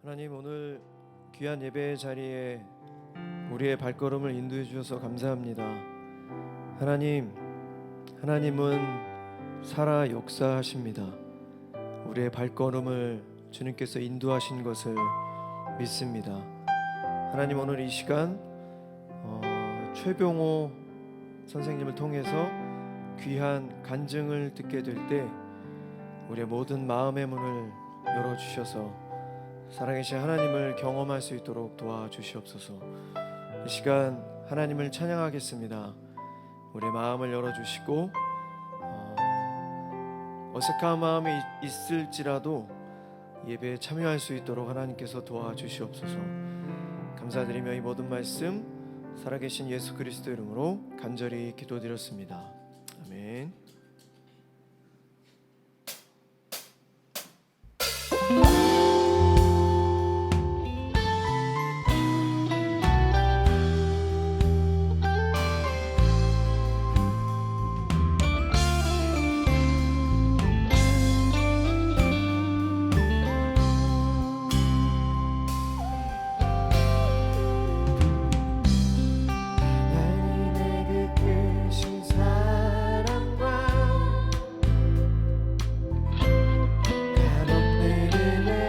하나님, 오늘 귀한 예배의 자리에 우리의 발걸음을 인도해 주셔서 감사합니다. 하나님은 살아 역사하십니다. 우리의 발걸음을 주님께서 인도하신 것을 믿습니다. 하나님, 오늘 이 시간 최병호 선생님을 통해서 귀한 간증을 듣게 될 때 우리의 모든 마음의 문을 열어주셔서 살아계신 하나님을 경험할 수 있도록 도와주시옵소서. 이 시간 하나님을 찬양하겠습니다. 우리의 마음을 열어주시고 어색한 마음이 있을지라도 예배에 참여할 수 있도록 하나님께서 도와주시옵소서. 감사드리며 이 모든 말씀 살아계신 예수 그리스도 이름으로 간절히 기도드렸습니다. 아멘. 감옥들을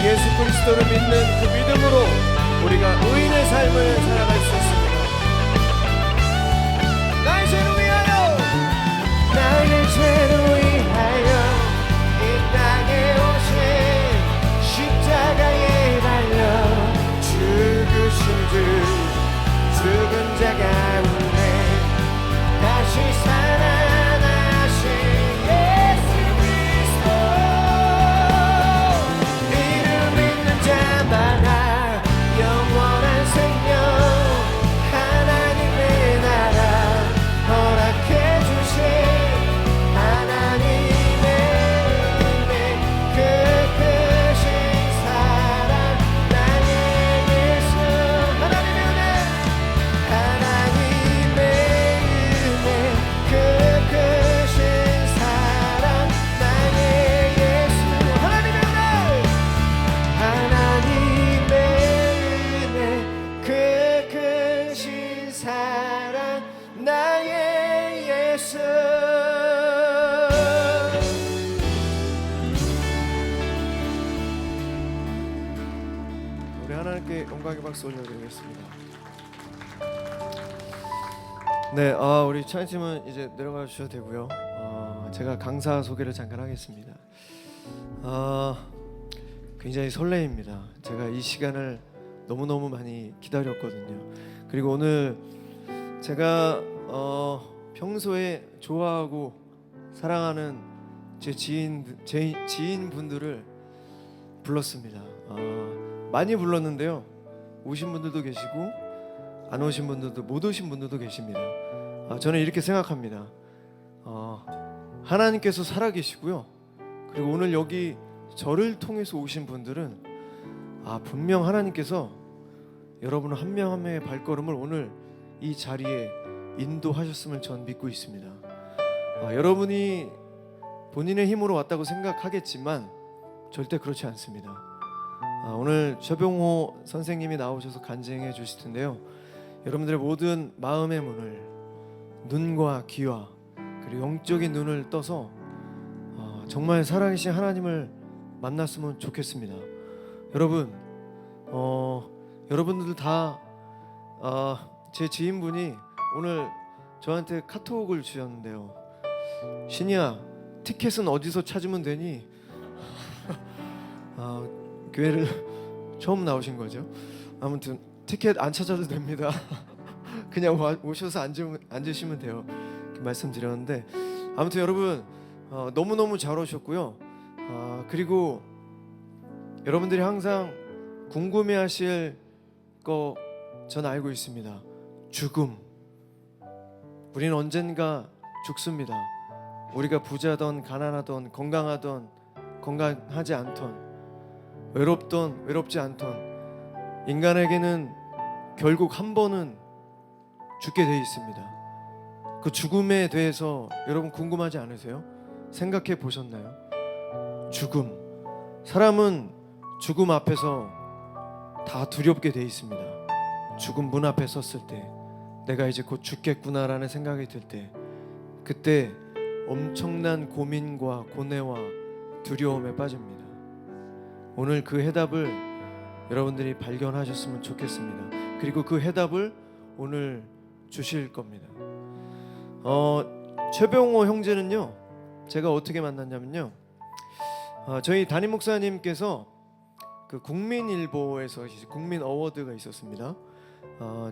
예수 그리스도를 믿는 그 믿음으로 우리가 의인의 삶을 살아갈 수 있습니다. 나의 죄를 위하여, 나의 죄를 위하여 이 땅에 오신 십자가에 달려 죽으신 주, 죽은 자 가운데 다시 살아나신 예수 그리스도, 이를 믿는 자마다 영원한 생명, 하나님의 나라 허락해 주신 하나님의 은혜, 그 크신 사랑, 나의 예수. 하나님의 은혜, 하나님의 은혜, 그 크신 사랑, 나의 예수. 하나님의 은혜, 하나님의 은혜, 그 크신 사랑, 나의 예수. 우리 하나님께 영광의 박수 올려드리겠습니다. 네, 우리 찬양팀은 이제 내려가 주셔도 되고요. 제가 강사 소개를 잠깐 하겠습니다. 굉장히 설레입니다. 제가 이 시간을 너무너무 많이 기다렸거든요. 그리고 오늘 제가 평소에 좋아하고 사랑하는 제 지인분들을 불렀습니다. 많이 불렀는데요. 오신 분들도 계시고 안 오신 분들도, 못 오신 분들도 계십니다. 저는 이렇게 생각합니다. 하나님께서 살아계시고요. 그리고 오늘 여기 저를 통해서 오신 분들은 분명 하나님께서 여러분 한 명 한 명의 발걸음을 오늘 이 자리에 인도하셨음을 전 믿고 있습니다. 여러분이 본인의 힘으로 왔다고 생각하겠지만 절대 그렇지 않습니다. 오늘 최병호 선생님이 나오셔서 간증해 주실 텐데요. 여러분들의 모든 마음의 문을, 눈과 귀와 그리고 영적인 눈을 떠서 정말 살아계신 하나님을 만났으면 좋겠습니다. 여러분, 여러분들 다 제 지인분이 오늘 저한테 카톡을 주셨는데요. 신이야, 티켓은 어디서 찾으면 되니? 교회를 처음 나오신 거죠. 아무튼 티켓 안 찾아도 됩니다. 그냥 오셔서 앉으시면 돼요. 이렇게 말씀드렸는데, 아무튼 여러분 너무너무 잘 오셨고요. 그리고 여러분들이 항상 궁금해하실 거 전 알고 있습니다. 죽음. 우리는 언젠가 죽습니다. 우리가 부자던 가난하던 건강하던 건강하지 않던 외롭던 외롭지 않던 인간에게는 결국 한 번은 죽게 돼 있습니다. 그 죽음에 대해서 여러분 궁금하지 않으세요? 생각해 보셨나요? 죽음. 사람은 죽음 앞에서 다 두렵게 돼 있습니다. 죽음 문 앞에 섰을 때 내가 이제 곧 죽겠구나라는 생각이 들 때, 그때 엄청난 고민과 고뇌와 두려움에 빠집니다. 오늘 그 해답을 여러분들이 발견하셨으면 좋겠습니다. 그리고 그 해답을 오늘 주실 겁니다. 최병호 형제는요, 제가 어떻게 만났냐면요, 저희 담임 목사님께서 그 국민일보에서 국민 어워드가 있었습니다.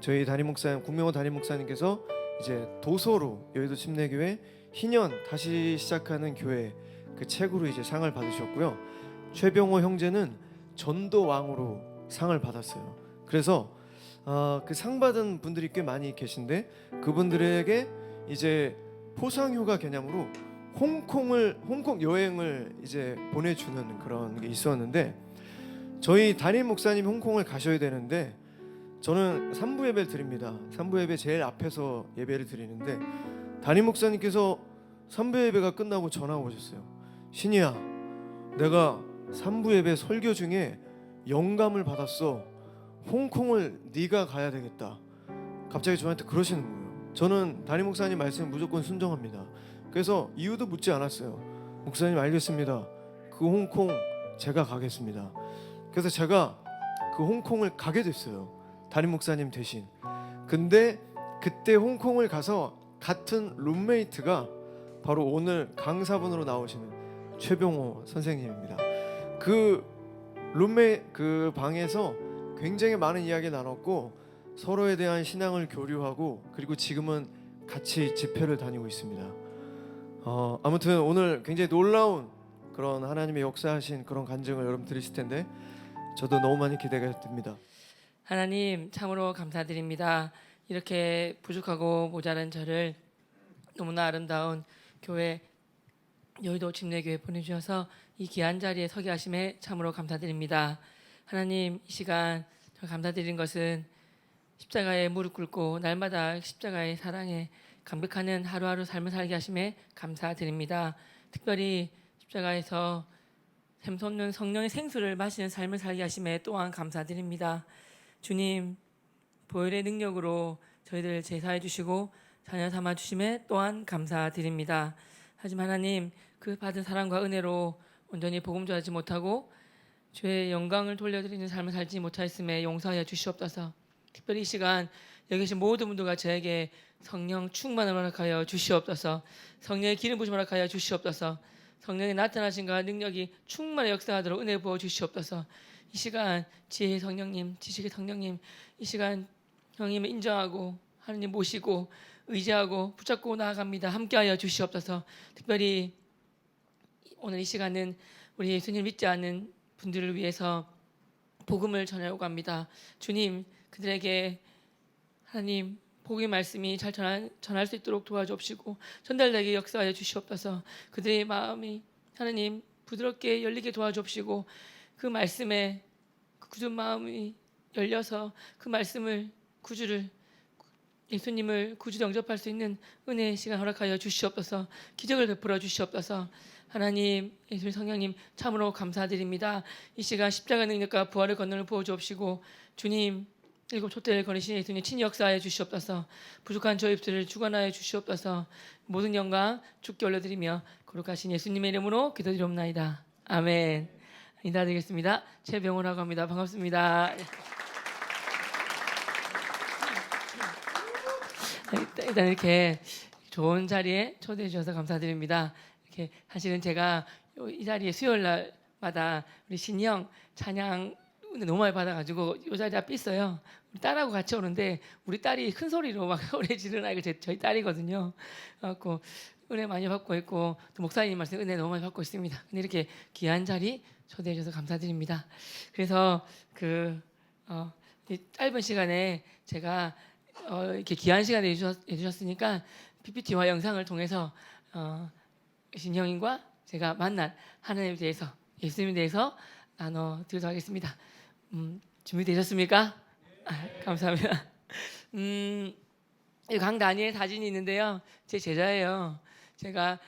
저희 담임 목사님, 국명호 담임 목사님께서 이제 도서로 여의도 침례교회 희년 다시 시작하는 교회 그 책으로 이제 상을 받으셨고요. 최병호 형제는 전도왕으로 상을 받았어요. 그래서 그 상 받은 분들이 꽤 많이 계신데, 그분들에게 이제 포상휴가 개념으로 홍콩 여행을 이제 보내주는 그런 게 있었는데, 저희 담임 목사님 홍콩을 가셔야 되는데 저는 3부 예배를 드립니다. 3부 예배 제일 앞에서 예배를 드리는데 담임 목사님께서 3부 예배가 끝나고 전화가 오셨어요. 신이야, 내가 3부 예배 설교 중에 영감을 받았어. 홍콩을 네가 가야 되겠다. 갑자기 저한테 그러시는 거예요. 저는 담임 목사님 말씀에 무조건 순종합니다. 그래서 이유도 묻지 않았어요. 목사님 알겠습니다. 그 홍콩 제가 가겠습니다. 그래서 제가 그 홍콩을 가게 됐어요. 담임 목사님 대신. 근데 그때 홍콩을 가서 같은 룸메이트가 바로 오늘 강사분으로 나오시는 최병호 선생님입니다. 그 그 방에서 굉장히 많은 이야기 나눴고 서로에 대한 신앙을 교류하고 그리고 지금은 같이 집회를 다니고 있습니다. 아무튼 오늘 굉장히 놀라운 그런 하나님의 역사하신 그런 간증을 여러분 들으실 텐데 저도 너무 많이 기대가 됩니다. 하나님 참으로 감사드립니다. 이렇게 부족하고 모자란 저를 너무나 아름다운 교회 여의도 침례교회 보내주셔서 이 귀한 자리에 서게 하심에 참으로 감사드립니다. 하나님 이 시간 저 감사드리는 것은 십자가에 무릎 꿇고 날마다 십자가의 사랑에 감격하는 하루하루 삶을 살게 하심에 감사드립니다. 특별히 십자가에서 샘솟는 성령의 생수를 마시는 삶을 살게 하심에 또한 감사드립니다. 주님 보혈의 능력으로 저희들 제사해 주시고 자녀 삼아 주심에 또한 감사드립니다. 하지만 하나님 그 받은 사랑과 은혜로 온전히 복음 전하지 못하고 주의 영광을 돌려드리는 삶을 살지 못하였음에 용서하여 주시옵소서. 특별히 이 시간 여기 계신 모든 분들과 저에게 성령 충만을 허락하여 주시옵소서. 성령의 기름 부심을 허락하여 주시옵소서. 성령의 나타나심과 능력이 충만히 역사하도록 은혜 부어 주시옵소서. 이 시간 지혜의 성령님, 지식의 성령님, 이 시간 형님을 인정하고 하나님 모시고 의지하고 붙잡고 나아갑니다. 함께하여 주시옵소서. 특별히 오늘 이 시간은 우리 예수님을 믿지 않는 분들을 위해서 복음을 전하려고 합니다. 주님 그들에게 하나님 복음의 말씀이 잘 전할 수 있도록 도와주옵시고 전달되게 역사하여 주시옵소서. 그들의 마음이 하나님 부드럽게 열리게 도와주옵시고 그 말씀에 그 굳은 마음이 열려서 그 말씀을 구주를 예수님을 구주로 영접할 수 있는 은혜의 시간 허락하여 주시옵소서. 기적을 베풀어 주시옵소서. 하나님 예수님 성령님 참으로 감사드립니다. 이 시간 십자가 능력과 부활의 권능을 부어주옵시고 주님 일곱 촛대를 거리신 예수님 친히 역사하여 주시옵소서. 부족한 저희 입술을 주관하여 주시옵소서. 모든 영광 주께 올려드리며 거룩하신 예수님의 이름으로 기도드리옵나이다. 아멘. 인사드리겠습니다. 최병호라고 합니다. 반갑습니다. 일단 이렇게 좋은 자리에 초대해 주셔서 감사드립니다. 이렇게 사실은 제가 이 자리에 수요일 날마다 우리 신형 찬양 너무 많이 받아가지고 이 자리 앞에 있어요. 우리 딸하고 같이 오는데 우리 딸이 큰 소리로 막 소리 지르는 아이가 저희 딸이거든요. 그래갖고 은혜 많이 받고 있고 또 목사님 말씀 은혜 너무 많이 받고 있습니다. 근데 이렇게 귀한 자리 초대해 주셔서 감사드립니다. 그래서 이 짧은 시간에 제가 이렇게 귀한 시간을 해주셨으니까 PPT와 영상을 통해서 신형님과 제가 만난 하나님에 대해서 예수님에 대해서 나눠드리도록 하겠습니다. 준비되셨습니까? 감사합니다. 이 강다니엘 사진이 있는데요. 제 제자예요. 제가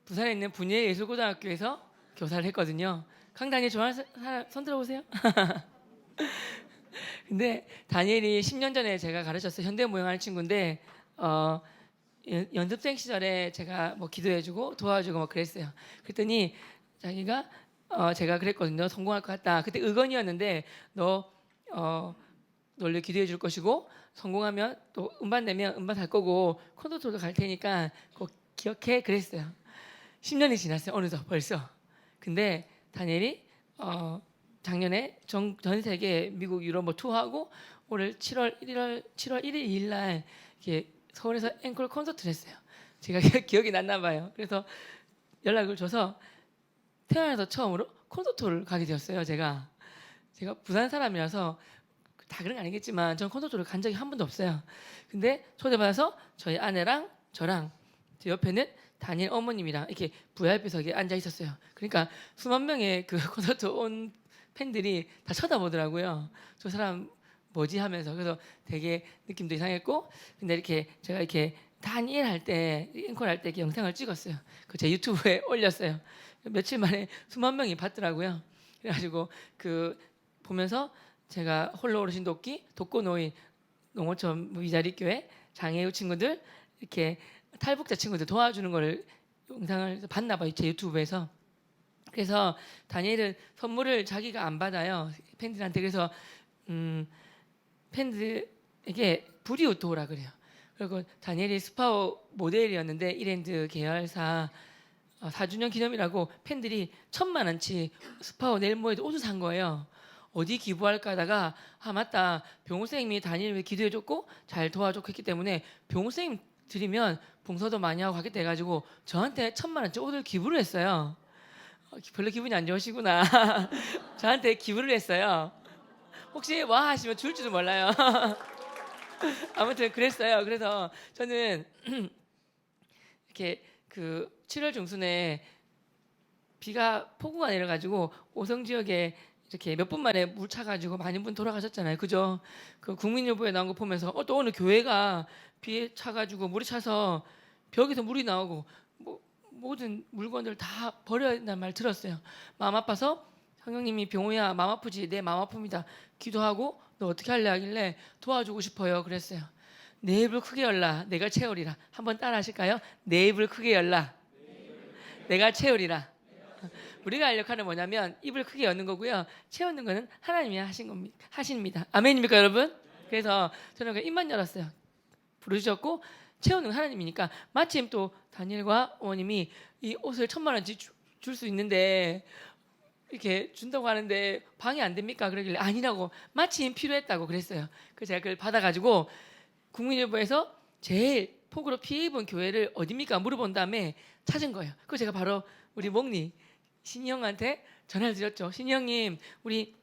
부산에 있는 분예예술고등학교에서 교사를 했거든요. 강다니엘 좋아하는 사람 손 들어보세요. 근데 다니엘이 10년 전에 제가 가르쳤어요. 현대무용하는 친구인데 연습생 시절에 제가 뭐 기도해주고 도와주고 뭐 그랬어요. 그랬더니 자기가 제가 그랬거든요. 성공할 것 같다. 그때 의건이었는데 너를 기도해 줄 것이고 성공하면 또 음반 내면 음반 살 거고 콘서트도 갈 테니까 꼭 기억해 그랬어요. 10년이 지났어요. 어느덧 벌써. 근데 다니엘이 작년에 전 세계 미국 유럽 뭐 투어하고 올해 7월 1일 2일 날 이렇게 서울에서 앵콜 콘서트를 했어요. 제가 기억이 났나 봐요. 그래서 연락을 줘서 태어나서 처음으로 콘서트를 가게 되었어요. 제가 부산 사람이라서 다 그런 거 아니겠지만 전 콘서트를 간 적이 한 번도 없어요. 근데 초대받아서 저희 아내랑 저랑 제 옆에는 다니엘 어머님이랑 이렇게 VIP석에 앉아 있었어요. 그러니까 수만 명의 그 콘서트 온 팬들이 다 쳐다보더라고요. 저 사람 뭐지 하면서. 그래서 되게 느낌도 이상했고, 근데 이렇게 제가 이렇게 다니엘 할 때 앵콜 할 때 영상을 찍었어요. 그 제 유튜브에 올렸어요. 며칠 만에 수만 명이 봤더라고요. 그래가지고 그 보면서 제가 홀로 오르신 돕기 독거노인 농어촌 위자리교회 장애우 친구들 이렇게 탈북자 친구들 도와주는 거를 영상을 봤나 봐요. 제 유튜브에서. 그래서 다니엘은 선물을 자기가 안 받아요. 팬들한테. 그래서 팬들에게 부리우토라 오라 그래요. 그리고 다니엘이 스파오 모델이었는데 이랜드 계열사 4주년 기념이라고 팬들이 1,000만 원치 스파오 넬모에도 옷을 산 거예요. 어디 기부할까 하다가 맞다, 병호 선생님이 다니엘 기도해줬고 잘 도와줬고 했기 때문에 병호 선생님 드리면 봉사도 많이 하고 하겠다 해가지고 저한테 1,000만 원치 옷을 기부를 했어요. 별로 기분이 안 좋으시구나. 저한테 기부를 했어요. 혹시 와 하시면 줄지도 몰라요. 아무튼 그랬어요. 그래서 저는 이렇게 그 7월 중순에 폭우가 내려가지고 오성 지역에 이렇게 몇 분 만에 물 차가지고 많은 분 돌아가셨잖아요. 그죠? 그 국민일보에 나온 거 보면서 또 오늘 교회가 비에 차가지고 물이 차서 벽에서 물이 나오고 모든 물건들 다 버려야 된다는 말 들었어요. 마음 아파서 성령님이 병호야 마음 아프지? 내 마음 아픕니다. 기도하고 너 어떻게 할래 하길래 도와주고 싶어요. 그랬어요. 내 입을 크게 열라 내가 채우리라. 한번 따라 하실까요? 내 입을 크게 열라 내가 채우리라. 우리가 할 역할은 뭐냐면 입을 크게 여는 거고요. 채우는 거는 하나님이 하십니다. 아멘입니까 여러분? 그래서 저는 그 입만 열었어요. 부르셨고 채우는 건 하나님이니까. 마침 또 다니엘과 어머님이 이 옷을 1,000만 원치 줄 수 있는데 이렇게 준다고 하는데 방해 안 됩니까? 그러길래 아니라고, 마침 필요했다고 그랬어요. 그래서 제가 그걸 받아가지고 국민일보에서 제일 폭우로 피해 입은 교회를 어디입니까? 물어본 다음에 찾은 거예요. 그거 제가 바로 우리 목니 신이 형한테 전화를 드렸죠. 신이 형님, 우리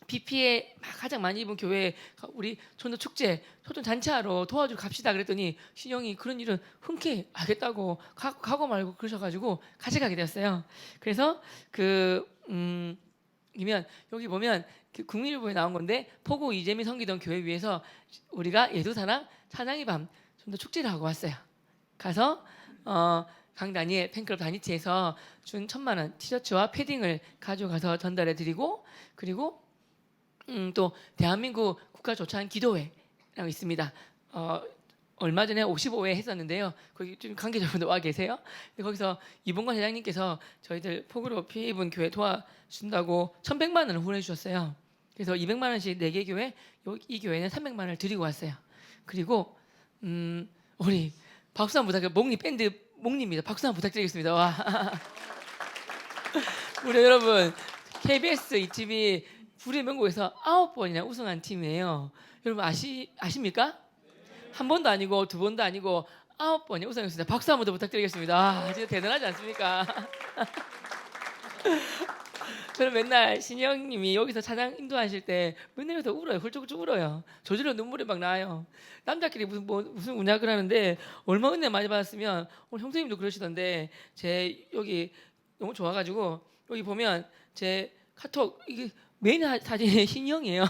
비 피해 가장 많이 입은 교회 우리 전도 축제 초청 잔치하러 도와주러 갑시다 그랬더니 신이 형이 그런 일은 흔쾌히 알겠다고 가고 말고 그러셔가지고 같이 가게 되었어요. 그래서 이면 여기 보면 그 국민일보에 나온 건데 폭우 이재민 성기동 교회 위에서 우리가 예수사랑 찬양의 밤 전도 축제를 하고 왔어요. 가서 강다니엘 팬클럽 단위치에서 준 1,000만 원 티셔츠와 패딩을 가져가서 전달해 드리고, 그리고 또 대한민국 국가조찬 기도회라고 있습니다. 얼마 전에 55회 했었는데요. 거기 좀 관계자분들 와 계세요. 근데 거기서 이봉관 회장님께서 저희들 폭우로 피해 입은 교회 도와준다고 1,100만 원을 후원해 주셨어요. 그래서 200만 원씩 4개 교회, 이 교회는 300만 원을 드리고 왔어요. 그리고 우리 박수 한번 부탁드려요. 목니 밴드 목니입니다. 박수 한번 부탁드리겠습니다. 와. 우리 여러분, KBS 이집이 불의 명곡에서 9번이나 우승한 팀이에요. 여러분 아십니까? 한 번도 아니고 두 번도 아니고 9번이 우승했습니다. 박수 한번 더 부탁드리겠습니다. 진짜 대단하지 않습니까? 저는 맨날 신이 형님이 여기서 찬양 인도하실 때 맨날 여기서 울어요. 훌쩍훌쩍 울어요. 저절로 눈물이 막 나요. 남자끼리 무슨 운약을 하는데 얼마 은혜 많이 받았으면, 오늘 형수님도 그러시던데 제 여기 너무 좋아가지고 여기 보면 제 카톡 이게 메인 사진이 신이 형이에요.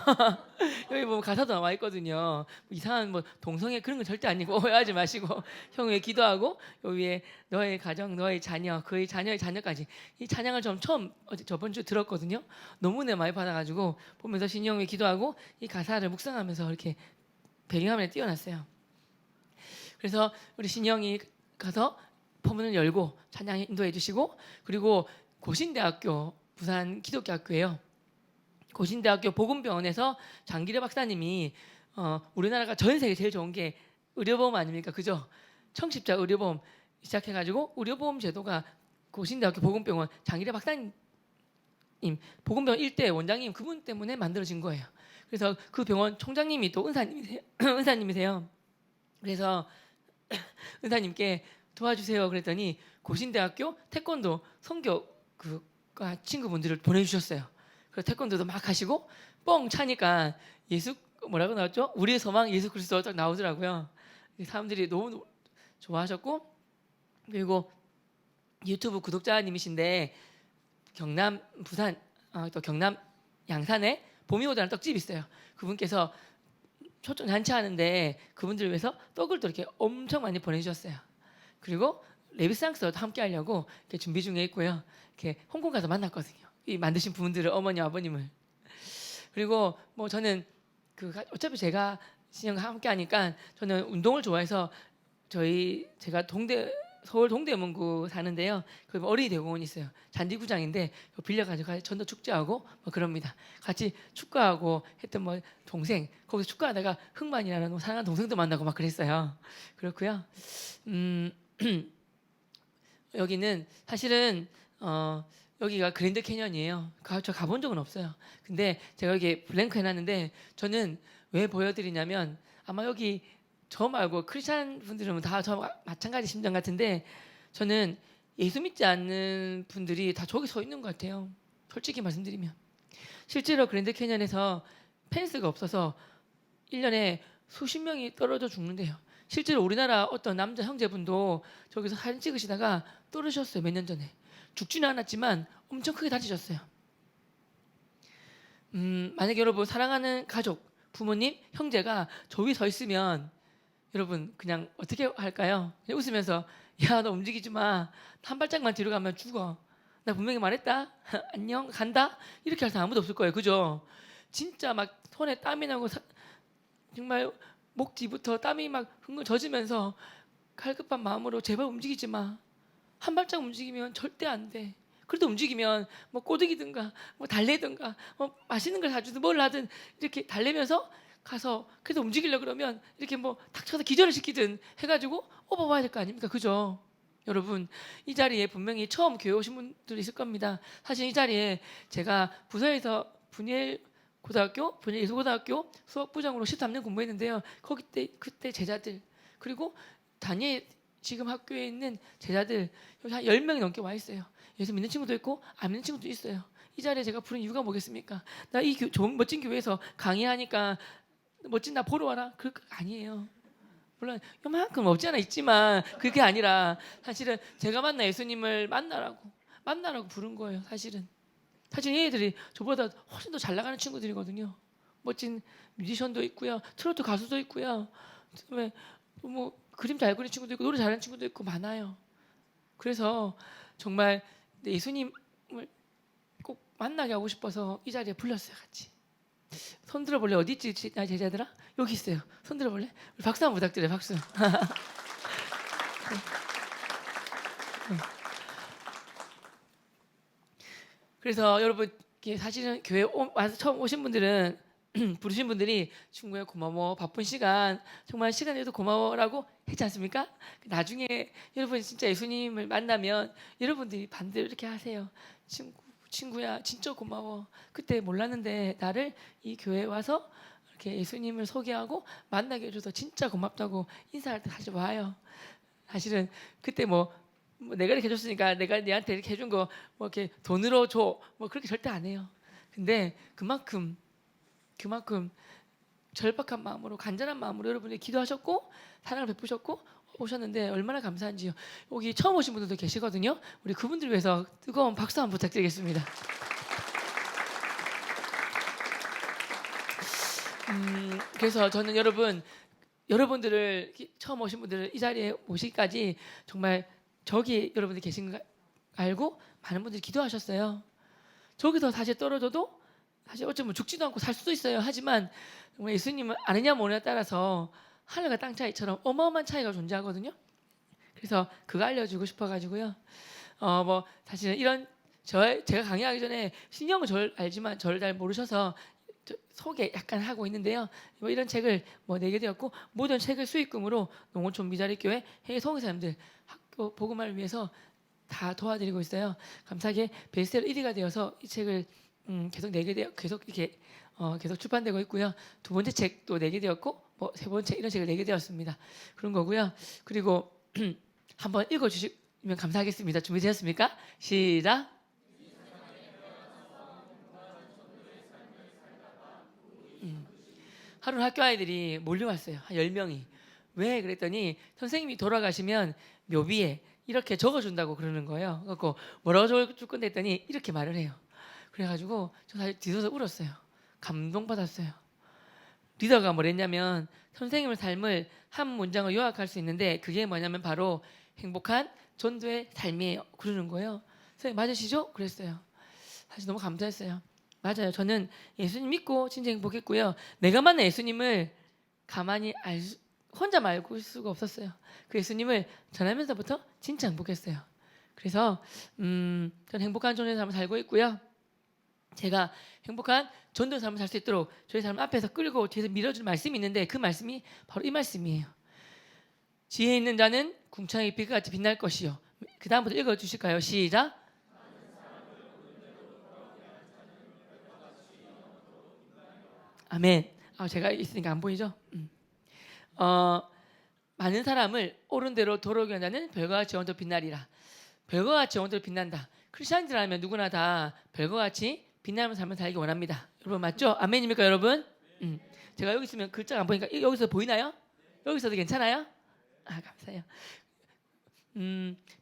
여기 보면 가사도 나와 있거든요. 이상한 동성애 그런 건 절대 아니고 오해하지 마시고 형 위에 기도하고 여기 위에 너의 가정, 너의 자녀, 그의 자녀의 자녀까지, 이 찬양을 좀 처음 저번 주 들었거든요. 너무 은혜 많이 받아가지고 보면서 신이 형 위에 기도하고 이 가사를 묵상하면서 이렇게 배경화면에 띄워놨어요. 그래서 우리 신이 형이 가서 포문을 열고 찬양 인도해 주시고, 그리고 고신대학교 부산 기독교학교예요. 고신대학교 복음병원에서 장기래 박사님이 우리나라가 전 세계 제일 좋은 게 의료보험 아닙니까? 그죠? 청십자 의료보험 시작해가지고 의료보험 제도가 고신대학교 복음병원 장기래 박사님, 복음병원 1대 원장님 그분 때문에 만들어진 거예요. 그래서 그 병원 총장님이 또 은사님이세요. 그래서 은사님께 도와주세요 그랬더니 고신대학교 태권도 선교 친구분들을 보내주셨어요. 그래서 태권도도 막 하시고 뻥 차니까 예수 뭐라고 나왔죠? 우리의 소망 예수 그리스도가 딱 나오더라고요. 사람들이 너무 좋아하셨고, 그리고 유튜브 구독자님이신데 경남 부산 또 경남 양산에 봄이 오다는 떡집이 있어요. 그분께서 초점 잔치하는데 그분들을 위해서 떡을 또 이렇게 엄청 많이 보내주셨어요. 그리고 레비상스도 함께 하려고 이렇게 준비 중에 있고요. 이렇게 홍콩 가서 만났거든요. 이 만드신 분들을, 어머니 아버님을. 그리고 저는 어차피 제가 신영과 함께 하니까 저는 운동을 좋아해서 제가 동대 서울 동대문구 사는데요. 그 어린이 대공원이 있어요. 잔디구장인데 그거 빌려가지고 같이 전도 축제하고 뭐 그럽니다. 같이 축구하고 했던 뭐 동생 거기서 축구하다가 흥만이라는 뭐 사랑하는 동생도 만나고 막 그랬어요. 그렇고요. 음, 여기는 사실은 여기가 그랜드 캐년이에요. 저 가본 적은 없어요. 근데 제가 여기 블랭크 해놨는데 저는 왜 보여드리냐면 아마 여기 저 말고 크리스찬 분들은 다 저 마찬가지 심정 같은데 저는 예수 믿지 않는 분들이 다 저기 서 있는 것 같아요. 솔직히 말씀드리면 실제로 그랜드 캐년에서 펜스가 없어서 1년에 수십 명이 떨어져 죽는데요. 실제로 우리나라 어떤 남자 형제분도 저기서 사진 찍으시다가 떨어지셨어요. 몇 년 전에. 죽지는 않았지만 엄청 크게 다치셨어요. 만약에 여러분 사랑하는 가족, 부모님, 형제가 저기 서 있으면 여러분 그냥 어떻게 할까요? 그냥 웃으면서 야 너 움직이지 마. 한 발짝만 뒤로 가면 죽어. 나 분명히 말했다. 안녕 간다. 이렇게 할 사람 아무도 없을 거예요. 그죠? 진짜 막 손에 땀이 나고 정말 목 뒤부터 땀이 막 흥얼 젖으면서 갈급한 마음으로 제발 움직이지 마. 한 발짝 움직이면 절대 안 돼. 그래도 움직이면 뭐 꼬드기든가 뭐 달래든가 뭐 맛있는 걸 사주든 뭘 하든 이렇게 달래면서 가서 그래서 움직이려고 그러면 이렇게 뭐 탁 쳐서 기절을 시키든 해가지고 업어봐야 될 거 아닙니까? 그죠? 여러분 이 자리에 분명히 처음 교회 오신 분들이 있을 겁니다. 사실 이 자리에 제가 부서에서 분일 고등학교, 분일 예수고등학교 수학부장으로 13년 공부했는데요. 거기 때 그때 제자들 그리고 다니엘 지금 학교에 있는 제자들 여기 한 10명이 넘게 와 있어요. 예수 믿는 친구도 있고 안 믿는 친구도 있어요. 이 자리에 제가 부른 이유가 뭐겠습니까? 나 이 좋은 멋진 교회에서 강의하니까 멋진 나 보러 와라. 그거 아니에요. 물론 요만큼 없지 않아 있지만 그게 아니라 사실은 제가 만나 예수님을 만나라고 부른 거예요. 사실 얘네들이 저보다 훨씬 더 잘 나가는 친구들이거든요. 멋진 뮤지션도 있고요. 트로트 가수도 있고요. 그다음에 뭐 그림 잘 그리는 친구도 있고 노래 잘하는 친구도 있고 많아요. 그래서 정말 예수님을 꼭 만나게 하고 싶어서 이 자리에 불렀어요. 같이. 손 들어볼래? 어디 있지? 나 제자들아? 여기 있어요. 손 들어볼래? 우리 박수 한번 부탁드려요. 박수. 그래서 여러분 사실은 교회 와서 처음 오신 분들은 부르신 분들이 친구야 고마워 바쁜 시간 정말 시간 내도 고마워라고 했지 않습니까? 나중에 여러분 진짜 예수님을 만나면 여러분들이 반대로 이렇게 하세요. 친구야 진짜 고마워. 그때 몰랐는데 나를 이 교회에 와서 이렇게 예수님을 소개하고 만나게 해줘서 진짜 고맙다고 인사할 때 다시 와요. 사실은 그때 뭐 내가 이렇게 해줬으니까 내가 내한테 이렇게 해준 거 뭐 이렇게 돈으로 줘 뭐 그렇게 절대 안 해요. 근데 그만큼 절박한 마음으로 간절한 마음으로 여러분이 기도하셨고 사랑을 베푸셨고 오셨는데 얼마나 감사한지요. 여기 처음 오신 분들도 계시거든요. 우리 그분들 위해서 뜨거운 박수 한번 부탁드리겠습니다. 그래서 저는 여러분들을 처음 오신 분들을 이 자리에 모시기까지 정말 저기 여러분들 계신 거 알고 많은 분들이 기도하셨어요. 저기서 사실 떨어져도 사실 어쩌면 죽지도 않고 살 수도 있어요. 하지만 정말 예수님을 아느냐 모르냐에 따라서 하늘과 땅 차이처럼 어마어마한 차이가 존재하거든요. 그래서 그거 알려주고 싶어가지고요. 뭐 사실은 이런 제가 강의하기 전에 신영은 저를 알지만 저를 잘 모르셔서 소개 약간 하고 있는데요. 뭐 이런 책을 뭐 내게 되었고 모든 책을 수익금으로 농어촌 미자리교회 해외 성교사님들 학교 복음화를 위해서 다 도와드리고 있어요. 감사하게 베스트셀러 1위가 되어서 이 책을 계속 내게 되어 계속 이렇게 계속 출판되고 있고요. 두 번째 책도 내게 되었고 뭐 세 번째 이런 책을 내게 되었습니다. 그런 거고요. 그리고 한번 읽어주시면 감사하겠습니다. 준비되셨습니까? 시작. 하루는 학교 아이들이 몰려왔어요. 한 10명이. 왜 그랬더니 선생님이 돌아가시면 묘비에 이렇게 적어준다고 그러는 거예요. 그래서 뭐라고 적어줄 건데 했더니 이렇게 말을 해요. 그래가지고 저 사실 뒤서서 울었어요. 감동받았어요. 리더가 뭐랬냐면 선생님의 삶을 한 문장으로 요약할 수 있는데 그게 뭐냐면 바로 행복한 전도의 삶이에요. 그러는 거예요. 선생님 맞으시죠? 그랬어요. 사실 너무 감사했어요. 맞아요. 저는 예수님 믿고 진짜 행복했고요. 내가 만난 예수님을 가만히 혼자 말고 있을 수가 없었어요. 그 예수님을 전하면서부터 진짜 행복했어요. 그래서 저는 행복한 전도의 삶을 살고 있고요. 제가 행복한 전도의 삶을 살 수 있도록 저희 삶 앞에서 끌고 뒤에서 밀어주는 말씀이 있는데 그 말씀이 바로 이 말씀이에요. 지혜 있는 자는 궁창의 빛과 같이 빛날 것이요. 그 다음부터 읽어주실까요? 시작. 아멘. 제가 있으니까 안 보이죠? 많은 사람을 옳은 대로 도로게 한다는 별과 같이 온도 빛나리라. 별과 같이 온도 빛난다. 크리스천들이라면 누구나 다 별과 같이 빛나는 삶을 살기 원합니다. 여러분 맞죠? 아멘입니까 여러분? 제가 여기 있으면 글자가 안 보니까 여기서 보이나요? 여기서도 괜찮아요? 감사해요.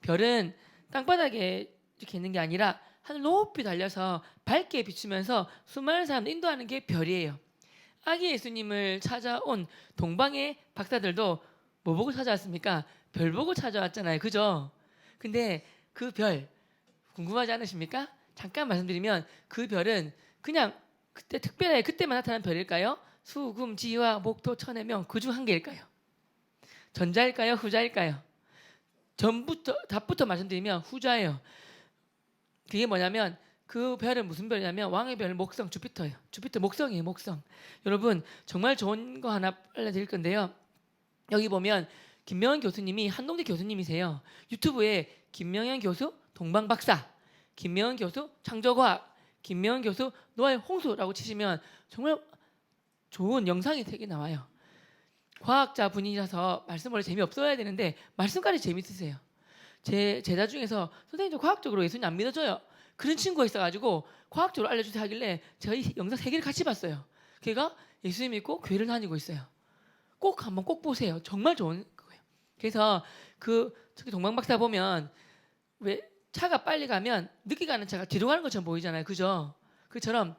별은 땅바닥에 이렇게 있는 게 아니라 하늘 높이 달려서 밝게 비추면서 수많은 사람을 인도하는 게 별이에요. 아기 예수님을 찾아온 동방의 박사들도 뭐 보고 찾아왔습니까? 별 보고 찾아왔잖아요. 그죠? 근데 그 별 궁금하지 않으십니까? 잠깐 말씀드리면 그 별은 그냥 그때 특별하게 그때만 나타난 별일까요? 수, 금, 지화, 목토, 천의 명 그 중 한 개일까요? 전자일까요? 후자일까요? 답부터 말씀드리면 후자예요. 그게 뭐냐면 그 별은 무슨 별이냐면 왕의 별 목성 주피터예요. 주피터 목성이에요. 목성. 여러분 정말 좋은 거 하나 알려드릴 건데요. 여기 보면 김명현 교수님이 한동대 교수님이세요. 유튜브에 김명현 교수 동방박사, 김명현 교수 창조과학, 김명현 교수 노아의 홍수라고 치시면 정말 좋은 영상이 되게 나와요. 과학자 분이라서 말씀을 재미없어야 되는데 말씀까지 재밌으세요. 제 제자 중에서 선생님 저 과학적으로 예수님 안 믿어져요. 그런 친구가 있어가지고 과학적으로 알려주세요 하길래 제가 이 영상 3개를 같이 봤어요. 걔가 예수님 믿고 교회를 다니고 있어요. 꼭 한번 꼭 보세요. 정말 좋은 거예요. 그래서 저기 동방박사 보면 왜 차가 빨리 가면 늦게 가는 차가 뒤로 가는 것처럼 보이잖아요. 그죠? 그처럼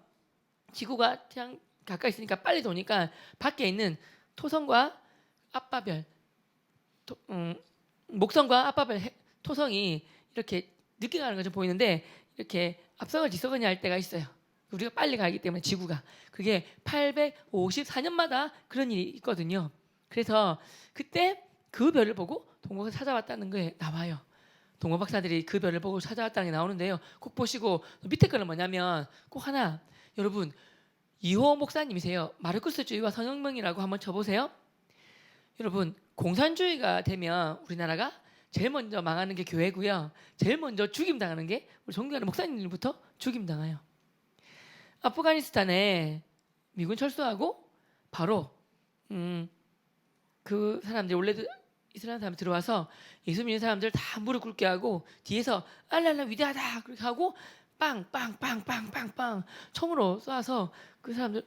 지구가 태양 가까이 있으니까 빨리 도니까 밖에 있는 토성과 아빠별, 목성과 아빠별 토성이 이렇게 늦게 가는 것처럼 보이는데 이렇게 앞서거니 뒤서거니 할 때가 있어요. 우리가 빨리 가기 때문에 지구가 그게 854년마다 그런 일이 있거든요. 그래서 그때 그 별을 보고 동방을 찾아왔다는 게 나와요. 동방박사들이 그 별을 보고 찾아왔다는 게 나오는데요. 꼭 보시고 밑에 거는 뭐냐면 꼭 하나 여러분 이호 목사님이세요. 마르크스주의와 성혁명이라고 한번 쳐보세요. 여러분 공산주의가 되면 우리나라가 제일 먼저 망하는 게 교회고요. 제일 먼저 죽임당하는 게 우리 존경하는 목사님들부터 죽임당해요. 아프가니스탄에 미군 철수하고 바로 그 사람들이 원래도 이스라엘 사람이 들어와서 예수 믿는 사람들 다 무릎 꿇게 하고 뒤에서 알랄라 위대하다 그렇게 하고 빵빵빵빵빵빵 총으로 쏴서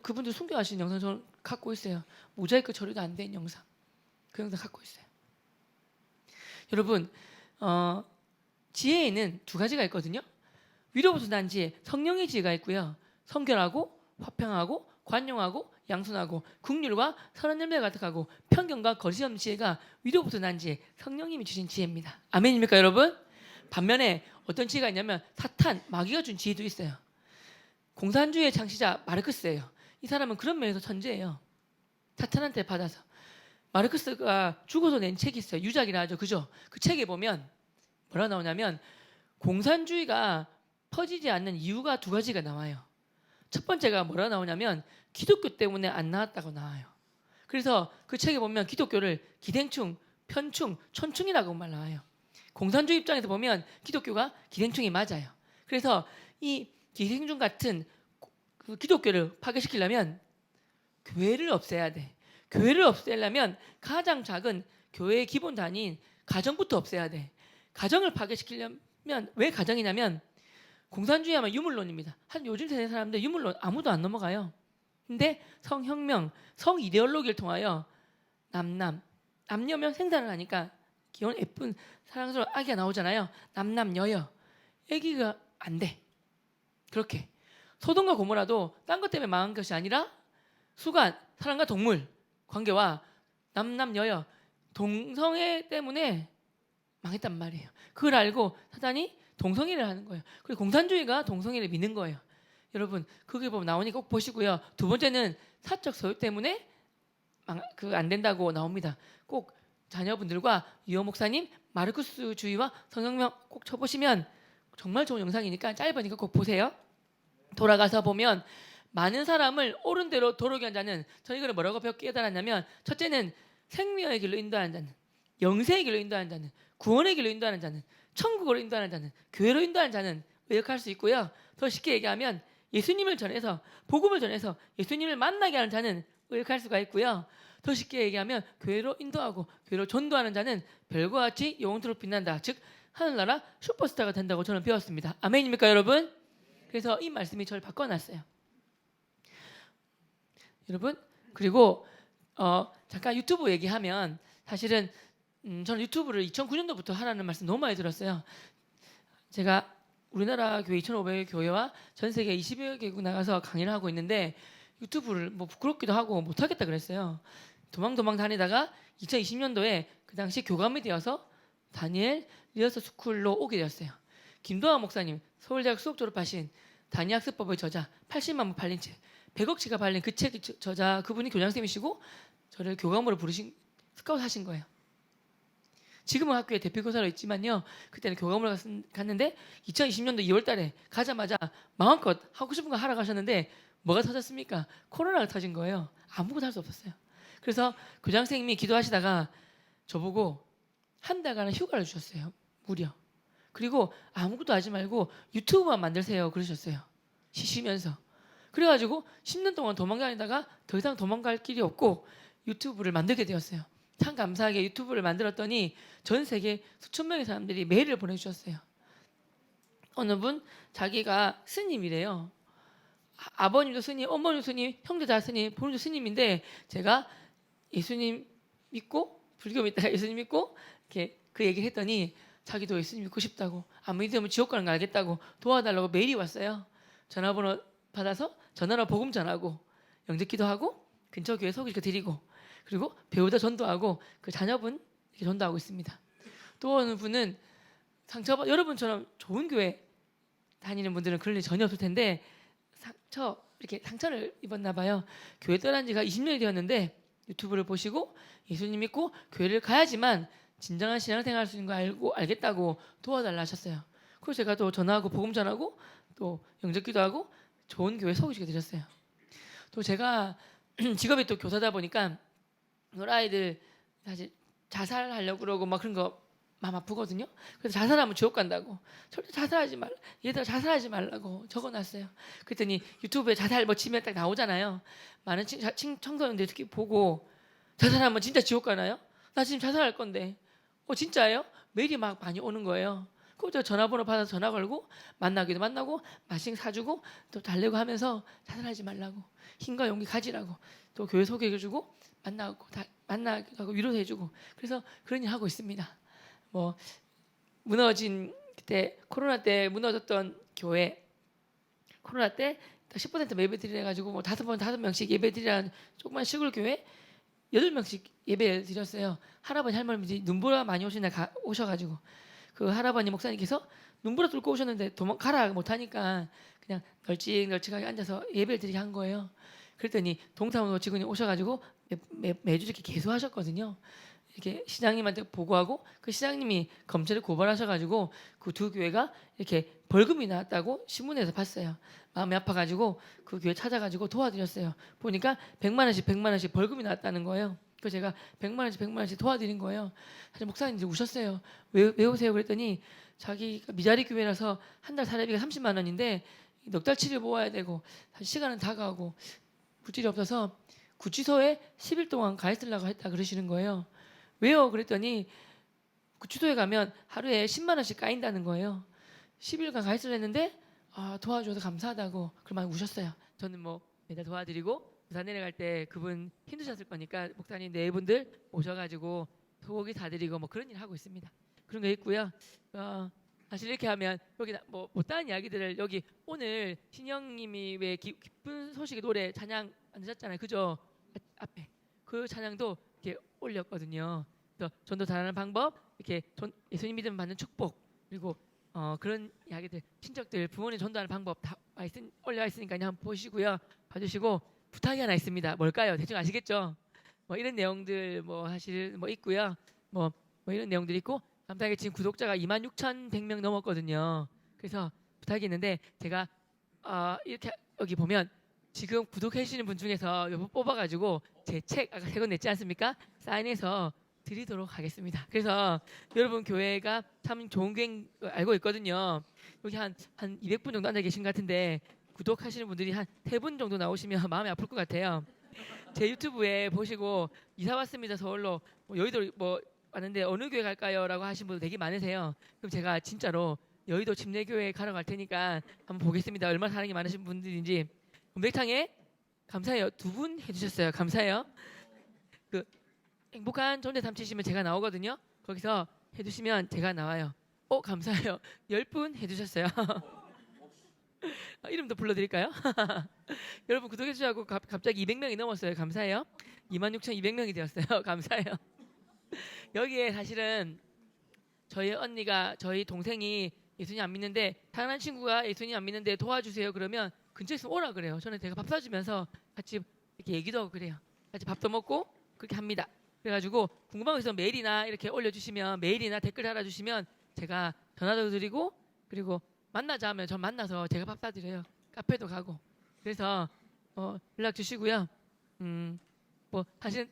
그분들 순교하신 영상 저는 갖고 있어요. 모자이크 처리도 안 된 영상. 그 영상 갖고 있어요. 여러분 지혜에는 2가지가 있거든요. 위로부터 난 지혜, 성령의 지혜가 있고요. 성결하고 화평하고 관용하고 양순하고 긍휼과 선한 열매가 가득하고 편견과 거짓 없는 지혜가 위로부터 난 지혜, 성령님이 주신 지혜입니다. 아멘입니까 여러분? 반면에 어떤 지혜가 있냐면 사탄, 마귀가 준 지혜도 있어요. 공산주의의 창시자 마르크스예요. 이 사람은 그런 면에서 천재예요. 사탄한테 받아서. 마르크스가 죽어서 낸 책이 있어요. 유작이라 하죠. 그죠? 그 책에 보면 뭐라 나오냐면 공산주의가 퍼지지 않는 이유가 2가지가 나와요. 첫 번째가 뭐라 나오냐면 기독교 때문에 안 나왔다고 나와요. 그래서 그 책에 보면 기독교를 기생충, 편충, 천충이라고 말 나와요. 공산주의 입장에서 보면 기독교가 기생충이 맞아요. 그래서 이 기생충 같은 그 기독교를 파괴시키려면 교회를 없애야 돼. 교회를 없애려면 가장 작은 교회의 기본 단위인 가정부터 없애야 돼. 가정을 파괴시키려면 왜 가정이냐면 공산주의 하면 유물론입니다. 한 요즘 세대 사람들 유물론 아무도 안 넘어가요. 근데 성혁명, 성이데올로기를 통하여 남녀면 생산을 하니까 귀여운 예쁜 사랑스러운 아기가 나오잖아요. 남여여. 아기가 안 돼. 그렇게 소돔과 고모라도 딴 것 때문에 망한 것이 아니라 수간, 사람과 동물 관계와 남여여 동성애 때문에 망했단 말이에요. 그걸 알고 사단이 동성애를 하는 거예요. 그리고 공산주의가 동성애를 믿는 거예요. 여러분 그게 보면 나오니까 꼭 보시고요. 2번째는 사적 소유 때문에 안 된다고 나옵니다. 꼭 자녀분들과 유호 목사님 마르쿠스주의와 성경명 꼭 쳐보시면 정말 좋은 영상이니까 짧으니까 꼭 보세요. 돌아가서 보면 많은 사람을 옳은 대로 도로게 한 자는, 저는 이걸 뭐라고 깨달았냐면, 첫째는 생명의 길로 인도하는 자는, 영생의 길로 인도하는 자는, 구원의 길로 인도하는 자는, 천국으로 인도하는 자는, 교회로 인도하는 자는 의역할 수 있고요. 더 쉽게 얘기하면 예수님을 전해서, 복음을 전해서 예수님을 만나게 하는 자는 의역할 수가 있고요. 더 쉽게 얘기하면 교회로 인도하고 교회로 전도하는 자는 별과 같이 영원토록 빛난다. 즉 하늘나라 슈퍼스타가 된다고 저는 배웠습니다. 아멘입니까 여러분? 그래서 이 말씀이 저를 바꿔놨어요. 여러분, 그리고 잠깐 유튜브 얘기하면, 사실은 저는 유튜브를 2009년도부터 하라는 말씀 너무 많이 들었어요. 제가 우리나라 교회 2,500개 교회와 전 세계 20여 개국 나가서 강의를 하고 있는데 유튜브를 뭐 부끄럽기도 하고 못하겠다 그랬어요. 도망 다니다가 2020년도에 그 당시 교감이 되어서 다니엘 리허설 스쿨로 오게 되었어요. 김도환 목사님, 서울대학 수업 졸업하신 다니학습법의 저자, 80만 부 팔린 책, 100억치가 팔린 그 책 저자, 그분이 교장선생님이시고 저를 교감으로 부르신, 스카우트 하신 거예요. 지금은 학교에 대표교사로 있지만요, 그때는 교감으로 갔는데 2020년도 2월 달에 가자마자 마음껏 하고 싶은 거 하러 가셨는데 뭐가 터졌습니까? 코로나가 터진 거예요. 아무것도 할 수 없었어요. 그래서 교장선생님이 기도하시다가 저보고 한 달간은 휴가를 주셨어요. 무려. 그리고 아무것도 하지 말고 유튜브만 만들세요 그러셨어요. 쉬시면서. 그래가지고 10년 동안 도망다니다가 더 이상 도망갈 길이 없고 유튜브를 만들게 되었어요. 참 감사하게 유튜브를 만들었더니 전 세계 수천 명의 사람들이 메일을 보내주셨어요. 어느 분 자기가 스님이래요. 아버님도 스님, 어머님도 스님, 형제 다 스님, 부모님도 스님인데 제가 예수님 믿고, 불교 믿다가 예수님 믿고 이렇게 그 얘기를 했더니 자기도 예수님 믿고 싶다고, 안 믿으면 지옥 가는 거 알겠다고 도와달라고 메일이 왔어요. 전화번호 받아서 전화로 복음 전하고 영접기도 하고 근처 교회 소개시켜 드리고, 그리고 배우다 전도하고 그 자녀분 이렇게 전도하고 있습니다. 또 어느 분은 여러분처럼 좋은 교회 다니는 분들은 그럴 일 전혀 없을 텐데 이렇게 상처를 입었나 봐요. 교회 떠난 지가 20년이 되었는데 유튜브를 보시고 예수님 믿고 교회를 가야지만 진정한 신앙생활 할 수 있는 거 알겠다고 도와달라 하셨어요. 그래서 제가 또 전화하고 복음 전하고 또 영접기도 하고 좋은 교회 소개시켜 드렸어요. 또 제가 직업이 또 교사다 보니까 우리 아이들 사실 자살하려고 그러고 막 그런 거 마음 아프거든요. 그래서 자살하면 지옥 간다고, 절대 자살하지 말라, 얘들아 자살하지 말라고 적어놨어요. 그랬더니 유튜브에 자살 뭐 치면 딱 나오잖아요. 많은 청소년들이 특히 보고, 자살하면 진짜 지옥 가나요? 나 지금 자살할 건데. 진짜예요? 메일이 막 많이 오는 거예요. 그거 전화번호 받아서 전화 걸고 만나기도 만나고 맛있는 거 사주고 또 달래고 하면서 자살하지 말라고, 힘과 용기 가지라고, 또 교회 소개해주고 만나고 위로도 해주고, 그래서 그런 일 하고 있습니다. 뭐 무너진 그때 코로나 때 무너졌던 교회, 코로나 때 10% 예배 드리라 해가지고 뭐 5명씩 예배 드리라는 조그만 시골 교회 8명씩 예배 드렸어요. 할아버지 할머니 눈보라 많이 오셔가지고 그 할아버지 목사님께서 눈보라 뚫고 오셨는데 도망가라 못하니까 그냥 널찍널찍하게 앉아서 예배를 드리게 한 거예요. 그랬더니 동사무소 직원이 오셔가지고 매주 이렇게 개수하셨거든요. 이렇게 시장님한테 보고하고 그 시장님이 검찰에 고발하셔가지고 그 두 교회가 이렇게 벌금이 나왔다고 신문에서 봤어요. 마음이 아파가지고 그 교회 찾아가지고 도와드렸어요. 보니까 100만 원씩 벌금이 나왔다는 거예요. 그래서 제가 100만 원씩 도와드린 거예요. 사실 목사님들이 우셨어요. 왜 오세요? 그랬더니 자기가 미자리 교회라서 한 달 사례비가 30만 원인데 넉 달치를 모아야 되고 사실 시간은 다가오고 물질이 없어서 구치소에 10일 동안 가 있으려고 했다 그러시는 거예요. 왜요? 그랬더니 구치소에 가면 하루에 10만 원씩 까인다는 거예요. 10일간 가 있으려 했는데 도와줘서 감사하다고 그만 우셨어요. 저는 뭐 매달 도와드리고 부산 내려갈 때 그분 힘드셨을 거니까 목사님 네 분들 오셔가지고 소고기 사드리고 뭐 그런 일 하고 있습니다. 그런 거 있고요. 사실 이렇게 하면 여기 뭐 못다한 이야기들을 여기 오늘 신영님이 왜 기쁜 소식의 노래 찬양 안 드셨잖아요, 그죠? 앞에 그 찬양도 이렇게 올렸거든요. 그래서 전도 잘하는 방법, 이렇게 예수님 믿음 받는 축복, 그리고 그런 이야기들, 친척들, 부모님 전도하는 방법 다 올려 있으니까 한번 보시고요, 봐주시고 부탁이 하나 있습니다. 뭘까요? 대충 아시겠죠? 뭐 이런 내용들 뭐 사실 뭐 있고요. 뭐 이런 내용들이 있고 감사하게 지금 구독자가 26,100명 넘었거든요. 그래서 부탁이 있는데 제가 이렇게 여기 보면 지금 구독해 주시는 분 중에서 요거 뽑아가지고 제 책 아까 3권 냈지 않습니까? 사인해서 드리도록 하겠습니다. 그래서 여러분 교회가 참 좋은 교회인 거 알고 있거든요. 여기 한 200분 정도 앉아 계신 것 같은데 구독하시는 분들이 한 3분 정도 나오시면 마음이 아플 것 같아요. 제 유튜브에 보시고 이사 왔습니다 서울로 뭐 여의도 뭐 왔는데 어느 교회 갈까요? 라고 하신 분들 되게 많으세요. 그럼 제가 진짜로 여의도 침례교회 가러 갈 테니까 한번 보겠습니다. 얼마나 사랑이 많으신 분들인지. 검색창에 감사해요 2분 해주셨어요. 감사해요. 그 행복한 존재탐 치시면 제가 나오거든요. 거기서 해주시면 제가 나와요. 감사해요 10분 해주셨어요. 이름도 불러드릴까요? 여러분 구독해주셔서 갑자기 200명이 넘었어요. 감사해요. 26,200명이 되었어요. 감사해요. 여기에 사실은 저희 언니가 저희 동생이 예수님 안 믿는데 다른 친구가 예수님 안 믿는데 도와주세요 그러면 근처에 있으면 오라 그래요. 저는 제가 밥 사주면서 같이 이렇게 얘기도 하고 그래요. 같이 밥도 먹고 그렇게 합니다. 그래가지고 궁금한 거 있으면 메일이나 이렇게 올려주시면 메일이나 댓글 달아주시면 제가 전화도 드리고 그리고 만나자 하면 전 만나서 제가 밥 사드려요. 카페도 가고 그래서 연락 주시고요. 뭐 사실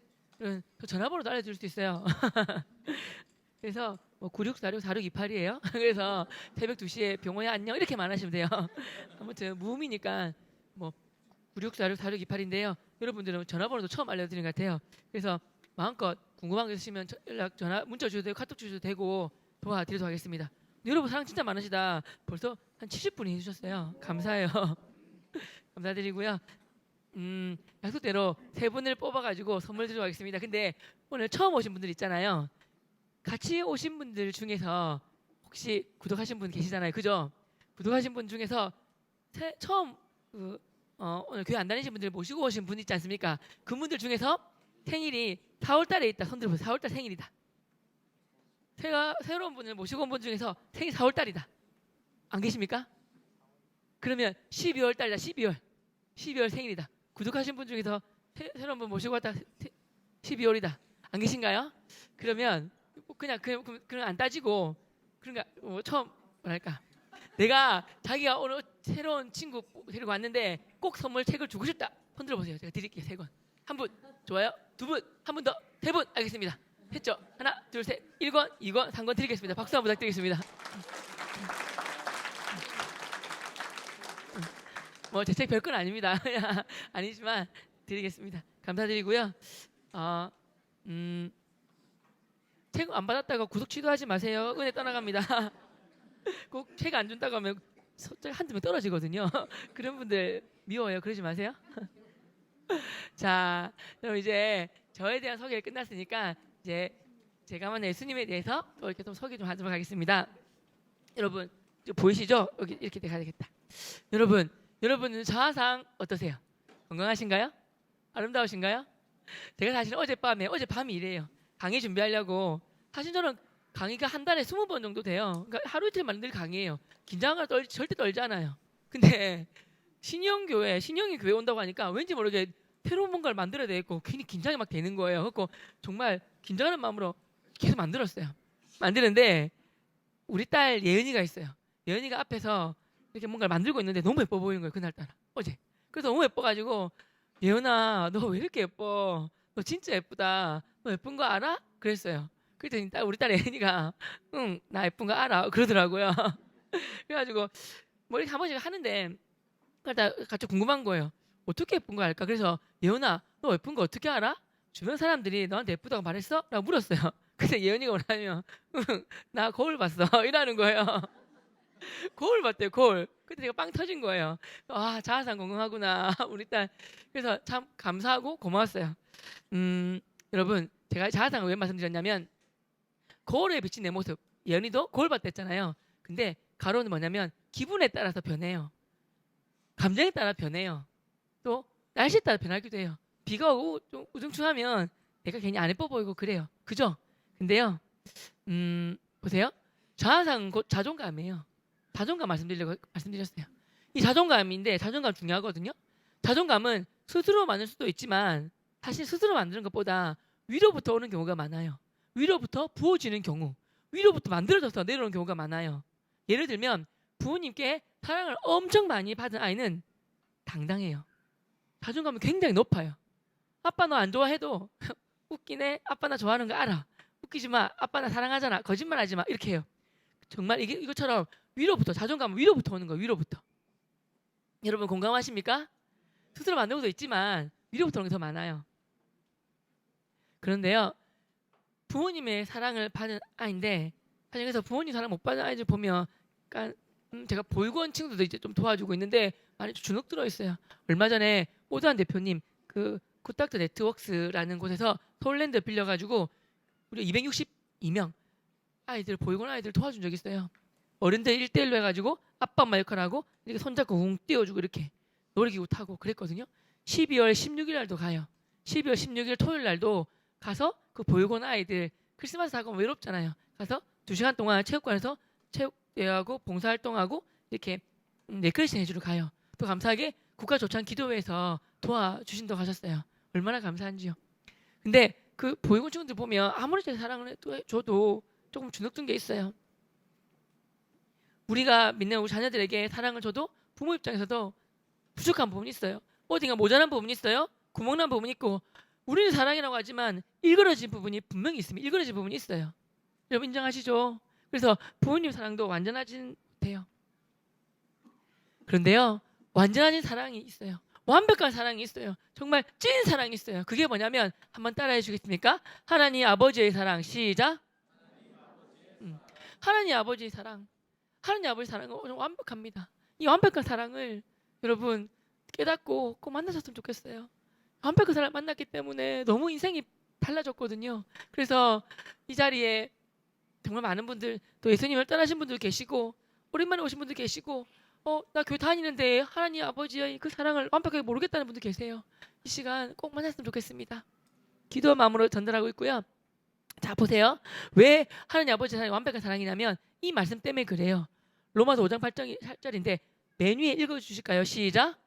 전화번호도 알려줄 수 있어요. 그래서 뭐 9646-4628이에요. 그래서 새벽 2시에 병원에 안녕 이렇게만 하시면 돼요. 아무튼 무음이니까 뭐 9646-4628인데요. 여러분들은 전화번호도 처음 알려드린 것 같아요. 그래서 마음껏 궁금한 거 있으시면 전화 문자 주셔도 되고 카톡 주셔도 되고 도와드리도록 하겠습니다. 여러분 사랑 진짜 많으시다. 벌써 한 70분이 해주셨어요. 감사해요. 감사드리고요. 약속대로 3분을 뽑아가지고 선물 드리도록 하겠습니다. 근데 오늘 처음 오신 분들 있잖아요. 같이 오신 분들 중에서 혹시 구독하신 분 계시잖아요. 그죠? 구독하신 분 중에서 처음 오늘 교회 안 다니신 분들 모시고 오신 분 있지 않습니까? 그분들 중에서 생일이 4월 달에 있다. 손 들어보세요. 4월 달 생일이다. 새로운 분을 모시고 온 분 중에서 생일 4월 달이다. 안 계십니까? 그러면 12월 달이다. 12월 생일이다. 구독하신 분 중에서 새로운 분 모시고 왔다. 12월이다. 안 계신가요? 그러면 그냥 안 따지고 그러니까 처음 뭐랄까 내가 자기가 오늘 새로운 친구 데리고 왔는데 꼭 선물 책을 주고 싶다. 손 들어보세요. 제가 드릴게요. 3권. 한 분 좋아요. 2분, 한 분 더, 3분 알겠습니다. 했죠? 하나, 둘, 셋, 1권, 2권, 3권 드리겠습니다. 박수 한번 부탁드리겠습니다. 뭐 제 책 별건 아닙니다. 아니지만 드리겠습니다. 감사드리고요. 책 안 받았다가 구독 취소하지 마세요. 은혜 떠나갑니다. 꼭 책 안 준다고 하면 한두 명 떨어지거든요. 그런 분들 미워요. 그러지 마세요. 자, 그럼 이제 저에 대한 소개가 끝났으니까 이제 제가 만난 예수님에 대해서 또 이렇게 좀 소개 좀 하도록 하겠습니다. 여러분 보이시죠? 여기 이렇게 가야 되겠다. 여러분은 저하상 어떠세요? 건강하신가요? 아름다우신가요? 제가 사실 어젯밤이 이래요. 강의 준비하려고 사실 저는 강의가 한 달에 20번 정도 돼요. 그러니까 하루 이틀만 늘 강의해요. 긴장을 절대 떨지 않아요. 근데 신영이 교회 온다고 하니까 왠지 모르게 새로운 뭔가를 만들어야 되겠고 괜히 긴장이 막 되는 거예요. 그래서 정말 긴장하는 마음으로 계속 만들었어요. 만드는데 우리 딸 예은이가 있어요. 예은이가 앞에서 이렇게 뭔가를 만들고 있는데 너무 예뻐 보이는 거예요. 그날따라 어제. 그래서 너무 예뻐가지고 예은아 너 왜 이렇게 예뻐? 너 진짜 예쁘다. 너 예쁜 거 알아? 그랬어요. 그랬더니 우리 딸 예은이가 응 나 예쁜 거 알아 그러더라고요. 그래가지고 뭐 이렇게 한 번씩 하는데 그러다 같이 궁금한 거예요. 어떻게 예쁜 거 알까? 그래서 예은아 너 예쁜 거 어떻게 알아? 주변 사람들이 너한테 예쁘다고 말했어? 라고 물었어요. 근데 예은이가 뭐냐면 응, 나 거울 봤어 이러는 거예요. 거울 봤대요. 거울. 그때 제가 빵 터진 거예요. 자아상 건강하구나 우리 딸. 그래서 참 감사하고 고마웠어요. 여러분 제가 자아상을 왜 말씀드렸냐면 거울에 비친 내 모습. 예은이도 거울 봤댔잖아요. 근데 가로는 뭐냐면 기분에 따라서 변해요. 감정에 따라 변해요. 또 날씨에 따라 변하기도 해요. 비가 오고 좀 우중충하면 내가 괜히 안 예뻐 보이고 그래요. 그죠? 근데요. 보세요. 자아상은 곧 자존감이에요. 자존감 말씀드렸어요. 이 자존감인데 자존감 중요하거든요. 자존감은 스스로 만들 수도 있지만 사실 스스로 만드는 것보다 위로부터 오는 경우가 많아요. 위로부터 부어지는 경우, 위로부터 만들어져서 내려오는 경우가 많아요. 예를 들면 부모님께 사랑을 엄청 많이 받은 아이는 당당해요. 자존감이 굉장히 높아요. 아빠 너 안 좋아해도 웃기네. 아빠 나 좋아하는 거 알아. 웃기지 마. 아빠 나 사랑하잖아. 거짓말하지 마. 이렇게 해요. 정말 이것처럼 위로부터 자존감은 위로부터 오는 거예요. 위로부터. 여러분 공감하십니까? 스스로 만든 것도 있지만 위로부터 오는 게 더 많아요. 그런데요, 부모님의 사랑을 받은 아이인데 사실 그래서 부모님 사랑 못 받은 아이들 보면 약간 제가 보육원 친구들도 이제 좀 도와주고 있는데 많이 주눅 들어 있어요. 얼마 전에 오도환 대표님 그 굿닥터 네트워크스라는 곳에서 서울랜드 빌려가지고 우리 262명 아이들 보육원 아이들 도와준 적 있어요. 어른들 1대1로 해가지고 아빠 엄마 역할하고 이렇게 손잡고 웅 띄워주고 이렇게 놀이기구 타고 그랬거든요. 12월 16일 날도 가요. 12월 16일 토요일 날도 가서 그 보육원 아이들 크리스마스 하고 외롭잖아요. 가서 2시간 동안 체육관에서 체육대회하고 봉사활동하고 이렇게 네클래스 해주러 가요. 또 감사하게 국가조찬기도회에서 도와주신다고 하셨어요. 얼마나 감사한지요. 근데 그 보육원 친구들 보면 아무리 제 사랑을 줘도 조금 주눅든 게 있어요. 우리가 믿는 우리 자녀들에게 사랑을 줘도 부모 입장에서도 부족한 부분이 있어요. 어딘가 모자란 부분이 있어요. 구멍난 부분이 있고 우리는 사랑이라고 하지만 일그러진 부분이 분명히 있습니다. 일그러진 부분이 있어요. 여러분 인정하시죠? 그래서 부모님 사랑도 완전하진 못해요. 그런데요, 완전하진 사랑이 있어요. 완벽한 사랑이 있어요. 정말 찐 사랑이 있어요. 그게 뭐냐면 한번 따라해 주겠습니까? 하나님 아버지의 사랑. 시작. 하나님 아버지의 사랑. 하나님 아버지의 사랑은 완벽합니다. 이 완벽한 사랑을 여러분 깨닫고 꼭 만나셨으면 좋겠어요. 완벽한 사랑을 만났기 때문에 너무 인생이 달라졌거든요. 그래서 이 자리에 정말 많은 분들 또 예수님을 떠나신 분들 계시고 오랜만에 오신 분들 계시고 나 교회 다니는데 하나님 아버지의 그 사랑을 완벽하게 모르겠다는 분들 계세요. 이 시간 꼭 만났으면 좋겠습니다. 기도 마음으로 전달하고 있고요. 자 보세요. 왜 하나님 아버지의 사랑이 완벽한 사랑이냐면 이 말씀 때문에 그래요. 로마서 5장 8절인데 맨 위에 읽어주실까요? 시작.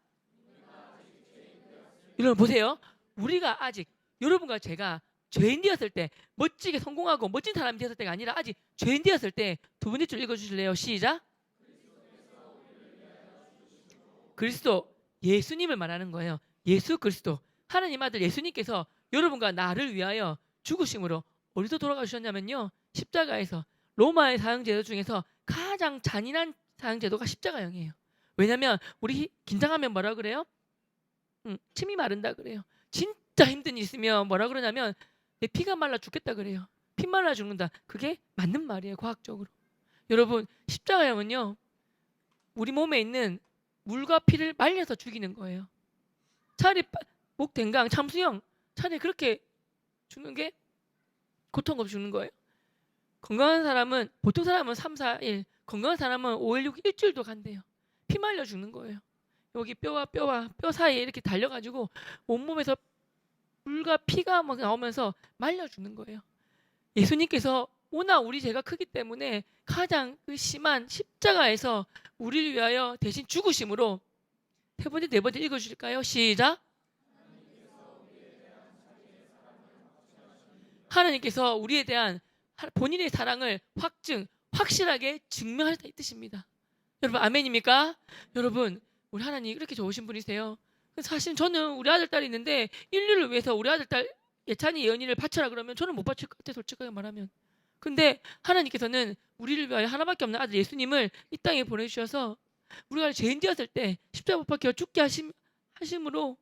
여러분 보세요. 우리가 아직 여러분과 제가 죄인 되었을 때 멋지게 성공하고 멋진 사람이 되었을 때가 아니라 아직 죄인 되었을 때 두 번째 줄 읽어주실래요? 시작. 그리스도 예수님을 말하는 거예요. 예수 그리스도 하나님 아들 예수님께서 여러분과 나를 위하여 죽으심으로 어디서 돌아가셨냐면요. 십자가에서 로마의 사형제도 중에서 가장 잔인한 사형제도가 십자가형이에요. 왜냐하면 우리 긴장하면 뭐라 그래요? 침이 마른다 그래요. 진짜 힘든 일 있으면 뭐라 그러냐면 내 피가 말라 죽겠다 그래요. 피 말라 죽는다. 그게 맞는 말이에요. 과학적으로. 여러분 십자가형은요. 우리 몸에 있는 물과 피를 말려서 죽이는 거예요. 차라리 목댕강 참수형 차라리 그렇게 죽는 게 고통 없이 죽는 거예요. 건강한 사람은 보통 사람은 3, 4일 건강한 사람은 5일, 6일, 일주일도 간대요. 피 말려 죽는 거예요. 여기 뼈와 뼈 사이에 이렇게 달려가지고 온몸에서 물과 피가 막 나오면서 말려 죽는 거예요. 예수님께서 워낙 우리 죄가 크기 때문에 가장 그 심한 십자가에서 우리를 위하여 대신 죽으심으로 세 번째, 네 번째 읽어주실까요? 시작. 하나님께서 우리에 대한 본인의 사랑을 확실하게 증명하셨다 이 뜻입니다. 여러분 아멘입니까? 여러분 우리 하나님 이렇게 좋으신 분이세요. 사실 저는 우리 아들 딸이 있는데 인류를 위해서 우리 아들 딸 예찬이 예언이를 바쳐라 그러면 저는 못 바칠 것 같아요. 솔직하게 말하면. 근데 하나님께서는 우리를 위하여 하나밖에 없는 아들 예수님을 이 땅에 보내주셔서 우리가 죄인 되었을 때 십자가 못 박혀 죽게 하심으로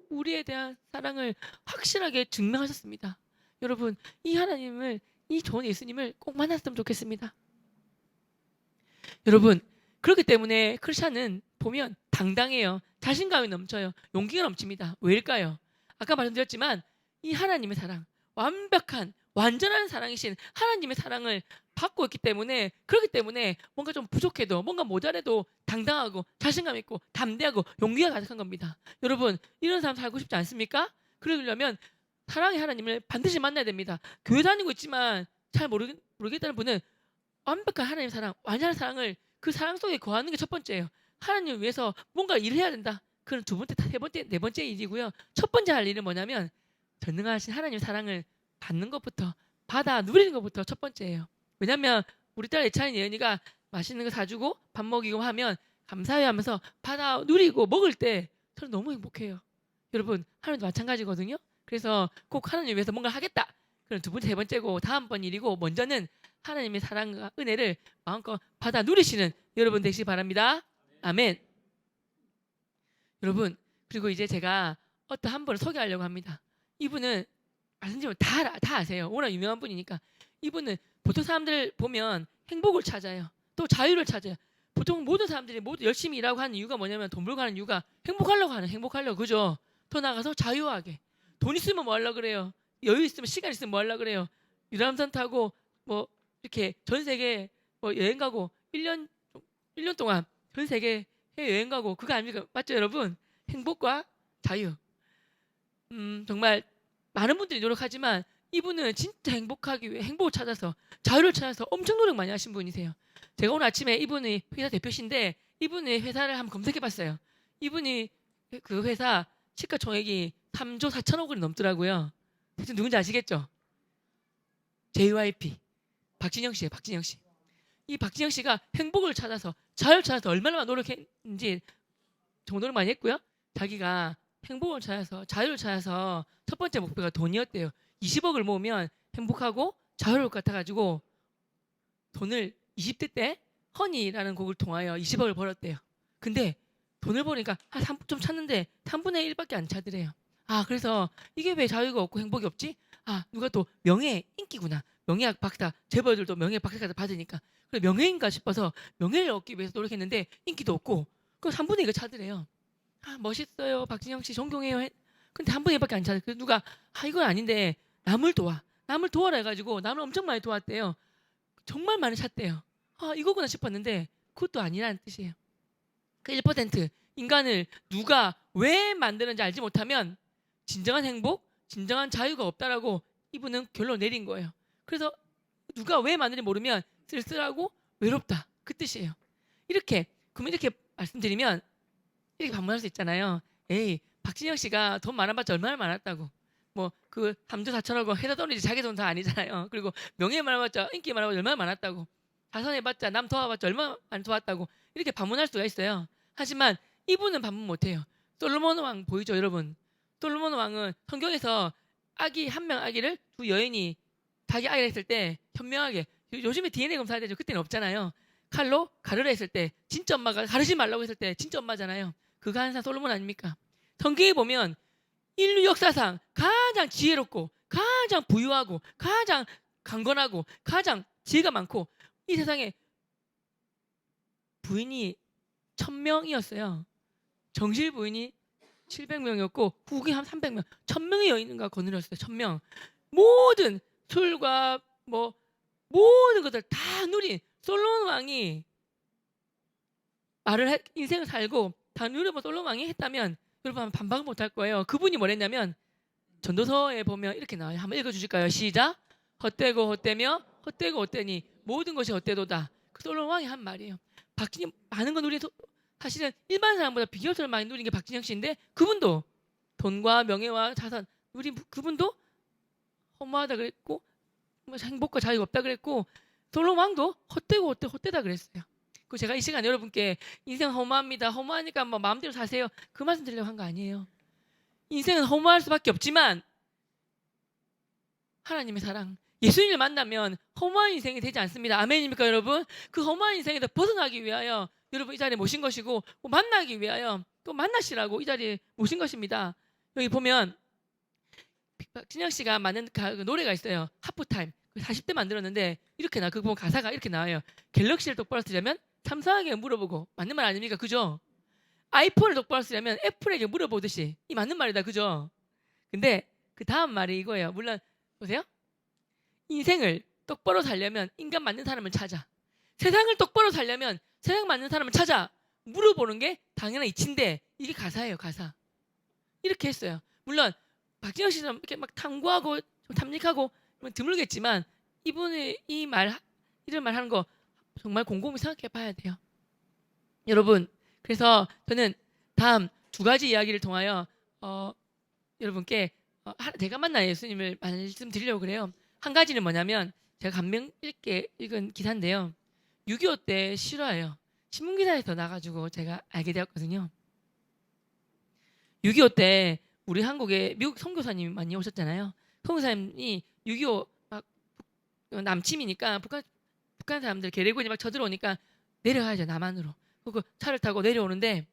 우리에 대한 사랑을 확실하게 증명하셨습니다. 여러분 이 하나님을 이 좋은 예수님을 꼭 만났으면 좋겠습니다. 여러분 그렇기 때문에 크리스찬은 보면 당당해요. 자신감이 넘쳐요. 용기가 넘칩니다. 왜일까요? 아까 말씀드렸지만 이 하나님의 사랑 완벽한 완전한 사랑이신 하나님의 사랑을 받고 있기 때문에 그렇기 때문에 뭔가 좀 부족해도 뭔가 모자라도 당당하고 자신감 있고 담대하고 용기가 가득한 겁니다. 여러분 이런 사람 살고 싶지 않습니까? 그러려면 사랑의 하나님을 반드시 만나야 됩니다. 교회 다니고 있지만 잘 모르겠다는 분은 완벽한 하나님의 사랑 완전한 사랑을 그 사랑 속에 거하는 게 첫 번째예요. 하나님을 위해서 뭔가 일을 해야 된다. 그건 두 번째, 세 번째, 네 번째 일이고요. 첫 번째 할 일은 뭐냐면 전능하신 하나님의 사랑을 받는 것부터 받아 누리는 것부터 첫 번째예요. 왜냐하면 우리 딸 예찬이 예은이가 맛있는 거 사주고 밥 먹이고 하면 감사해 하면서 받아 누리고 먹을 때 저는 너무 행복해요. 여러분 하나님도 마찬가지거든요. 그래서 꼭 하나님 위해서 뭔가 하겠다. 그럼 두 번째, 세 번째고 다음번 일이고 먼저는 하나님의 사랑과 은혜를 마음껏 받아 누리시는 여러분 되시기 바랍니다. 아멘. 여러분 그리고 이제 제가 어떤 한 분을 소개하려고 합니다. 이분은 말씀드리면 다 아세요. 워낙 유명한 분이니까. 이분은 보통 사람들 보면 행복을 찾아요. 또 자유를 찾아요. 보통 모든 사람들이 모두 열심히 일하고 하는 이유가 뭐냐면 돈 벌고 하는 이유가 행복하려고 그죠? 더 나가서 자유하게. 돈 있으면 뭐 하려고 그래요? 여유 있으면 시간 있으면 뭐 하려고 그래요? 유람선 타고 뭐 이렇게 전 세계 뭐 여행 가고 1년 동안 전 세계 해외 여행 가고 그거 아닙니까? 맞죠, 여러분? 행복과 자유. 정말 많은 분들이 노력하지만 이분은 진짜 행복하기 위해 행복을 찾아서 자유를 찾아서 엄청 노력 많이 하신 분이세요. 제가 오늘 아침에 이분이 회사 대표신데 이분의 회사를 한번 검색해봤어요. 이분이 그 회사 시가총액이 3조 4천억 원이 넘더라고요. 대체 누군지 아시겠죠? JYP 박진영 씨예요. 박진영 씨. 이 박진영 씨가 행복을 찾아서 자유를 찾아서 얼마나 노력했는지 정말 노력 많이 했고요. 자기가 행복을 찾아서 자유를 찾아서 첫 번째 목표가 돈이었대요. 20억을 모으면 행복하고 자유로울 것 같아가지고 돈을 20대 때 허니라는 곡을 통하여 20억을 벌었대요. 근데 돈을 버니까 좀 찾는데 3분의 1밖에 안 차더래요. 아 그래서 이게 왜 자유가 없고 행복이 없지? 아 누가 또 명예 인기구나. 명예학 박사 재벌들도 명예 박사까지 받으니까 그래 명예인가 싶어서 명예를 얻기 위해서 노력했는데 인기도 없고 그 3분의 1가 차더래요. 아 멋있어요 박진영 씨 존경해요. 근데 3분의 1밖에 안 차요. 그래서 누가 이건 아닌데 남을 도와라 해가지고 남을 엄청 많이 도왔대요. 정말 많이 찼대요. 아 이거구나 싶었는데 그것도 아니라는 뜻이에요. 그 1% 인간을 누가 왜 만드는지 알지 못하면 진정한 행복, 진정한 자유가 없다라고 이분은 결론 내린 거예요. 그래서 누가 왜 만드는지 모르면 쓸쓸하고 외롭다 그 뜻이에요. 그러면 이렇게 말씀드리면 이렇게 반문할 수 있잖아요. 에이 박진영 씨가 돈 많아봤자 얼마나 많았다고. 뭐 그 3조 4천억 원 회사 돈이지 자기 돈 다 아니잖아요. 그리고 명예 많아봤자 인기 많아봤자 얼마나 많았다고. 자선해봤자 남 도와봤자 얼마나 많이 도왔다고. 이렇게 반문할 수가 있어요. 하지만 이분은 반문 못해요. 솔로몬 왕 보이죠 여러분? 솔로몬 왕은 성경에서 한 명 아기를 두 여인이 자기 아이를 했을 때 현명하게 요즘에 DNA 검사해야 되죠. 그때는 없잖아요. 칼로 가르라 했을 때 진짜 엄마가 가르지 말라고 했을 때 진짜 엄마잖아요. 그가 한 사람 솔로몬 아닙니까? 성경에 보면 인류 역사상 가장 지혜롭고 가장 부유하고 가장 강건하고 가장 지혜가 많고 이 세상에 부인이 1000명이었어요. 정실 부인이 700명이었고 후기 한 300명 1000명의 여인과 거느렸어요. 1000명 모든 술과 뭐 모든 것들 다 누린 솔로몬 왕이 인생을 살고 다 누려본 솔로몬 왕이 했다면 여러분 반박을 못할 거예요. 그분이 뭐랬냐면 전도서에 보면 이렇게 나와요. 한번 읽어주실까요? 시작. 헛되고 헛되며 헛되고 헛되니 모든 것이 헛되도다. 그 솔로몬 왕이 한 말이에요. 박진영 많은 거 누린 사실은 일반 사람보다 비교를 많이 누린 게 박진영 씨인데 그분도 돈과 명예와 자산 누린 그분도 허무하다 그랬고 행복과 자유가 없다 그랬고 솔로몬 왕도 헛되다 그랬어요. 그 제가 이 시간 여러분께 인생 허무합니다. 허무하니까 뭐 마음대로 사세요. 그 말씀 드리려고 한 거 아니에요. 인생은 허무할 수밖에 없지만 하나님의 사랑 예수님을 만나면 허무한 인생이 되지 않습니다. 아멘입니까 여러분? 그 허무한 인생에서 벗어나기 위하여 여러분 이 자리에 모신 것이고 만나기 위하여 또 만나시라고 이 자리에 모신 것입니다. 여기 보면 박진영 씨가 만든 그 노래가 있어요. 하프타임 40대 만들었는데 이렇게 그 보면 가사가 이렇게 나와요. 갤럭시를 똑바로 쓰려면 삼성에게 물어보고 맞는 말 아닙니까? 그죠? 아이폰을 똑바로 쓰려면 애플에게 물어보듯이 이 맞는 말이다. 그죠? 근데 그 다음 말이 이거예요. 물론 보세요. 인생을 똑바로 살려면 인간 맞는 사람을 찾아. 세상을 똑바로 살려면 세상 맞는 사람을 찾아. 물어보는 게 당연한 이치인데 이게 가사예요. 가사. 이렇게 했어요. 물론 박진영 씨는 이렇게 막 탐구하고 탐닉하고 드물겠지만 이분의 이런 말 하는 거 정말 곰곰이 생각해 봐야 돼요. 여러분 그래서 저는 다음 두 가지 이야기를 통하여 여러분께 제가 만난 예수님을 말씀드리려고 그래요. 한 가지는 뭐냐면 제가 감명 있게 읽은 기사인데요. 6.25 때 실화예요. 신문기사에서 나가지고 제가 알게 되었거든요. 6.25 때 우리 한국에 미국 선교사님이 많이 오셨잖아요. 선교사님이 6.25 막 남침이니까 북한 사람들 계래군이 막 쳐들어오니까 내려가야죠, 남한으로. 그 차를 타고 내려오는데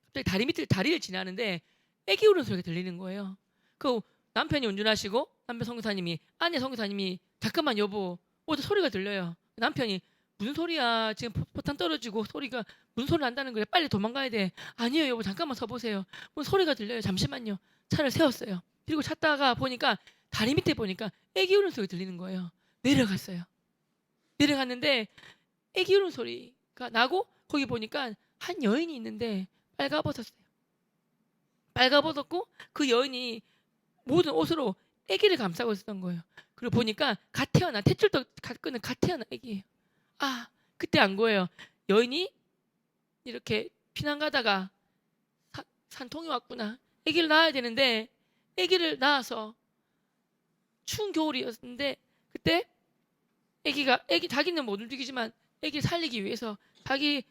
갑자기 다리 밑을 다리를 지나는데 애기 우는 소리가 들리는 거예요. 그 남편이 운전하시고 남편 선교사님이 아내 선교사님이 잠깐만 여보 어디 소리가 들려요. 남편이 무슨 소리야 지금 포탄 떨어지고 소리가 무슨 소리 난다는 거예요. 빨리 도망가야 돼. 아니에요 여보 잠깐만 서보세요. 무슨 소리가 들려요. 잠시만요. 차를 세웠어요. 그리고 찾다가 보니까 다리 밑에 보니까 애기 우는 소리 들리는 거예요. 내려갔어요. 내려갔는데 애기 우는 소리가 나고 거기 보니까 한 여인이 있는데 빨가벗었어요. 빨가벗었고 그 여인이 모든 옷으로 아기를 감싸고 있었던 거예요. 그리고 보니까 갓 태어난 탯줄도 끄는 갓 태어난 아기예요. 아 그때 안 거예요. 여인이 이렇게 피난 가다가 산통이 왔구나. 아기를 낳아야 되는데 아기를 낳아서 추운 겨울이었는데 그때 아기 자기는 못 움직이지만 아기를 살리기 위해서 자기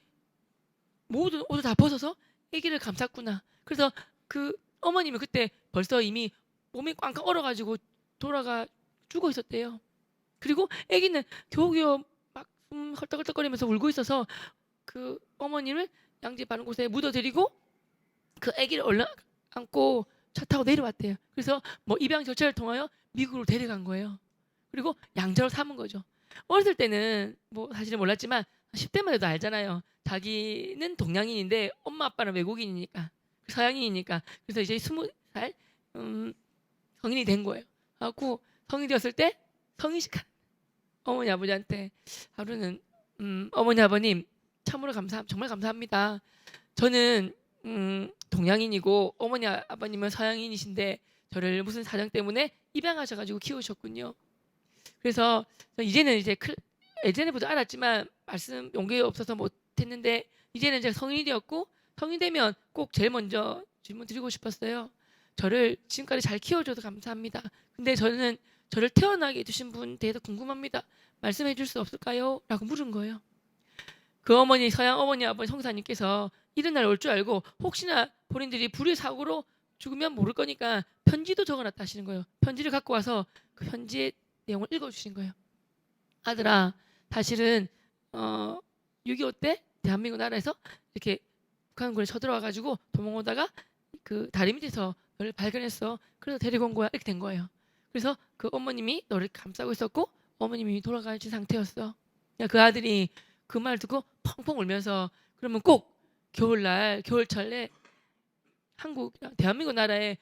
모든 옷을 다 벗어서 아기를 감쌌구나. 그래서 그 어머님은 그때 벌써 이미 몸이 꽝꽝 얼어가지고 돌아가 죽어 있었대요. 그리고 아기는 겨우겨우 막 헐떡헐떡거리면서 울고 있어서 그 어머님을 양지 바른 곳에 묻어드리고 그 아기를 얼른 안고 차 타고 내려왔대요. 그래서 뭐 입양 절차를 통하여 미국으로 데려간 거예요. 그리고 양자로 삼은 거죠. 어렸을 때는 뭐 사실은 몰랐지만 10대만 해도 알잖아요. 자기는 동양인인데 엄마 아빠는 외국인이니까 서양인이니까. 그래서 이제 20살 성인이 된 거예요. 하고 성인이 되었을 때 성인식 어머니 아버지한테 하루는 어머니 아버님 참으로 정말 감사합니다. 저는 동양인이고 어머니 아버님은 서양인이신데 저를 무슨 사정 때문에 입양하셔가지고 키우셨군요. 그래서 이제는 이제 예전에부터 알았지만 말씀 용기가 없어서 못했는데 이제는 제가 성인이 되었고 성인 되면 꼭 제일 먼저 질문 드리고 싶었어요. 저를 지금까지 잘 키워줘서 감사합니다. 근데 저는 저를 태어나게 해주신 분 대해서 궁금합니다. 말씀해 줄 수 없을까요? 라고 물은 거예요. 그 어머니 서양 어머니 아버지 성사님께서 이런 날 올 줄 알고 혹시나 본인들이 불의 사고로 죽으면 모를 거니까 편지도 적어놨다 하시는 거예요. 편지를 갖고 와서 그 편지의 내용을 읽어주신 거예요. 아들아 사실은 6.25 때 대한민국 나라에서 이렇게 북한군에 쳐들어와가지고 도망오다가 그 다리 밑에서 너를 발견했어. 그래서 데리고 온 거야. 이렇게 된 거예요. 그래서 그 어머님이 너를 감싸고 있었고 어머님이 돌아가신 상태였어. 그 아들이 그 말 듣고 펑펑 울면서 그러면 꼭 겨울날 겨울철에 대한민국 나라에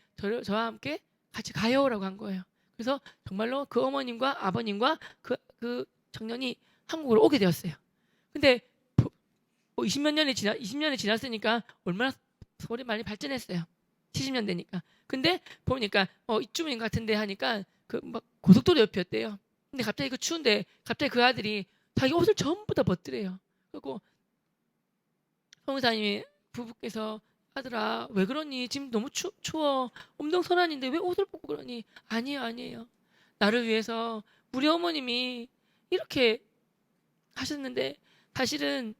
저와 함께 같이 가요라고 한 거예요. 그래서 정말로 그 어머님과 아버님과 그 청년이 한국으로 오게 되었어요. 근데 20몇 년이 20년이 지났으니까 얼마나 서울이 많이 발전했어요. 70년 되니까. 근데 보니까 이쯤인 것 같은데 하니까 그 막 고속도로 옆이었대요. 근데 갑자기 그 추운데 갑자기 그 아들이 자기 옷을 전부 다 벗더래요. 그리고 성사님이 부부께서 아들아 왜 그러니 지금 너무 추워 엄동선한인데 왜 옷을 벗고 그러니 아니에요 나를 위해서 우리 어머님이 이렇게 하셨는데 사실은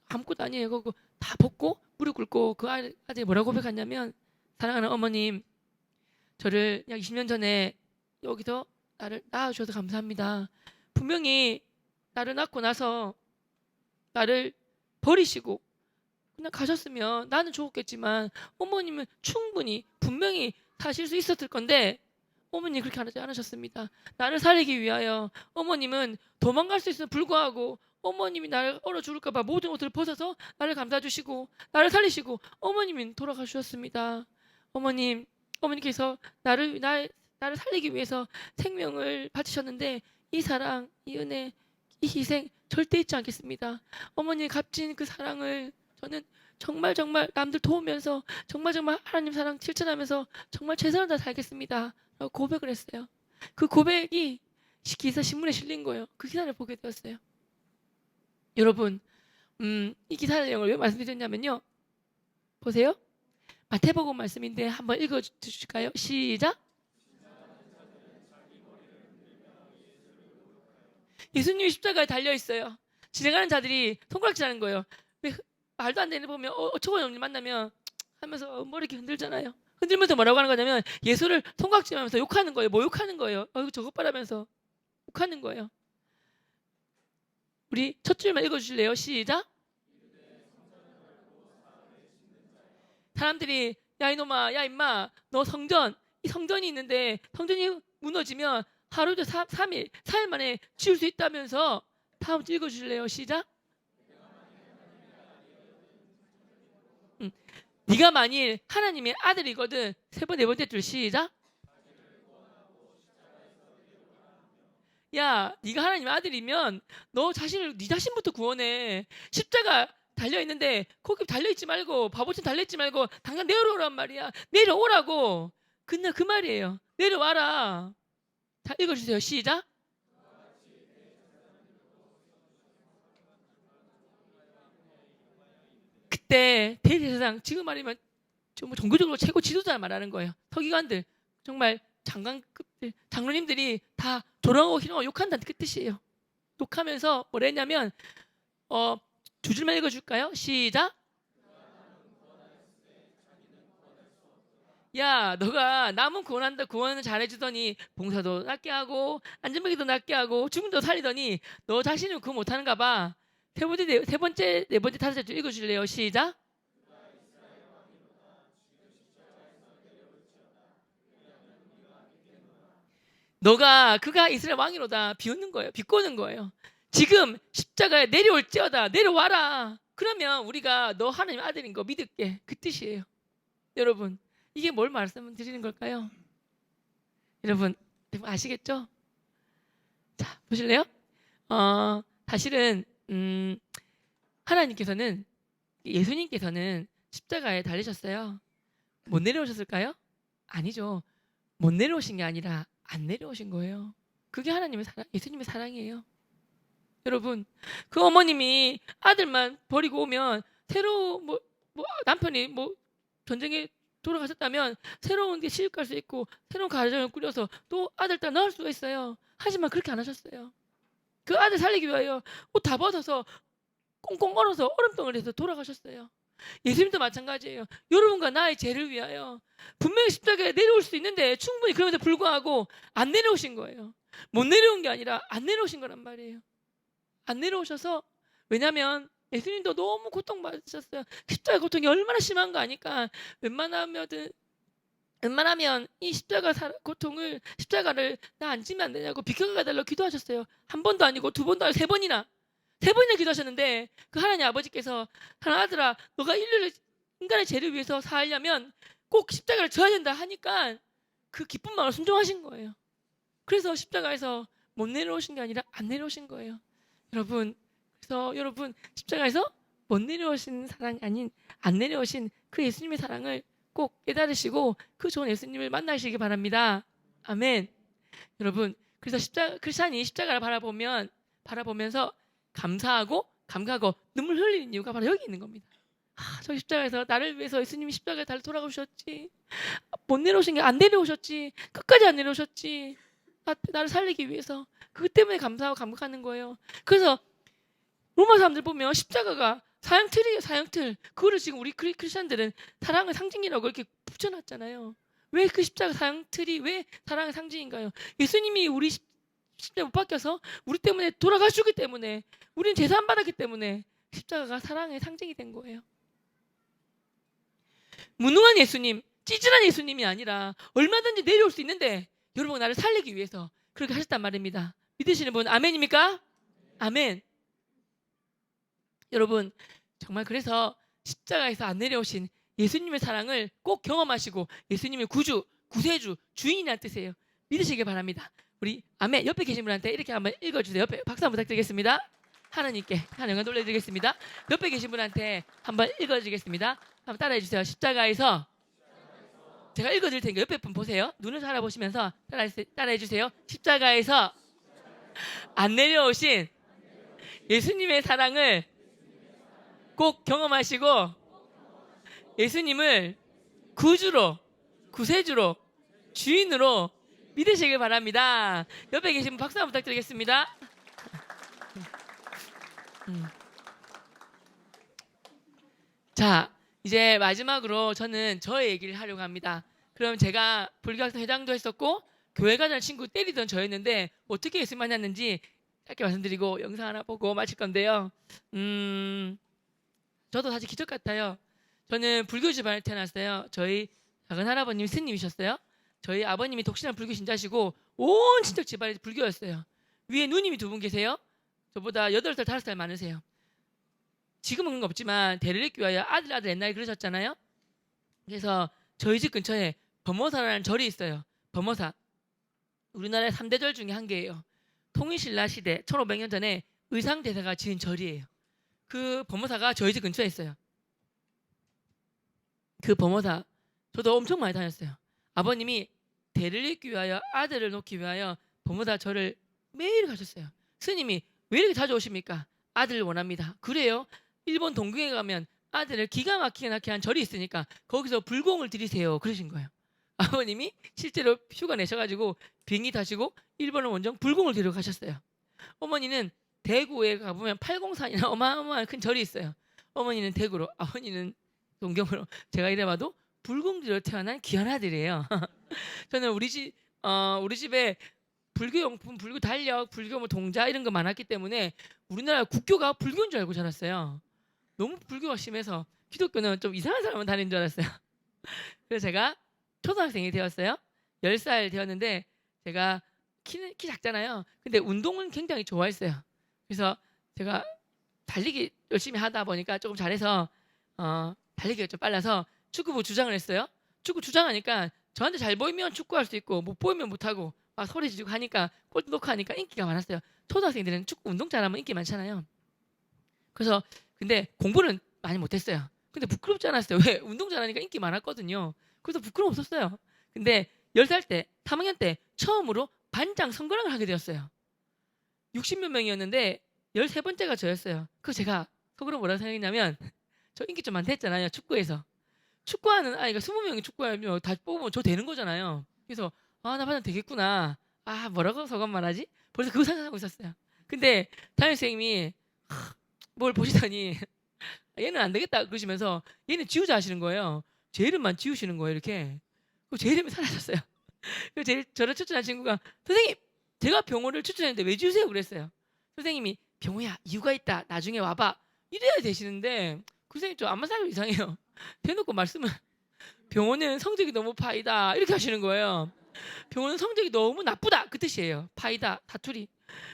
아무것도 아니에요. 그거 다 벗고 무릎 꿇고 그 아들이 뭐라고 고백하냐면 사랑하는 어머님 저를 약 20년 전에 여기서 나를 낳아주셔서 감사합니다. 분명히 나를 낳고 나서 나를 버리시고 그냥 가셨으면 나는 좋았겠지만 어머님은 충분히 분명히 사실 수 있었을 건데 어머니 그렇게 하지 않으셨습니다. 나를 살리기 위하여 어머님은 도망갈 수 있음에 불구하고 어머님이 나를 얼어 죽을까 봐 모든 옷을 벗어서 나를 감싸주시고 나를 살리시고 어머님은 돌아가셨습니다. 어머님께서 나를 살리기 위해서 생명을 바치셨는데 이 사랑, 이 은혜, 이 희생 절대 잊지 않겠습니다. 어머니의 값진 그 사랑을 저는 정말 남들 도우면서 정말 하나님 사랑 실천하면서 정말 최선을 다해 살겠습니다. 라고 고백을 했어요. 그 고백이 기사 신문에 실린 거예요. 그 기사를 보게 되었어요. 여러분, 이 기사 내용을 왜 말씀드렸냐면요. 보세요. 마태복음 말씀인데 한번 읽어 주실까요? 시작. 예수님이 십자가에 달려 있어요. 지나가는 자들이 손가락질하는 거예요. 왜 말도 안 되는 거 보면 어처구니 없는 일 만나면 하면서 머리 이렇게 흔들잖아요. 흔들면서 뭐라고 하는 거냐면 예수를 손가락질하면서 욕하는 거예요. 뭐 욕하는 거예요? 저것 봐라면서 욕하는 거예요. 우리 첫 줄만 읽어주실래요? 시작. 사람들이 야 이놈아, 야 임마, 너 이 성전이 있는데 성전이 무너지면 하루도 3일, 4일 만에 지을 수 있다면서 다음 줄 읽어주실래요? 시작. 네가 만일 하나님의 아들이거든. 세 번, 네 번째 줄 시작. 야, 네가 하나님의 아들이면 네 자신부터 구원해. 십자가 달려 있는데 거기 달려 있지 말고 바보처럼 달려 있지 말고 당장 내려오란 말이야. 내려오라고. 그날 그 말이에요. 내려와라. 자, 읽어주세요. 시작. 그때 대제사장 지금 말이면 정말 종교적으로 최고 지도자 말하는 거예요. 서기관들 정말 장관급들 장로님들이 다 조롱하고 희롱하고 욕한다는 그 뜻이에요. 욕하면서 뭐라 했냐면 두 줄만 읽어줄까요? 시작. 야, 너가 남은 구원한다 구원을 잘해주더니 봉사도 낫게 하고 안전뱅이도 낫게 하고 죽음도 살리더니 너 자신은 그거 못하는가 봐. 세 번째, 네 번째, 다섯째 줄 읽어줄래요? 시작. 그가 이스라엘 왕이로다 비웃는 거예요. 비꼬는 거예요. 지금 십자가에 내려올지어다 내려와라. 그러면 우리가 너 하나님 아들인 거 믿을게. 그 뜻이에요. 여러분 이게 뭘 말씀드리는 걸까요? 여러분 아시겠죠? 자 보실래요? 사실은 하나님께서는 예수님께서는 십자가에 달리셨어요. 못 내려오셨을까요? 아니죠. 못 내려오신 게 아니라 안 내려오신 거예요. 그게 하나님의 사랑, 예수님의 사랑이에요. 여러분, 그 어머님이 아들만 버리고 오면 새로 남편이 전쟁에 돌아가셨다면 새로운 게 시집 갈 수 있고 새로운 가정을 꾸려서 또 아들 딸 낳을 수가 있어요. 하지만 그렇게 안 하셨어요. 그 아들 살리기 위하여 옷 다 벗어서 꽁꽁 얼어서 얼음덩어리에서 돌아가셨어요. 예수님도 마찬가지예요. 여러분과 나의 죄를 위하여 분명히 십자가에 내려올 수 있는데 충분히 그럼에도 불구하고 안 내려오신 거예요. 못 내려온 게 아니라 안 내려오신 거란 말이에요. 안 내려오셔서 왜냐하면 예수님도 너무 고통받으셨어요. 십자가 고통이 얼마나 심한 거 아니까 웬만하면 이 십자가를 나 안 지면 안 되냐고 비켜가 달라고 기도하셨어요. 한 번도 아니고 두 번도 아니고 세 번이나 기도하셨는데 그 하나님 아버지께서 하나님 아들아 너가 인간의 죄를 위해서 살려면 꼭 십자가를 져야 된다 하니까 그 기쁜 마음을 순종하신 거예요. 그래서 십자가에서 못 내려오신 게 아니라 안 내려오신 거예요. 그래서 여러분 십자가에서 못 내려오신 사랑이 아닌 안 내려오신 그 예수님의 사랑을 꼭 깨달으시고 그 좋은 예수님을 만나시기 바랍니다. 아멘. 여러분 그래서 크리스찬이 십자가를 바라보면서 감사하고 감사하고 눈물 흘리는 이유가 바로 여기 있는 겁니다. 저 십자가에서 나를 위해서 예수님이 십자가에 달려 돌아가셨지. 못 내려오신 게 안 내려오셨지. 끝까지 안 내려오셨지. 나를 살리기 위해서. 그것 때문에 감사하고 감격하는 거예요. 그래서 로마 사람들 보면 십자가가 사형틀이에요. 사형틀. 그거를 지금 우리 크리스천들은 사랑의 상징이라고 이렇게 붙여놨잖아요. 왜 그 십자가 사형틀이 왜 사랑의 상징인가요? 예수님이 우리 십자가 못 박혀서 우리 때문에 돌아가시기 때문에 우리는 제사 안 받았기 때문에 십자가가 사랑의 상징이 된 거예요. 무능한 예수님, 찌질한 예수님이 아니라 얼마든지 내려올 수 있는데 여러분 나를 살리기 위해서 그렇게 하셨단 말입니다. 믿으시는 분 아멘입니까? 아멘. 여러분 정말 그래서 십자가에서 안 내려오신 예수님의 사랑을 꼭 경험하시고 예수님의 구주, 구세주, 주인이라는 뜻이에요. 믿으시길 바랍니다. 우리 아멘 옆에 계신 분한테 이렇게 한번 읽어주세요. 옆에 박수 한번 부탁드리겠습니다. 하나님께 하나님 영광 돌려드리겠습니다. 옆에 계신 분한테 한번 읽어주겠습니다. 한번 따라해 주세요. 십자가에서 제가 읽어드릴 테니까 옆에 분 보세요. 눈을 살아보시면서 따라해 주세요. 십자가에서 안 내려오신 예수님의 사랑을 꼭 경험하시고 예수님을 구주로, 구세주로, 주인으로 믿으시길 바랍니다. 옆에 계신 분 박수 한번 부탁드리겠습니다. 자, 이제 마지막으로 저는 저의 얘기를 하려고 합니다. 그럼 제가 불교학생 회장도 했었고 교회 가자는 친구 때리던 저였는데 어떻게 예수 만났는지 짧게 말씀드리고 영상 하나 보고 마칠 건데요. 저도 사실 기적 같아요. 저는 불교 집안에 태어났어요. 저희 작은 할아버님이 스님이셨어요. 저희 아버님이 독실한 불교 신자시고 온 친척 집안이 불교였어요. 위에 누님이 두 분 계세요. 저보다 8살, 5살 많으세요. 지금은 그런 거 없지만 대를 교하여 아들 옛날에 그러셨잖아요. 그래서 저희 집 근처에 범어사라는 절이 있어요. 범어사. 우리나라의 3대 절 중에 한 개예요. 통일신라 시대 1500년 전에 의상대사가 지은 절이에요. 그 범어사가 저희 집 근처에 있어요. 그 범어사 저도 엄청 많이 다녔어요. 아버님이 대를 잇기 위하여 아들을 놓기 위하여 범어사 절을 매일 가셨어요. 스님이 왜 이렇게 자주 오십니까? 아들을 원합니다. 그래요? 일본 동경에 가면 아들을 기가 막히게 낳게 한 절이 있으니까 거기서 불공을 드리세요. 그러신 거예요. 아버님이 실제로 휴가 내셔가지고 비행기 타시고 일본을 원정 불공을 드리러 가셨어요. 어머니는 대구에 가보면 팔공산이나 어마어마한 큰 절이 있어요. 어머니는 대구로, 아버님은 동경으로. 제가 이래봐도 불공들로 태어난 귀한 아들이에요. 저는 우리 집에 불교 용품, 불교 달력, 불교 뭐 동자 이런 거 많았기 때문에 우리나라 국교가 불교인 줄 알고 자랐어요. 너무 불교가 심해서 기독교는 좀 이상한 사람만 다니는 줄 알았어요. 그래서 제가 초등학생이 되었어요. 10살 되었는데 제가 키 작잖아요. 근데 운동은 굉장히 좋아했어요. 그래서 제가 달리기 열심히 하다 보니까 조금 잘해서 달리기가 좀 빨라서 축구부 주장을 했어요. 축구 주장하니까 저한테 잘 보이면 축구할 수 있고 못 보이면 못하고 막 소리 지르고 하니까 골도 넣고 하니까 인기가 많았어요. 초등학생들은 축구 운동 잘하면 인기 많잖아요. 그래서 근데 공부는 많이 못했어요. 근데 부끄럽지 않았어요. 왜? 운동 잘하니까 인기 많았거든요. 그래서 부끄러움 없었어요. 근데 10살 때 3학년 때 처음으로 반장 선거랑을 하게 되었어요. 60몇 명이었는데 13번째가 저였어요. 그래서 제가 속으로 뭐라고 생각했냐면 저 인기 좀 많다 했잖아요. 축구에서. 축구하는 아이가 20명이 축구하면 다 뽑으면 저 되는 거잖아요. 그래서 나 반장 되겠구나. 뭐라고 소감 말하지? 벌써 그거 생각하고 있었어요. 근데 담임선생님이 뭘 보시더니 얘는 안 되겠다 그러시면서 얘는 지우자 하시는 거예요. 제 이름만 지우시는 거예요. 이렇게. 제 이름이 사라졌어요. 그래서 저를 추천한 친구가 선생님 제가 병호를 추천했는데 왜 지우세요? 그랬어요. 선생님이 병호야 이유가 있다. 나중에 와봐. 이래야 되시는데 그 선생님 좀 안마사가 이상해요. 대놓고 말씀을 병호는 성적이 너무 파이다 이렇게 하시는 거예요. 병호는 성적이 너무 나쁘다 그 뜻이에요. 파이다 사투리.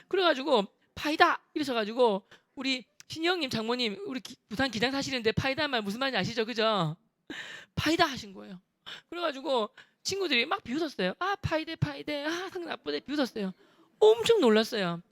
그래가지고 파이다 이러셔가지고 우리 신영님 장모님 우리 부산 기장 사시는데 파이다 말 무슨 말인지 아시죠? 그죠? 파이다 하신 거예요. 그래가지고 친구들이 막 비웃었어요. 파이대 성적 나쁘대 비웃었어요. 엄청 놀랐어요.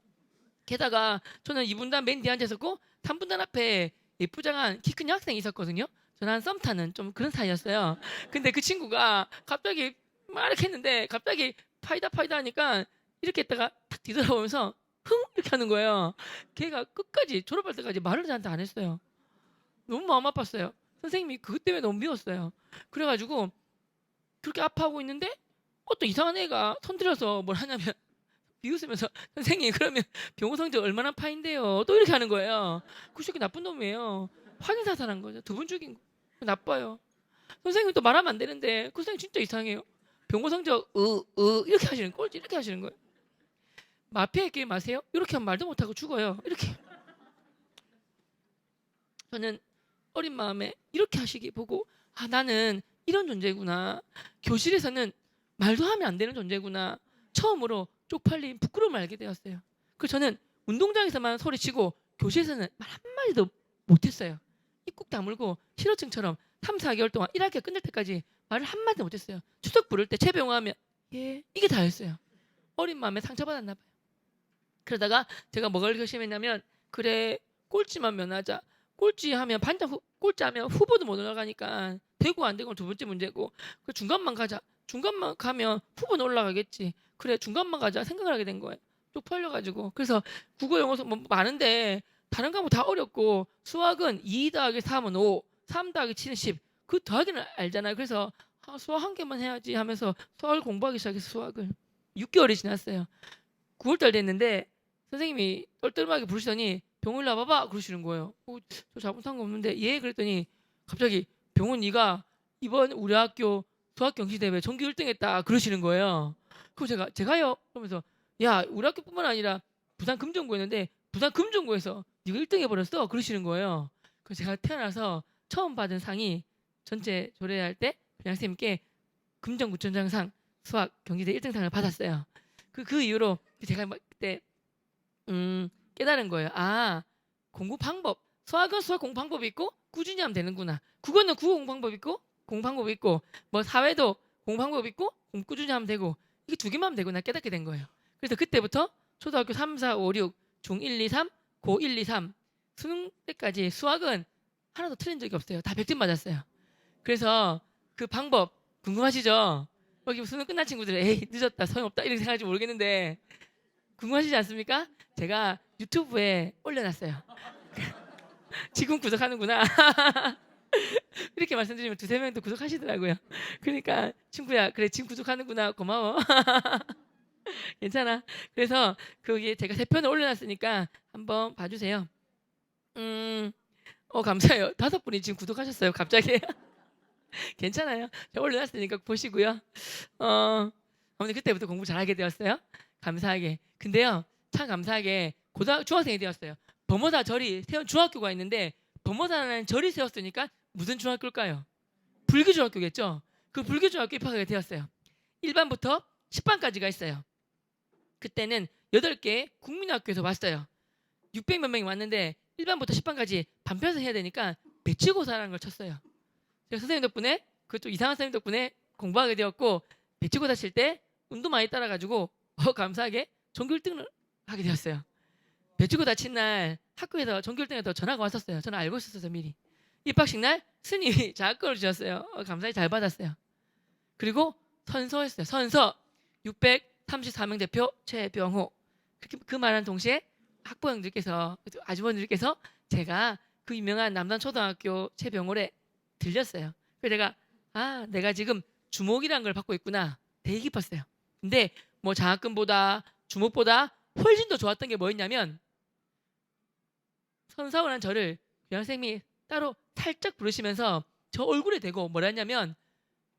게다가 저는 2분단 맨 뒤에 앉아있었고 3분단 앞에 예쁘장한 키 큰 여학생이 있었거든요. 저는 썸 타는 좀 그런 사이였어요. 근데 그 친구가 갑자기 막 이렇게 했는데 갑자기 파이다 하니까 이렇게 했다가 탁 뒤돌아보면서 흥 이렇게 하는 거예요. 걔가 끝까지 졸업할 때까지 말을 저한테 안 했어요. 너무 마음 아팠어요. 선생님이 그것 때문에 너무 미웠어요. 그래가지고 그렇게 아파하고 있는데 어떤 이상한 애가 손들어서 뭘 하냐면 비웃으면서 선생님 그러면 병호 성적 얼마나 파인데요. 또 이렇게 하는 거예요. 그 새끼 나쁜 놈이에요. 확인사살한 거죠. 2분 죽인 거. 나빠요. 선생님이 또 말하면 안 되는데 그 선생님 진짜 이상해요. 병호 성적 이렇게 하시는 꼴찌 이렇게 하시는 거예요. 마피아 게임 아세요? 이렇게 하면 말도 못하고 죽어요. 이렇게. 저는 어린 마음에 이렇게 하시기 보고 나는 이런 존재구나. 교실에서는 말도 하면 안 되는 존재구나. 처음으로 쪽팔린 부끄러움을 알게 되었어요. 그래서 저는 운동장에서만 소리치고 교실에서는 말 한마디도 못했어요. 입국 다물고 실어증처럼 3, 4개월 동안 1학기가 끝날 때까지 말을 한마디도 못했어요. 추석 부를 때 최병호하면 예 이게 다였어요. 어린 마음에 상처받았나 봐요. 그러다가 제가 뭐를 결심했냐면 그래 꼴찌만 면하자. 꼴찌하면 꼴찌하면 후보도 못 올라가니까 되고 안 되고는 두 번째 문제고 그 중간만 가자. 중간만 가면 후보는 올라가겠지. 그래 중간만 가자 생각을 하게 된 거예요. 쪽팔려가지고. 그래서 국어 영어 뭐 많은데 다른 과목 다 어렵고 수학은 2 더하기 3은 5, 3 더하기 7은 10. 그 더하기는 알잖아요. 그래서 수학 한 개만 해야지 하면서 수학을 공부하기 시작해서 수학을 6개월이 지났어요. 9월달 됐는데 선생님이 떨떨하게 부르시더니 병원 일로 와봐봐 그러시는 거예요. 저 잘못한 거 없는데 예 그랬더니 갑자기 병원 네가 이번 우리 학교 수학 경시 대회 전교 1등했다 그러시는 거예요. 그럼 제가요 그러면서 야 우리 학교뿐만 아니라 부산 금정고였는데 부산 금정고에서 네가 1등 해버렸어 그러시는 거예요. 그래서 제가 태어나서 처음 받은 상이 전체 조례할 때 그냥 선생님께 금정구청장상 수학 경기대 1등상을 받았어요. 그 이후로 제가 막 그때 깨달은 거예요. 아 공부 방법 수학은 수학 공부 방법이 있고 꾸준히 하면 되는구나. 국어는 국어 공부 방법이 있고 공부 방법이 있고 뭐 사회도 공부 방법이 있고 공부 꾸준히 하면 되고 이게 두 개만 하면 되구나 깨닫게 된 거예요. 그래서 그때부터 초등학교 3, 4, 5, 6, 중 1, 2, 3, 고 1, 2, 3 수능 때까지 수학은 하나도 틀린 적이 없어요. 다 100점 맞았어요. 그래서 그 방법 궁금하시죠? 여기 수능 끝난 친구들 에이 늦었다 소용없다 이렇게 생각할지 모르겠는데 궁금하시지 않습니까? 제가 유튜브에 올려놨어요. 지금 구독하는구나. 이렇게 말씀드리면 두세 명도 구독하시더라고요. 그러니까 친구야 그래 지금 구독하는구나 고마워. 괜찮아. 그래서 거기에 제가 3편을 올려놨으니까 한번 봐주세요. 감사해요. 5분이 지금 구독하셨어요. 갑자기. 괜찮아요. 제가 올려놨으니까 보시고요. 아무튼 그때부터 공부 잘하게 되었어요. 감사하게. 근데요, 참 감사하게 중학생이 되었어요. 범어사 절이 세운 중학교가 있는데 범어사라는 절이 세웠으니까 무슨 중학교일까요? 불교 중학교겠죠. 그 불교 중학교 입학하게 되었어요. 1반부터 10반까지가 있어요. 그때는 8개 국민학교에서 왔어요. 600몇 명이 왔는데 1반부터 10반까지 반편성 해야 되니까 배치고사라는 걸 쳤어요. 제가 선생님 덕분에 그것도 이상한 선생님 덕분에 공부하게 되었고 배치고사 칠 때 운도 많이 따라가지고 감사하게 전교 1등을 하게 되었어요. 배치고사 친 날 학교에서 전교 1등에서 전화가 왔었어요. 저는 알고 있었어요 미리. 입학식 날 스님이 장학금을 주셨어요. 감사히 잘 받았어요. 그리고 선서했어요. 선서 634명 대표 최병호. 그 말한 동시에 학부형들께서 아주머니들께서 제가 그 유명한 남단초등학교 최병호에 들렸어요. 그래서 내가 지금 주목이라는 걸 받고 있구나. 되게 깊었어요. 근데 뭐 장학금보다 주목보다 훨씬 더 좋았던 게 뭐였냐면 선사원한 저를 교장선생님이 따로 살짝 부르시면서 저 얼굴에 대고 뭐라 했냐면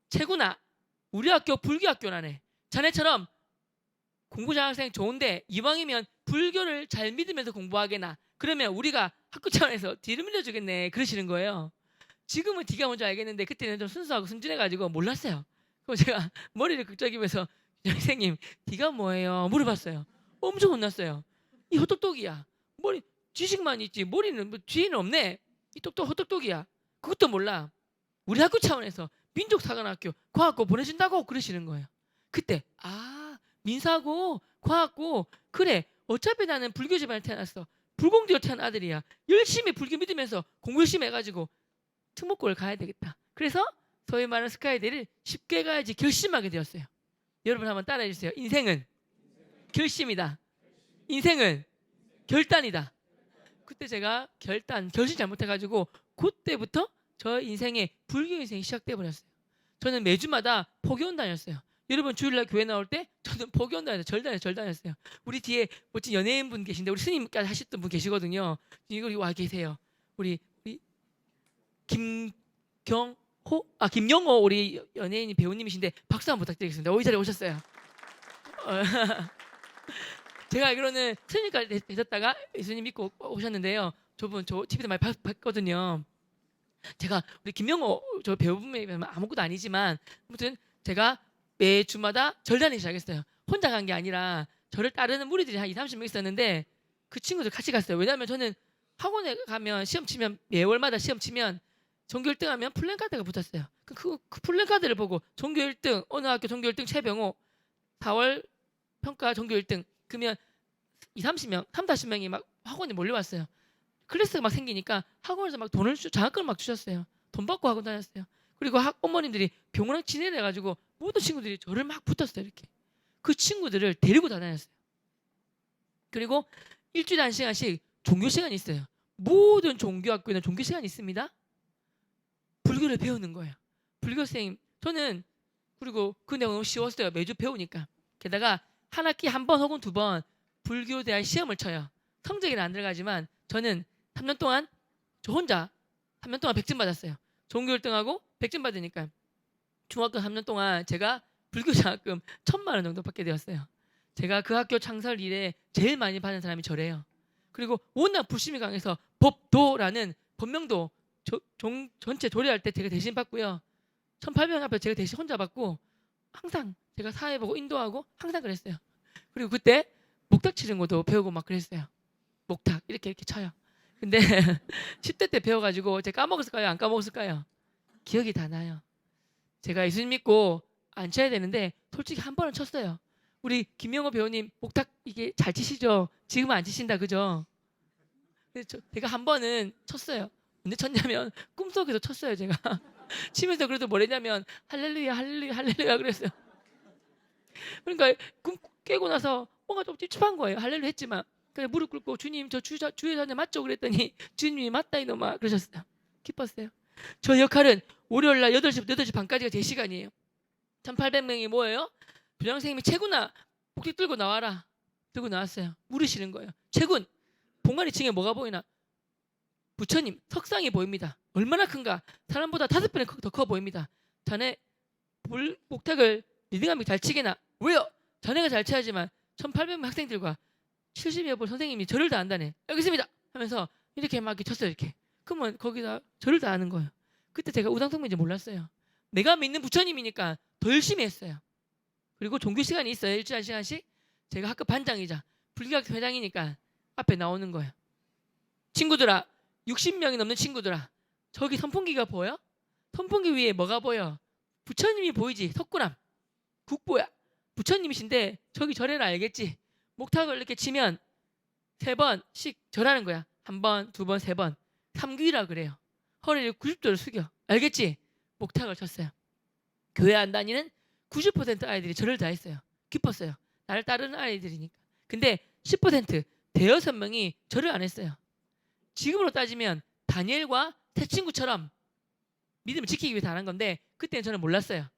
최구나 우리 학교 불교 학교라네. 자네처럼 공부 장학생 좋은데 이왕이면 불교를 잘 믿으면서 공부하게나. 그러면 우리가 학교 차원에서 뒤를 밀려주겠네. 그러시는 거예요. 지금은 네가 먼저 알겠는데 그때는 좀 순수하고 순진해가지고 몰랐어요. 그럼 제가 머리를 극적이면서 선생님 네가 뭐예요? 물어봤어요. 엄청 혼났어요. 이 헛똑똑이야. 머리 지식만 있지 머리는 뭐 뒤에는 없네. 이 똑똑 헛똑똑이야. 그것도 몰라. 우리 학교 차원에서 민족사관학교 과학고 보내준다고 그러시는 거예요. 그때 민사고 과학고 그래 어차피 나는 불교 집안에 태어났어. 불공대로 태어난 아들이야. 열심히 불교 믿으면서 공부 열심히 해가지고 특목고를 가야 되겠다. 그래서 소위 말하는 스카이대를 쉽게 가야지 결심하게 되었어요. 여러분 한번 따라해 주세요. 인생은 결심이다. 인생은 결단이다. 그때 제가 결심 잘못해가지고 그때부터 저 인생의 불교 인생이 시작돼 버렸어요. 저는 매주마다 포교원 다녔어요. 여러분 주일날 교회 나올 때 저는 포교원 다녔어요. 절 다녔어요. 우리 뒤에 멋진 연예인분 계신데 우리 스님까지 하셨던 분 계시거든요. 이거 와 계세요. 우리 김영호 우리 연예인 배우님이신데 박수 한번 부탁드리겠습니다. 이 자리에 오셨어요. 제가 알기로는 스님까지 되셨다가 예수님 믿고 오셨는데요. 저분 저 TV도 많이 봤거든요. 제가 우리 김영호 저 배우분이 아무것도 아니지만 아무튼 제가 매주마다 절단이 시작했어요. 혼자 간 게 아니라 저를 따르는 무리들이 한 20-30명 있었는데 그 친구들 같이 갔어요. 왜냐하면 저는 학원에 가면 시험 치면 매월마다 시험 치면 전교 1등 하면 플랜카드가 붙었어요. 그 플랜카드를 보고 전교 1등 어느 학교 전교 1등 최병호 4월 평가 전교 1등 그러면 20-30명 30-40명이 막 학원에 몰려왔어요. 클래스가 막 생기니까 학원에서 막 장학금을 막 주셨어요. 돈 받고 학원 다녔어요. 그리고 어머님들이 병원랑 친해를 해가지고 모든 친구들이 저를 막 붙었어요. 이렇게 그 친구들을 데리고 다녔어요. 그리고 일주일에 1시간씩 종교 시간이 있어요. 모든 종교학교에는 종교 시간이 있습니다. 불교를 배우는 거예요. 불교 선생님 저는 그리고 그 내용 너무 쉬웠어요. 매주 배우니까. 게다가 한 학기 한 번 혹은 두 번 불교에 대한 시험을 쳐요. 성적에는 안 들어가지만 저는 3년 동안 저 혼자 3년 동안 100점 받았어요. 종교 1등하고 100점 받으니까 중학교 3년 동안 제가 불교 장학금 1,000만 원 정도 받게 되었어요. 제가 그 학교 창설 이래 제일 많이 받은 사람이 저래요. 그리고 워낙 불심이 강해서 법도라는 법명도 전체 조례할 때 제가 대신 받고요. 1,800명 앞에 제가 대신 혼자 받고 항상 제가 사회 보고 인도하고 항상 그랬어요. 그리고 그때 목탁 치는 것도 배우고 막 그랬어요. 목탁 이렇게 쳐요. 근데 10대 때 배워가지고 제가 까먹었을까요? 안 까먹었을까요? 기억이 다 나요. 제가 예수님 믿고 안 쳐야 되는데 솔직히 한 번은 쳤어요. 우리 김영호 배우님 목탁 이게 잘 치시죠? 지금은 안 치신다 그죠? 제가 한 번은 쳤어요. 언제 쳤냐면 꿈속에서 쳤어요 제가. 치면서 그래도 뭐랬냐면 할렐루야 할렐루야 할렐루야 그랬어요. 그러니까 꿈 깨고 나서 뭔가 좀 찝찝한 거예요. 할렐루야 했지만 그냥 무릎 꿇고 주님 저 주의 자녀 맞죠? 그랬더니 주님이 맞다 이놈아 그러셨어요. 기뻤어요. 저 역할은 월요일날 8시부터 8시 반까지가 제 시간이에요. 1,800명이 뭐예요? 교장 선생님이 채군아 복직 들고 나와라. 들고 나왔어요. 물으시는 거예요. 채군 봉안이 층에 뭐가 보이나? 부처님 석상이 보입니다. 얼마나 큰가? 사람보다 5배는 더 커 보입니다. 자네 목탁을 리딩하면 잘 치게나? 왜요? 자네가 잘 쳐야지만 1,800명 학생들과 70여 분 선생님이 절을 다 한다네. 알겠습니다. 하면서 이렇게 막 이렇게 쳤어요. 이렇게. 그러면 거기다 절을 다 하는 거예요. 그때 제가 우당성민인지 몰랐어요. 내가 믿는 부처님이니까 더 열심히 했어요. 그리고 종교 시간이 있어요. 일주일에 1시간씩. 제가 학급 반장이자 불교학교 회장이니까 앞에 나오는 거예요. 친구들아 60명이 넘는 친구들아 저기 선풍기가 보여? 선풍기 위에 뭐가 보여? 부처님이 보이지. 석굴암 국보야. 부처님이신데 저기 절해라 알겠지? 목탁을 이렇게 치면 3번씩 절하는 거야. 1번, 2번, 3번. 삼귀라 그래요. 허리를 90도로 숙여. 알겠지? 목탁을 쳤어요. 교회 안 다니는 90% 아이들이 절을 다 했어요. 기뻤어요. 나를 따르는 아이들이니까. 근데 10% 대여섯 명이 절을 안 했어요. 지금으로 따지면 다니엘과 새 친구처럼 믿음을 지키기 위해서 안 한 건데 그때는 저는 몰랐어요.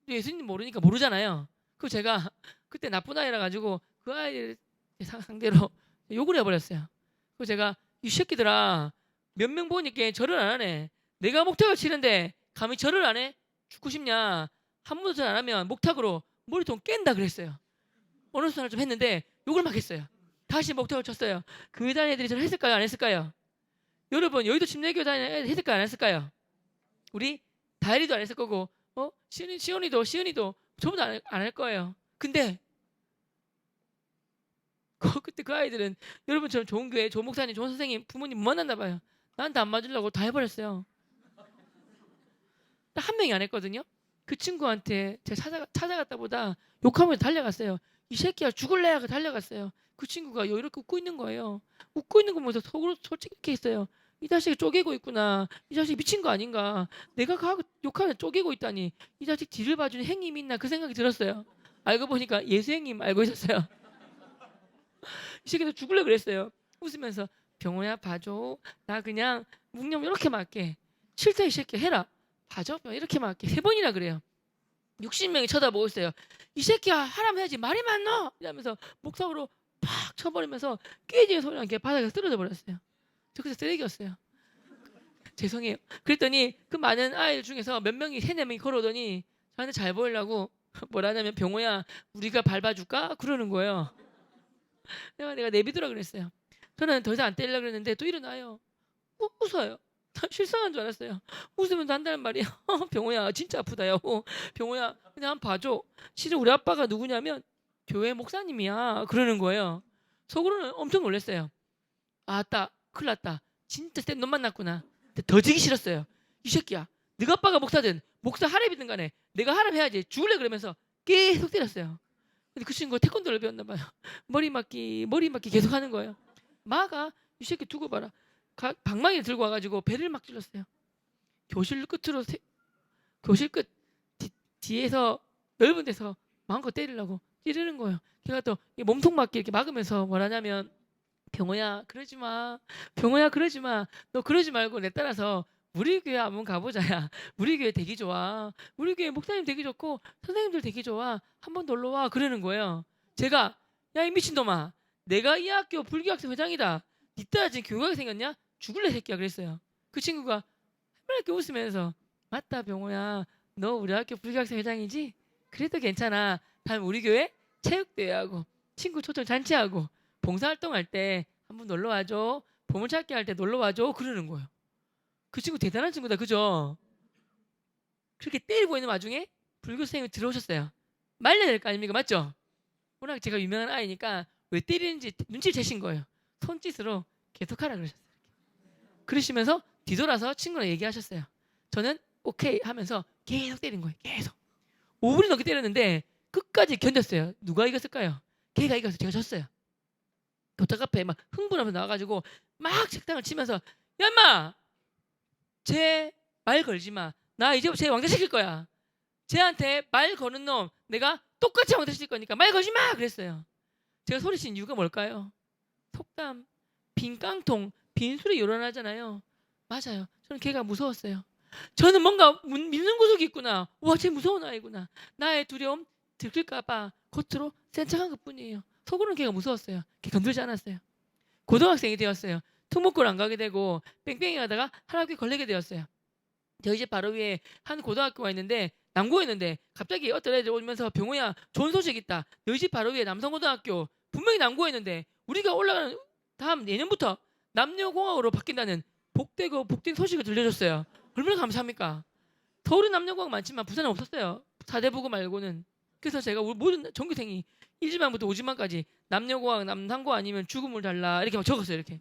예수님 모르니까 모르잖아요. 그리고 제가 그때 나쁜 아이라 가지고 그 아이를 상대로 욕을 해버렸어요. 그리고 제가 이 새끼들아 몇 명 보니까 절을 안 하네. 내가 목탁을 치는데 감히 절을 안 해? 죽고 싶냐? 한 번도 절 안 하면 목탁으로 머리통 깬다 그랬어요. 어느 순간 좀 했는데 욕을 막 했어요. 다시 목탁을 쳤어요. 교회 다니는 애들이 저를 했을까요? 안 했을까요? 여러분 여의도 침례교 다니는 애들 했을까요? 안 했을까요? 우리 다혜리도 안 했을 거고 시온이도 전부 다 안 할 거예요. 근데 그때 그 아이들은 여러분처럼 좋은 교회, 좋은 목사님, 좋은 선생님, 부모님 못 만났나 봐요. 나한테 안 맞으려고 다 해버렸어요. 딱 한 명이 안 했거든요. 그 친구한테 제가 찾아갔다 보다 욕하면서 달려갔어요. 이 새끼야 죽을래 하고 달려갔어요. 그 친구가 이렇게 웃고 있는 거예요. 웃고 있는 거 보면서 속으로 솔직히 이렇게 했어요. 이 자식이 쪼개고 있구나. 이 자식이 미친 거 아닌가. 내가 가고 욕하면 쪼개고 있다니. 이 자식 뒤를 봐주는 행님이 있나 그 생각이 들었어요. 알고 보니까 예수 행님 알고 있었어요. 이 새끼도 죽을래 그랬어요. 웃으면서 병호야 봐줘. 나 그냥 묵념 이렇게 맞게. 싫다 이 새끼 해라. 봐줘. 이렇게 맞게. 3번이나 그래요. 60명이 쳐다보고 있어요. 이 새끼야 하라면 해야지 말이 많노 이러면서 목석으로 팍 쳐버리면서 깨지는 소리가 이렇게 바닥에 쓰러져 버렸어요. 저 그래서 쓰레기였어요. 죄송해요. 그랬더니 그 많은 아이들 중에서 몇 명이 3-4명이 걸어오더니 저한테 잘 보이려고 뭐라 하냐면 병호야 우리가 밟아줄까? 그러는 거예요. 내가 내비두라 그랬어요. 저는 더 이상 안 때리려고 그랬는데 또 일어나요. 웃어요. 실상한 줄 알았어요. 웃으면서 한다는 말이에요. 병호야 진짜 아프다 야. 병호야 그냥 한번 봐줘. 실은 우리 아빠가 누구냐면 교회 목사님이야. 그러는 거예요. 속으로는 엄청 놀랐어요. 아따 큰일 났다. 진짜 센 놈 만났구나. 근데 더 지기 싫었어요. 이 새끼야 네가 아빠가 목사든 목사 하랩이든 간에 내가 하랩해야지 죽을래 그러면서 계속 때렸어요. 근데 그 친구가 태권도를 배웠나 봐요. 머리 맞기 계속 하는 거예요. 마가 이 새끼 두고 봐라. 방망이를 들고 와가지고 배를 막 찔렀어요. 교실 끝으로 교실 끝 뒤에서 넓은 데서 마음껏 때리려고 찌르는 거예요. 걔가 또 몸통 맞게 이렇게 막으면서 뭐라냐면 병호야 그러지 마. 병호야 그러지 마. 너 그러지 말고 내 따라서 우리 교회 한번 가보자야. 우리 교회 되게 좋아. 우리 교회 목사님 되게 좋고 선생님들 되게 좋아. 한번 놀러 와. 그러는 거예요. 제가 야 이 미친놈아. 내가 이 학교 불교학생 회장이다. 니 따라 지금 교육하게 생겼냐? 죽을래 새끼야 그랬어요. 그 친구가 해맑게 웃으면서 맞다 병호야. 너 우리 학교 불교학생 회장이지? 그래도 괜찮아. 다음 우리 교회 체육대회하고 친구 초청 잔치하고 봉사활동할 때 한번 놀러 와줘. 보물찾기 할 때 놀러 와줘. 그러는 거예요. 그 친구 대단한 친구다. 그죠? 그렇게 때리고 있는 와중에 불교 선생님이 들어오셨어요. 말려야 될 거 아닙니까? 맞죠? 워낙 제가 유명한 아이니까 왜 때리는지 눈치를 채신 거예요. 손짓으로 계속하라 그러셨어요. 그러시면서 뒤돌아서 친구랑 얘기하셨어요. 저는 오케이 하면서 계속 때린 거예요. 계속. 5분이 넘게 때렸는데 끝까지 견뎠어요. 누가 이겼을까요? 걔가 이겨서 제가 졌어요. 도착 앞에 막 흥분하면서 나와가지고 막 책당을 치면서 야 인마! 쟤 말 걸지 마. 나 이제부터 쟤 왕따 시킬 거야. 쟤한테 말 거는 놈 내가 똑같이 왕따 시킬 거니까 말 걸지 마! 그랬어요. 제가 소리친 이유가 뭘까요? 속담, 빈 깡통, 빈술이 요란하잖아요. 맞아요. 저는 걔가 무서웠어요. 저는 뭔가 믿는 구석이 있구나. 와, 쟤 무서운 아이구나. 나의 두려움 들킬까봐 겉으로 센 척한 것뿐이에요. 속으로는 걔가 무서웠어요. 걔 건들지 않았어요. 고등학생이 되었어요. 특목고를 안 가게 되고 뺑뺑이 가다가 한 학교에 걸리게 되었어요. 저희 집 바로 위에 한 고등학교가 있는데 남고였는데 갑자기 어떤 애들 오면서 병호야 좋은 소식 있다. 너희 집 바로 위에 남성고등학교 분명히 남고였는데 우리가 올라가는 다음 내년부터 남녀공학으로 바뀐다는 복되고 복된 소식을 들려줬어요. 얼마나 감사합니까? 서울은 남녀공학 많지만 부산은 없었어요. 사대부고 말고는. 그래서 제가 우리 모든 전교생이 1지만부터 5지만까지 남녀공학 남상고 아니면 죽음을 달라 이렇게 막 적었어요. 이렇게.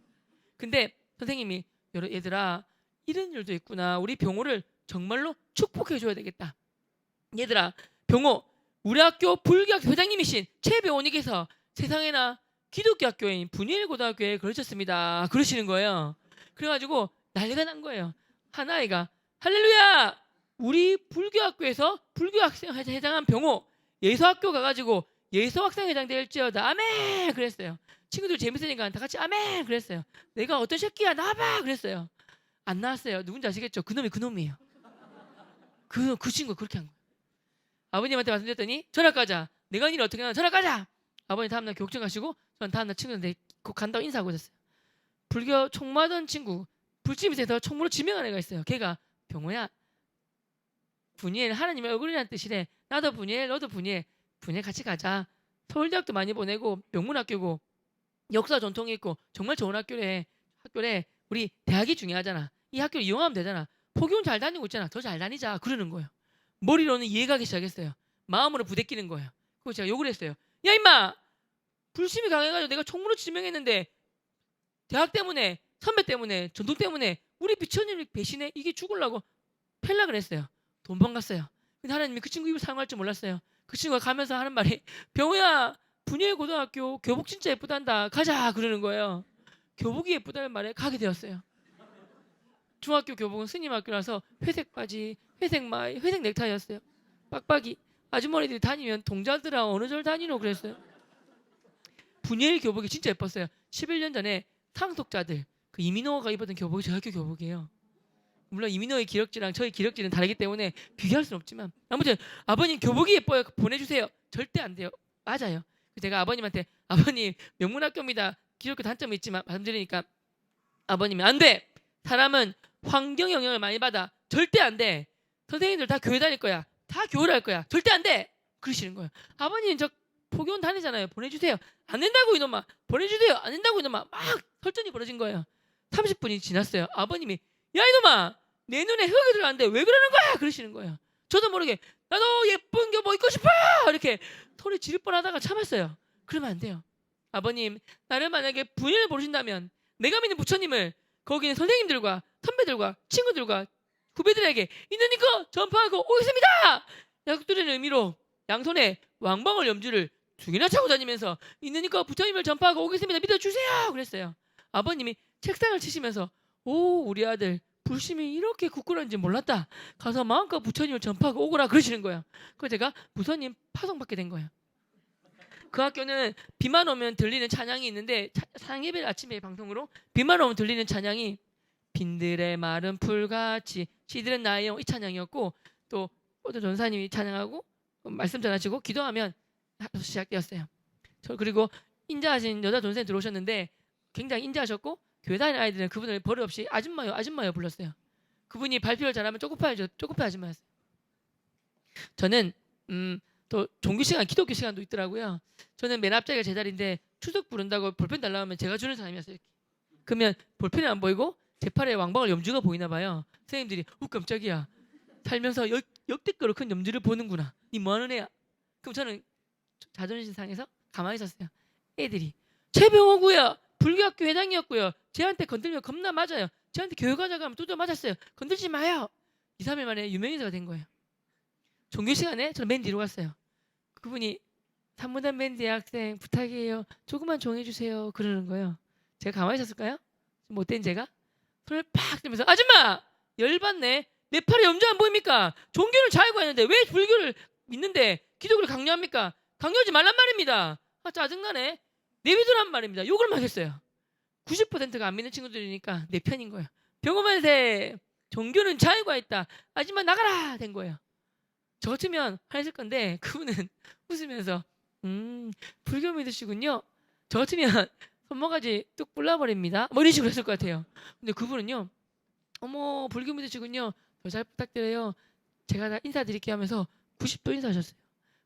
근데 선생님이 얘들아 이런 일도 있구나. 우리 병호를 정말로 축복해줘야 되겠다. 얘들아 병호 우리 학교 불교학 회장님이신 최병호님께서 세상에나 기독교 학교인 분이엘고등학교에 그러셨습니다. 그러시는 거예요. 그래가지고 난리가 난 거예요. 한 아이가 할렐루야 우리 불교학교에서 불교학생 회장한 병호 예수학교 가가지고 예수학생 회장 될지어다 아멘 그랬어요. 친구들 재밌으니까 다 같이 아멘 그랬어요. 내가 어떤 새끼야 나와봐 그랬어요. 안 나왔어요. 누군지 아시겠죠? 그놈이 그놈이에요. 그 친구가 그렇게 한 거예요. 아버님한테 말씀드렸더니 전학 가자. 내가 일 어떻게 하나 전학 가자. 아버님 다음날 교육청 가시고 전 다음날 친구한테 곧 간다고 인사하고 있었어요. 불교 총무하던 친구 불침입에서 총무로 지명한 애가 있어요. 걔가 병호야 분이엘 하나님의 얼굴이라는 뜻이래. 나도 분이엘 너도 분이엘 같이 가자. 서울대학도 많이 보내고 명문학교고 역사 전통이 있고 정말 좋은 학교래. 우리 대학이 중요하잖아. 이 학교를 이용하면 되잖아. 포교원 잘 다니고 있잖아. 더 잘 다니자. 그러는 거예요. 머리로는 이해가기 시작했어요. 마음으로 부대끼는 거예요. 그래서 제가 욕을 했어요. 야 임마! 불심이 강해가지고 내가 총무로 지명했는데 대학 때문에 선배 때문에 전통 때문에 우리 비천이를 배신해? 이게 죽으려고 펠라 그랬어요. 도망갔어요. 근데 하나님이 그 친구 입을 사용할 줄 몰랐어요. 그 친구가 가면서 하는 말이 병호야 분이엘 고등학교 교복 진짜 예쁘단다. 가자 그러는 거예요. 교복이 예쁘다는 말에 가게 되었어요. 중학교 교복은 스님 학교라서 회색 바지, 회색 마이, 회색 넥타이였어요. 빡빡이. 아주머니들이 다니면 동자들아 어느 절 다니노 그랬어요. 분이엘 교복이 진짜 예뻤어요. 11년 전에 상속자들 그 이민호가 입었던 교복이 저희 학교 교복이에요. 물론 이민호의 기럭지랑 저희 기럭지는 다르기 때문에 비교할 수는 없지만 아무튼 아버님 교복이 예뻐요. 보내주세요. 절대 안 돼요. 맞아요. 제가 아버님한테 아버님 명문학교입니다. 기독교 단점이 있지만 말씀드리니까 아버님이 안 돼. 사람은 환경 영향을 많이 받아. 절대 안 돼. 선생님들 다 교회 다닐 거야. 다 교회를 할 거야. 절대 안 돼. 그러시는 거예요. 아버님 저 포교원 다니잖아요. 보내주세요. 안 된다고 이놈아. 보내주세요. 안 된다고 이놈아. 막 설전이 벌어진 거예요. 30분이 지났어요. 아버님이 야 이놈아 내 눈에 흙이 들어갔는데 왜 그러는 거야 그러시는 거예요. 저도 모르게 나도 예쁜 교복 입고 싶어 이렇게 소리 지를 뻔하다가 참았어요. 그러면 안 돼요. 아버님 나를 만약에 분이엘 보신다면 내가 믿는 부처님을 거기는 선생님들과 선배들과 친구들과 후배들에게 있는 힘껏 전파하고 오겠습니다. 약속드리는 의미로 양손에 왕방울 염주를 2개나 차고 다니면서 있는 힘껏 부처님을 전파하고 오겠습니다. 믿어주세요 그랬어요. 아버님이 책상을 치시면서 오 우리 아들 불심이 이렇게 굳건한지 몰랐다. 가서 마음껏 부처님을 전파하고 오거라 그러시는 거예요. 그래서 제가 부처님 파송받게 된 거예요. 그 학교는 비만 오면 들리는 찬양이 있는데 찬양 예배 아침에 방송으로 비만 오면 들리는 찬양이 빈들의 마른 풀같이 시들은 나의 영 이 찬양이었고 또 포도 전사님이 찬양하고 말씀 전하시고 기도하면 시작되었어요. 그리고 인자하신 여자 전사님 들어오셨는데 굉장히 인자하셨고 교회 다니는 아이들은 그분을 버릇없이 아줌마요 아줌마요 불렀어요. 그분이 발표를 잘하면 쪼꼬파 아줌마였어요. 저는 또 종교 시간 기독교 시간도 있더라고요. 저는 맨 앞자리가 제 자리인데 추석 부른다고 볼펜 달라고 하면 제가 주는 사람이었어요. 이렇게. 그러면 볼펜이 안 보이고 제 팔에 왕방울 염주가 보이나 봐요. 선생님들이 깜짝이야. 살면서 역대급으로 큰 염주를 보는구나. 니 뭐하는 애야? 그럼 저는 자존심 상해서 가만히 있었어요. 애들이 최병호고요. 불교학교 회장이었고요. 쟤한테 건들면 겁나 맞아요. 쟤한테 교회 가자고 하면 두드려 맞았어요. 건들지 마요. 2, 3일 만에 유명인사가 된 거예요. 종교 시간에 저는 맨 뒤로 갔어요. 그분이 산무단 맨 뒤에 학생 부탁이에요. 조금만 종해 주세요. 그러는 거예요. 제가 가만히 있었을까요? 못된 제가 손을 팍 들면서 아줌마 열받네. 내 팔에 염주 안 보입니까? 종교를 잘 구했는데 왜 불교를 믿는데 기독교를 강요합니까? 강요하지 말란 말입니다. 아 짜증나네. 내비두란 말입니다. 욕을 막 했어요. 90%가 안 믿는 친구들이니까 내 편인 거예요. 병호만세 종교는 자유가 있다. 아줌마 나가라 된 거예요. 저 같으면 했을 건데 그분은 웃으면서 불교 믿으시군요. 저 같으면 손모가지 뚝 불러버립니다. 뭐 이런 식으로 했을 것 같아요. 근데 그분은요. 어머 불교 믿으시군요. 더 잘 부탁드려요. 제가 다 인사드릴게요 하면서 90도 인사하셨어요.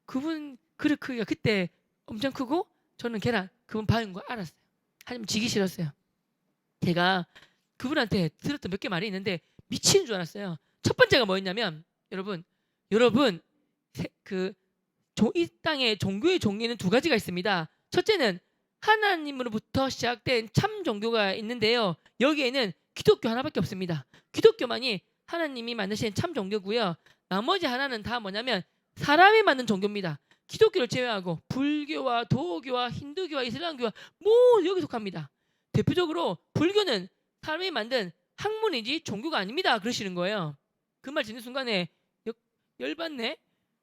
그분 그릇 크기가 그때 엄청 크고 저는 계란 그분 반인 거 알았어요. 하지만 지기 싫었어요. 제가 그분한테 들었던 몇 개 말이 있는데 미치는 줄 알았어요. 첫 번째가 뭐였냐면 여러분 이 땅에 종교의 종류는 두 가지가 있습니다. 첫째는 하나님으로부터 시작된 참 종교가 있는데요. 여기에는 기독교 하나밖에 없습니다. 기독교만이 하나님이 만드신 참 종교고요. 나머지 하나는 다 뭐냐면 사람이 만든 종교입니다. 기독교를 제외하고 불교와 도교와 힌두교와 이슬람교와 모두 여기 속합니다. 대표적으로 불교는 사람이 만든 학문이지 종교가 아닙니다. 그러시는 거예요. 그 말 듣는 순간에 열받네.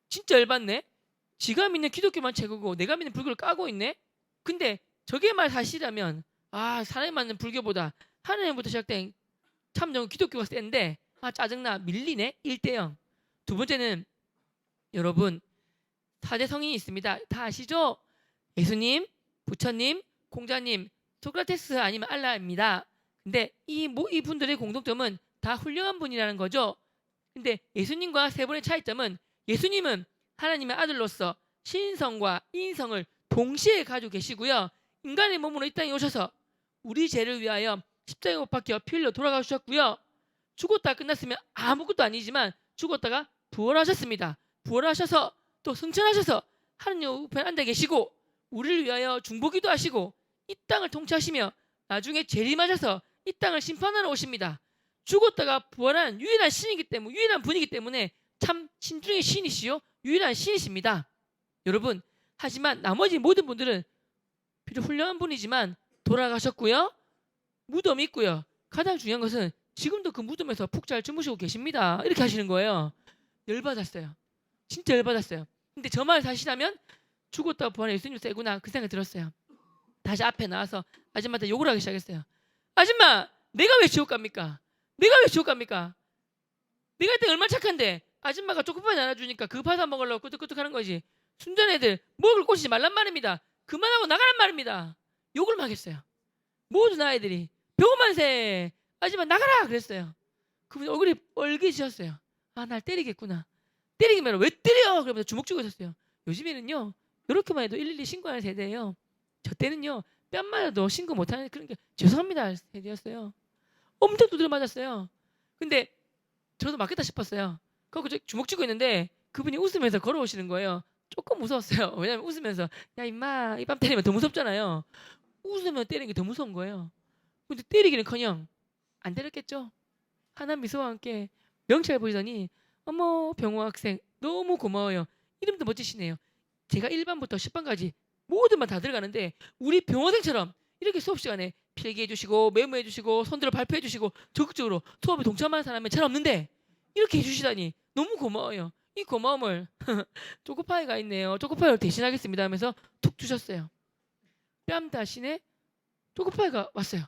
진짜 열받네. 지가 믿는 기독교만 최고고 내가 믿는 불교를 까고 있네. 근데 저게 말 사실이라면 사람이 만든 불교보다 하나님부터 시작된 참종 기독교가 센데 짜증나 밀리네. 1대0. 두 번째는 여러분 4대 성인이 있습니다. 다 아시죠? 예수님, 부처님, 공자님, 소크라테스 아니면 알라입니다. 근데 이분들의 공통점은 다 훌륭한 분이라는 거죠. 근데 예수님과 세 분의 차이점은 예수님은 하나님의 아들로서 신성과 인성을 동시에 가지고 계시고요. 인간의 몸으로 이 땅에 오셔서 우리 죄를 위하여 십자가에 못 박혀 피 흘려 돌아가셨고요. 죽었다 끝났으면 아무것도 아니지만 죽었다가 부활하셨습니다. 부활하셔서 또 승천하셔서 하느님 우편에 앉아 계시고 우리를 위하여 중보기도 하시고 이 땅을 통치하시며 나중에 재림하셔서 이 땅을 심판하러 오십니다. 죽었다가 부활한 유일한 신이기 때문에 유일한 분이기 때문에 참 신중의 신이시요 유일한 신이십니다. 여러분 하지만 나머지 모든 분들은 비록 훌륭한 분이지만 돌아가셨고요. 무덤이 있고요. 가장 중요한 것은 지금도 그 무덤에서 푹 잘 주무시고 계십니다. 이렇게 하시는 거예요. 열받았어요. 진짜 열받았어요. 근데 저 말 사실하면 죽었다 부활한 예수님 세구나 그 생각이 들었어요. 다시 앞에 나와서 아줌마한테 욕을 하기 시작했어요. 아줌마 내가 왜 지옥 갑니까? 내가 왜 지옥 갑니까? 내가 이때 얼마나 착한데 아줌마가 초코파이 나눠주니까 그 파사 먹으려고 끄덕끄덕 하는 거지. 순전 애들 먹을 꼬시지 말란 말입니다. 그만하고 나가란 말입니다. 욕을 막 했어요. 모든 아이들이 병만세 아줌마 나가라 그랬어요. 그분이 얼굴이 빨개지셨어요. 날 때리겠구나. 때리기만 왜 때려? 그러면서 주먹 쥐고 있었어요. 요즘에는요 이렇게만 해도 112 신고하는 세대예요. 저 때는요 뺨 맞아도 신고 못하는 그런 게 죄송합니다 세대였어요. 엄청 두드려 맞았어요. 근데 저도 맞겠다 싶었어요. 거기서 주먹 쥐고 있는데 그분이 웃으면서 걸어오시는 거예요. 조금 무서웠어요. 왜냐면 웃으면서 야 임마 이 뺨 때리면 더 무섭잖아요. 웃으면 때리는 게 더 무서운 거예요. 근데 때리기는커녕 안 때렸겠죠. 하나 미소와 함께 명찰 보이더니 어머 병호 학생 너무 고마워요. 이름도 멋지시네요. 제가 1반부터 10반까지 모든 반 다 들어가는데 우리 병호생처럼 이렇게 수업 시간에 필기해 주시고 메모해 주시고 손들어 발표해 주시고 적극적으로 수업에 동참하는 사람이 잘 없는데 이렇게 해주시다니 너무 고마워요. 이 고마움을 초코파이가 있네요. 초코파이를 대신하겠습니다 하면서 툭 주셨어요. 뺨 대신에 초코파이가 왔어요.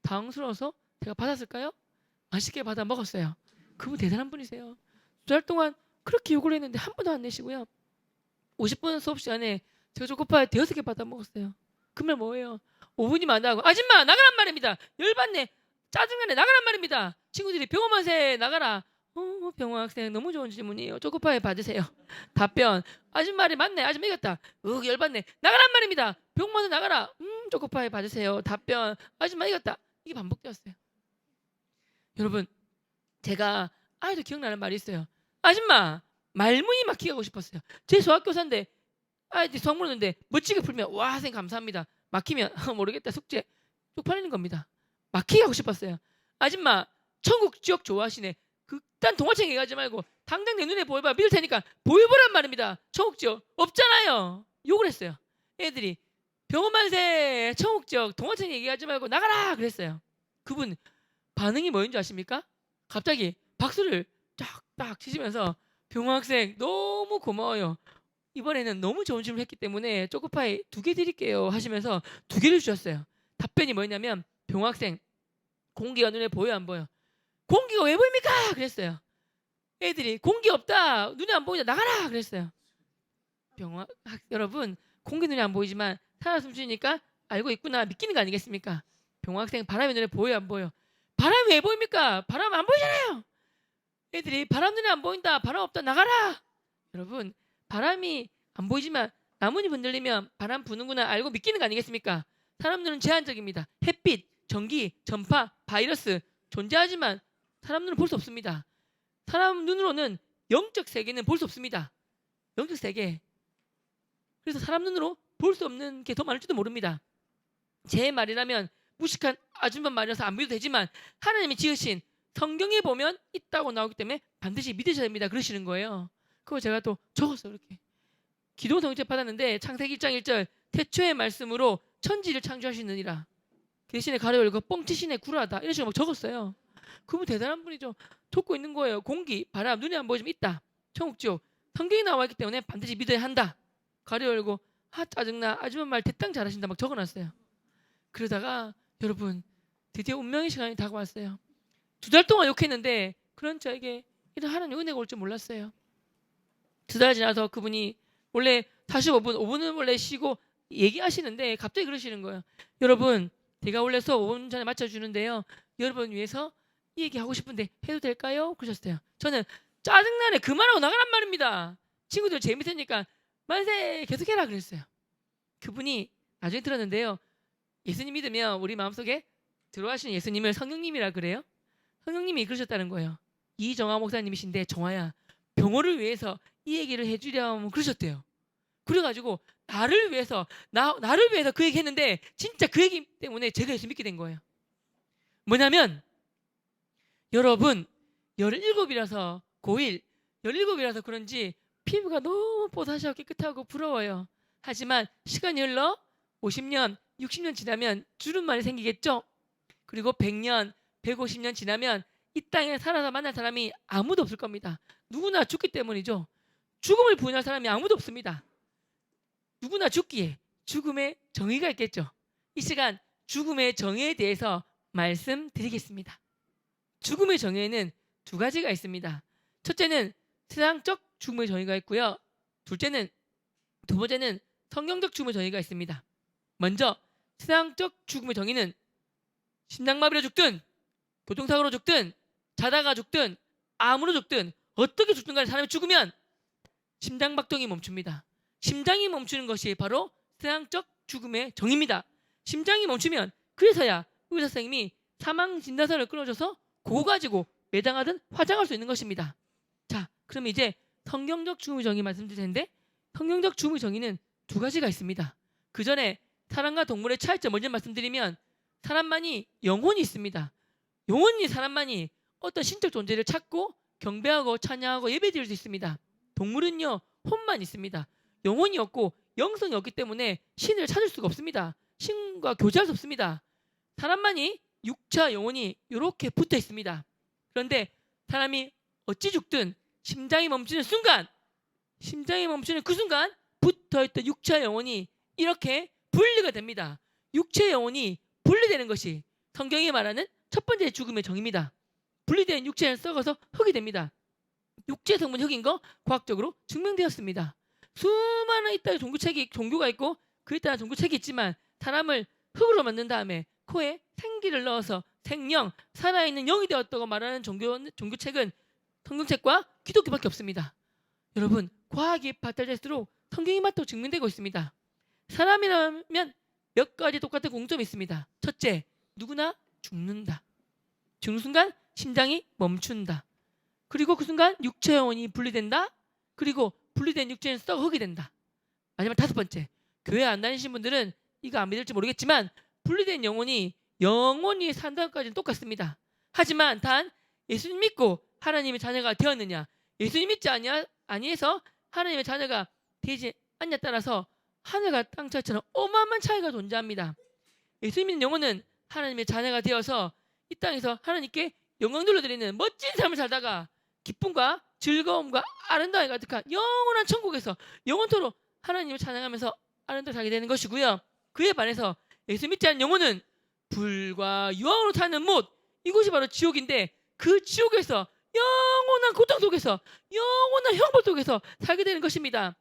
당황스러워서 제가 받았을까요? 맛있게 받아 먹었어요. 그분 대단한 분이세요. 2달 동안 그렇게 욕을 했는데 한 번도 안 내시고요. 50분 수업 시간에 제가 초코파이 5개 받아 먹었어요. 그 말 뭐예요? 5분이면 안 나가고 아줌마 나가란 말입니다. 열받네. 짜증나네. 나가란 말입니다. 친구들이 병원만세 나가라. 병원 학생 너무 좋은 질문이에요. 초코파이 받으세요. 답변. 아줌마리 맞네. 아줌마 이겼다. 열받네. 나가란 말입니다. 병원만세 나가라. 초코파이 받으세요. 답변. 아줌마 이겼다. 이게 반복되었어요. 여러분 제가 아직도 기억나는 말이 있어요. 아줌마 말문이 막히게 하고 싶었어요. 제 수학교사인데 아이들 수학 모르는데 멋지게 풀면 와 선생님 감사합니다. 막히면 모르겠다 숙제 쪽팔리는 겁니다. 막히게 하고 싶었어요. 아줌마 천국 지옥 좋아하시네. 극단 동화책 얘기하지 말고 당장 내 눈에 보여봐 믿을 테니까 보여보란 말입니다. 천국 지옥 없잖아요. 욕을 했어요. 애들이 병원 만세 천국 지옥 동화책 얘기하지 말고 나가라 그랬어요. 그분 반응이 뭐였는지 아십니까? 갑자기 박수를 쫙딱 치시면서 병원 학생 너무 고마워요. 이번에는 너무 좋은 질문을 했기 때문에 초코파이 2개 드릴게요 하시면서 2개를 주셨어요. 답변이 뭐였냐면 병원 학생 공기가 눈에 보여 안 보여? 공기가 왜 보입니까? 그랬어요. 애들이 공기 없다 눈에 안 보인다 나가라 그랬어요. 여러분 공기 눈에 안 보이지만 살아 숨쉬니까 알고 있구나 믿기는 거 아니겠습니까? 병원 학생 바람이 눈에 보여 안 보여? 바람이 왜 보입니까? 바람 안 보이잖아요. 애들이 바람 눈에 안 보인다 바람 없다 나가라. 여러분 바람이 안 보이지만 나뭇잎 흔들리면 바람 부는구나 알고 믿기는 거 아니겠습니까? 사람 눈은 제한적입니다. 햇빛, 전기, 전파, 바이러스 존재하지만 사람 눈은 볼 수 없습니다. 사람 눈으로는 영적 세계는 볼 수 없습니다. 영적 세계. 그래서 사람 눈으로 볼 수 없는 게 더 많을지도 모릅니다. 제 말이라면 무식한 아줌마 말이라서 안 믿어도 되지만 하나님이 지으신 성경에 보면 있다고 나오기 때문에 반드시 믿으셔야 됩니다. 그러시는 거예요. 그거 제가 또 적었어요. 이렇게. 기도 성취 받았는데 창세기 1장 1절 태초의 말씀으로 천지를 창조하시느니라. 그 대신에 가려 열고 뻥치시네 구라다. 이런 식으로 막 적었어요. 그분 대단한 분이죠. 적고 있는 거예요. 공기, 바람, 눈에 안 보이지만 있다. 천국지옥. 성경에 나와 있기 때문에 반드시 믿어야 한다. 가려 열고 짜증나. 아줌마 말 대땅 잘하신다. 막 적어놨어요. 그러다가 여러분 드디어 운명의 시간이 다가왔어요. 2달 동안 욕했는데 그런 저에게 이런 하나님 은혜가 올 줄 몰랐어요. 2달 지나서 그분이 원래 45분, 5분은 원래 쉬고 얘기하시는데 갑자기 그러시는 거예요. 여러분 제가 원래 수업 5분 전에 맞춰주는데요. 여러분 위해서 이 얘기하고 싶은데 해도 될까요? 그러셨어요. 저는 짜증나네 그만하고 나가란 말입니다. 친구들 재밌으니까 만세 계속해라 그랬어요. 그분이 나중에 들었는데요. 예수님 믿으면 우리 마음속에 들어가시는 예수님을 성령님이라 그래요. 성령님이 그러셨다는 거예요. 이정화 목사님이신데 정화야 병호를 위해서 이 얘기를 해주렴 그러셨대요. 그래가지고 나를 위해서 그 얘기 했는데 진짜 그 얘기 때문에 제가 예수 믿게 된 거예요. 뭐냐면 여러분 17이라서 고1 17이라서 그런지 피부가 너무 뽀얗고 깨끗하고 부러워요. 하지만 시간이 흘러 50년 60년 지나면 주름만이 생기겠죠. 그리고 100년 150년 지나면 이 땅에 살아서 만날 사람이 아무도 없을 겁니다. 누구나 죽기 때문이죠. 죽음을 부인할 사람이 아무도 없습니다. 누구나 죽기에 죽음의 정의가 있겠죠. 이 시간 죽음의 정의에 대해서 말씀드리겠습니다. 죽음의 정의에는 2가지가 있습니다. 첫째는 세상적 죽음의 정의가 있고요. 두 번째는 성경적 죽음의 정의가 있습니다. 먼저 세상적 죽음의 정의는 심장마비로 죽든 교통사고로 죽든 자다가 죽든 암으로 죽든 어떻게 죽든 간에 사람이 죽으면 심장박동이 멈춥니다. 심장이 멈추는 것이 바로 세상적 죽음의 정의입니다. 심장이 멈추면 그래서야 의사 선생님이 사망 진단서를 끊어줘서 그거 가지고 매장하든 화장할 수 있는 것입니다. 자, 그럼 이제 성경적 죽음의 정의 말씀드릴 텐데 성경적 죽음의 정의는 2가지가 있습니다. 그 전에 사람과 동물의 차이점 먼저 말씀드리면 사람만이 영혼이 있습니다. 영혼이 사람만이 어떤 신적 존재를 찾고 경배하고 찬양하고 예배드릴 수 있습니다. 동물은요 혼만 있습니다. 영혼이 없고 영성이 없기 때문에 신을 찾을 수가 없습니다. 신과 교제할 수 없습니다. 사람만이 육체와 영혼이 이렇게 붙어 있습니다. 그런데 사람이 어찌 죽든 심장이 멈추는 그 순간 붙어있던 육체와 영혼이 이렇게 분리가 됩니다. 육체와 영혼이 분리되는 것이 성경이 말하는 첫 번째 죽음의 정의입니다. 분리된 육체는 썩어서 흙이 됩니다. 육체 성분 흙인 거 과학적으로 증명되었습니다. 수많은 이따의 종교가 있고 그에 따른 종교책이 있지만 사람을 흙으로 만든 다음에 코에 생기를 넣어서 생령, 살아있는 영이 되었다고 말하는 종교책은 성경책과 기독교밖에 없습니다. 여러분, 과학이 발달될수록 성경이 맞다고 증명되고 있습니다. 사람이라면 몇 가지 똑같은 공점이 있습니다. 첫째, 누구나 죽는다. 죽는 순간 심장이 멈춘다. 그리고 그 순간 육체 영혼이 분리된다. 그리고 분리된 육체는 썩어 흙이 된다. 마지막 다섯 번째, 교회 안 다니신 분들은 이거 안 믿을지 모르겠지만 분리된 영혼이 영원히 산다는 것까지는 똑같습니다. 하지만 단 예수님 믿고 하나님의 자녀가 되었느냐, 예수님 믿지 아니해서 하나님의 자녀가 되지 않냐에 따라서 하늘과 땅 차이처럼 어마어마한 차이가 존재합니다. 예수님 믿는 영혼은 하나님의 자녀가 되어서 이 땅에서 하나님께 영광 돌려드리는 멋진 삶을 살다가 기쁨과 즐거움과 아름다움이 가득한 영원한 천국에서 영원토록 하나님을 찬양하면서 아름답게 살게 되는 것이고요. 그에 반해서 예수 믿지 않는 영혼은 불과 유황으로 타는 못, 이곳이 바로 지옥인데 그 지옥에서 영원한 고통 속에서 영원한 형벌 속에서 살게 되는 것입니다.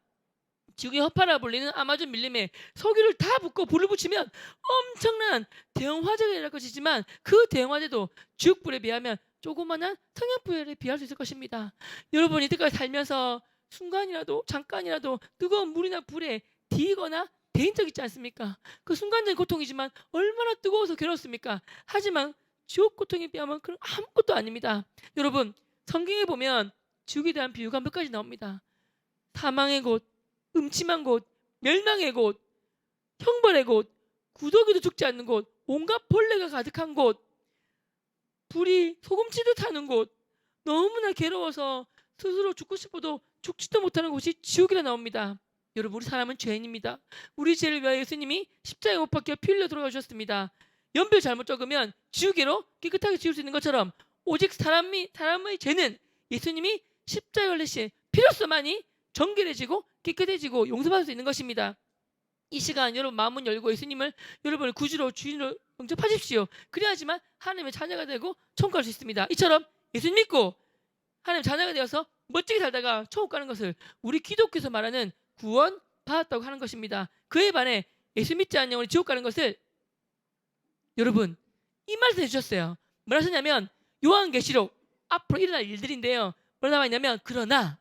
지옥의 허파라 불리는 아마존 밀림에 석유를 다 붓고 불을 붙이면 엄청난 대형 화재가 일어날 것이지만 그 대형 화재도 지옥불에 비하면 조그만한 성냥불에 비할 수 있을 것입니다. 여러분, 이때까지 살면서 순간이라도 잠깐이라도 뜨거운 물이나 불에 뒤거나 데인 적 있지 않습니까? 그 순간적인 고통이지만 얼마나 뜨거워서 괴롭습니까? 하지만 지옥 고통에 비하면 그런 아무것도 아닙니다. 여러분, 성경에 보면 지옥에 대한 비유가 몇 가지 나옵니다. 사망의 곳, 음침한 곳, 멸망의 곳, 형벌의 곳, 구더기도 죽지 않는 곳, 온갖 벌레가 가득한 곳, 불이 소금치듯 하는 곳, 너무나 괴로워서 스스로 죽고 싶어도 죽지도 못하는 곳이 지옥이라 나옵니다. 여러분, 우리 사람은 죄인입니다. 우리 죄를 위하여 예수님이 십자가에 못 박혀 피 흘려 돌아가 주셨습니다. 연필 잘못 적으면 지우개로 깨끗하게 지울 수 있는 것처럼 오직 사람의 죄는 예수님이 십자가에 걸리신 피로써만이 정결해지고 깨끗해지고 용서받을 수 있는 것입니다. 이 시간 여러분 마음은 열고 예수님을 여러분을 구주로 주인으로 영접하십시오. 그래야지만 하나님의 자녀가 되고 천국 갈 수 있습니다. 이처럼 예수님 믿고 하나님의 자녀가 되어서 멋지게 살다가 천국 가는 것을 우리 기독교에서 말하는 구원 받았다고 하는 것입니다. 그에 반해 예수 믿지 않는 영혼이 지옥 가는 것을 여러분 이 말씀 해주셨어요. 뭐라 하셨냐면 요한계시록 앞으로 일어날 일들인데요. 뭐라 나와 있냐면 그러나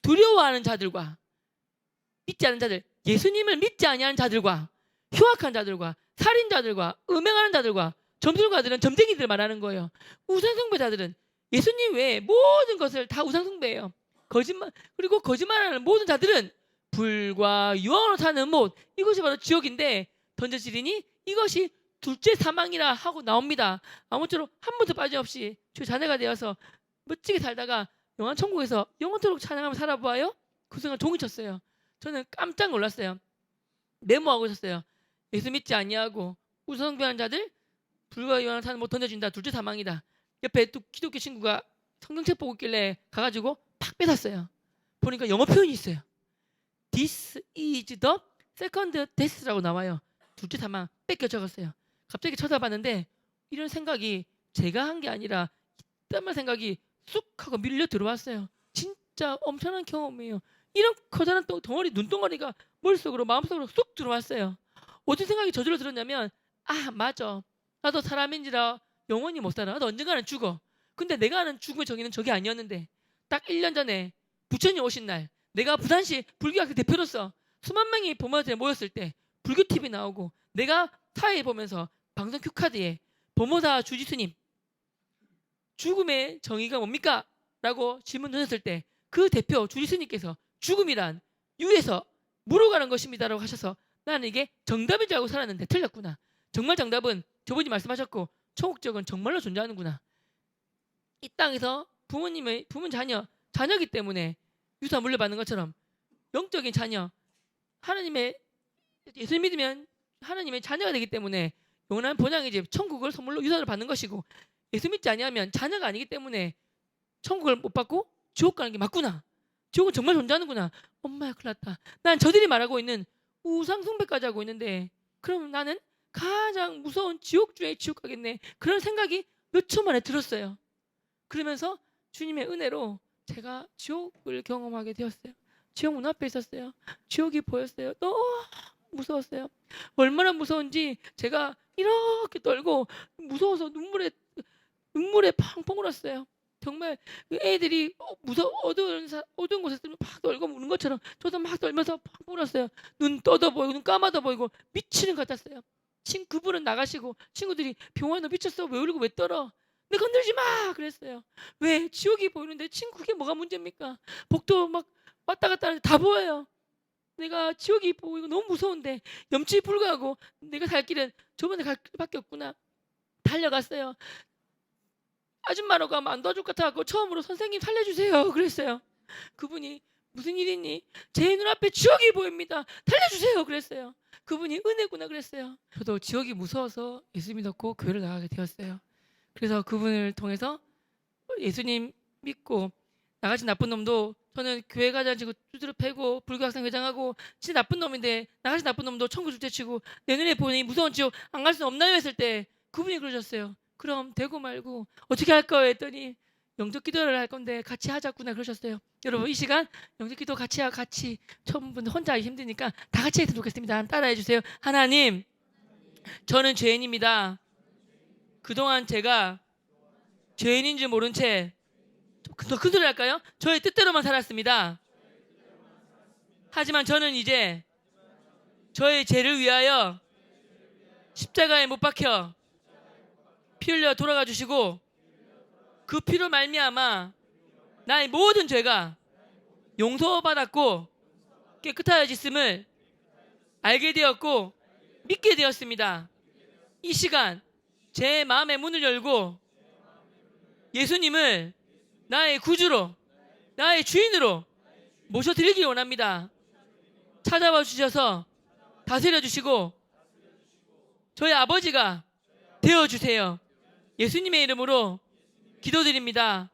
두려워하는 자들과 믿지 않는 자들, 예수님을 믿지 아니하는 자들과 흉악한 자들과 살인자들과 음행하는 자들과 점술가들은 점쟁이들 말하는 거예요. 우상숭배자들은 예수님 외에 모든 것을 다 우상숭배해요. 그리고 거짓말하는 모든 자들은 불과 유황으로 타는 못, 이것이 바로 지옥인데 던져지리니 이것이 둘째 사망이라 하고 나옵니다. 아무쪼록 한 번도 빠짐없이 주 자녀가 되어서 멋지게 살다가 영원 천국에서 영원토록 찬양하며 살아보아요. 그 순간 종이 쳤어요. 저는 깜짝 놀랐어요. 메모하고 있었어요. 예수 믿지 아니하고 우상숭배하는 자들 불과 유황으로 타는 못 던져진다. 둘째 사망이다. 옆에 또 기독교 친구가 성경책 보고 있길래 가가지고 팍 뺏었어요. 보니까 영어 표현이 있어요. This is the second death라고 나와요. 둘째 사망 뺏겨 적었어요. 갑자기 쳐다봤는데 이런 생각이 제가 한 게 아니라 있단 생각이 쑥 하고 밀려 들어왔어요. 진짜 엄청난 경험이에요. 이런 커다란 덩어리 눈덩어리가 머릿속으로 마음속으로 쑥 들어왔어요. 어떤 생각이 저절로 들었냐면 아 맞아. 나도 사람인지라 영원히 못 살아. 나도 언젠가는 죽어. 근데 내가 아는 죽음의 정의는 저게 아니었는데 딱 1년 전에 부처님 오신 날 내가 부산시 불교학교 대표로서 수만 명이 범어대에 모였을 때 불교 TV 나오고 내가 사회에 보면서 방송 큐카드에 범어사 주지스님 죽음의 정의가 뭡니까? 라고 질문 던졌을 때 그 대표 주지스님께서 죽음이란 유에서 무로 가는 것입니다 라고 하셔서 나는 이게 정답인 줄 알고 살았는데 틀렸구나. 정말 정답은 저분이 말씀하셨고 천국적은 정말로 존재하는구나. 이 땅에서 부모님 자녀이기 때문에 유산 물려받는 것처럼 영적인 자녀 하나님의 예수 믿으면 하나님의 자녀가 되기 때문에 영원한 본향의 집 천국을 선물로 유산을 받는 것이고 예수 믿지 아니하면 자녀가 아니기 때문에 천국을 못 받고 지옥 가는 게 맞구나. 지옥은 정말 존재하는구나. 엄마야 큰일 났다. 난 저들이 말하고 있는 우상숭배까지 하고 있는데 그럼 나는 가장 무서운 지옥 중에 지옥 가겠네. 그런 생각이 몇 초 만에 들었어요. 그러면서 주님의 은혜로 제가 지옥을 경험하게 되었어요. 지옥 문 앞에 있었어요. 지옥이 보였어요. 너무 무서웠어요. 얼마나 무서운지 제가 이렇게 떨고 무서워서 눈물에 팡팡 울었어요. 정말 그 애들이 어두운 곳에서 막 떨고 우는 것처럼 저도 막 떨면서 팡팡 울었어요. 눈 떠져 보이고 눈 감아져 보이고 미치는 것 같았어요. 그분은 나가시고 친구들이 병원에 너 미쳤어? 왜 울고 왜 떨어? 내 건들지 마! 그랬어요. 왜? 지옥이 보이는데 친구 그게 뭐가 문제입니까? 복도 막 왔다 갔다 하는데 다 보여요. 내가 지옥이 보이고 너무 무서운데 염치에 불구하고 내가 살 길은 저번에 갈 길밖에 없구나. 달려갔어요. 아줌마라고 하면 안 도와줄 것 같아서 처음으로 선생님 살려주세요 그랬어요. 그분이 무슨 일이니? 제 눈앞에 지옥이 보입니다. 살려주세요 그랬어요. 그분이 은혜구나 그랬어요. 저도 지옥이 무서워서 예수 믿었고 교회를 나가게 되었어요. 그래서 그분을 통해서 예수님 믿고 나가신 나쁜 놈도 저는 교회 가자지고 두드려 패고 불교학생 회장하고 진짜 나쁜 놈인데 나가신 나쁜 놈도 천국 줄때치고 내 눈에 보니 무서운 지옥 안 갈 수 없나요 했을 때 그분이 그러셨어요. 그럼 되고 말고 어떻게 할 거예요 했더니 영적 기도를 할 건데 같이 하자꾸나 그러셨어요. 여러분 이 시간 영적 기도 같이 처음 분 혼자 하기 힘드니까 다 같이 했으면 좋겠습니다. 따라해 주세요. 하나님, 저는 죄인입니다. 그동안 제가 죄인인 줄 모른 채 더 큰 소리 할까요? 저의 뜻대로만 살았습니다. 하지만 저는 이제 저의 죄를 위하여 십자가에 못 박혀 피 흘려 돌아가 주시고 그 피로 말미암아 나의 모든 죄가 용서받았고 깨끗하여졌음을 알게 되었고 믿게 되었습니다. 이 시간 제 마음의 문을 열고 예수님을 나의 구주로 나의 주인으로 모셔드리기 원합니다. 찾아와 주셔서 다스려 주시고 저희 아버지가 되어주세요. 예수님의 이름으로 기도드립니다.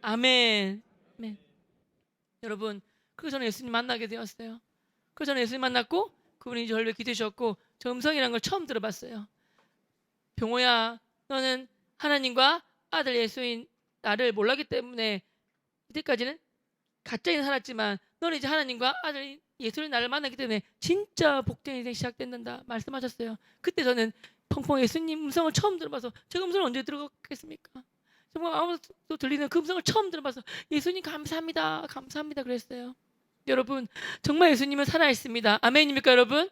아멘. 아멘. 여러분, 그 전에 예수님 만나게 되었어요. 그 전에 예수님 만났고 그분이 저를 기도해 주셨고 저 음성이라는 걸 처음 들어봤어요. 병호야, 너는 하나님과 아들 예수인 나를 몰랐기 때문에 이때까지는 가짜인 살았지만 너는 이제 하나님과 아들 예수님 나를 만났기 때문에 진짜 복된 인생 시작된다 말씀하셨어요. 그때 저는 펑펑 예수님 음성을 처음 들어봐서 제가 음성을 언제 들어봤겠습니까? 정말 아무도 들리는 그 음성을 처음 들어봐서 예수님 감사합니다 감사합니다 그랬어요. 여러분 정말 예수님은 살아있습니다. 아멘입니까 여러분?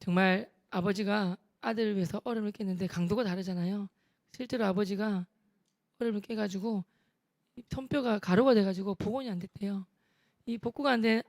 정말 아버지가 아들을 위해서 얼음을 깼는데 강도가 다르잖아요. 실제로 아버지가 얼음을 깨가지고 손뼈가 가루가 돼가지고 복원이 안 됐대요. 이 복구가 안 된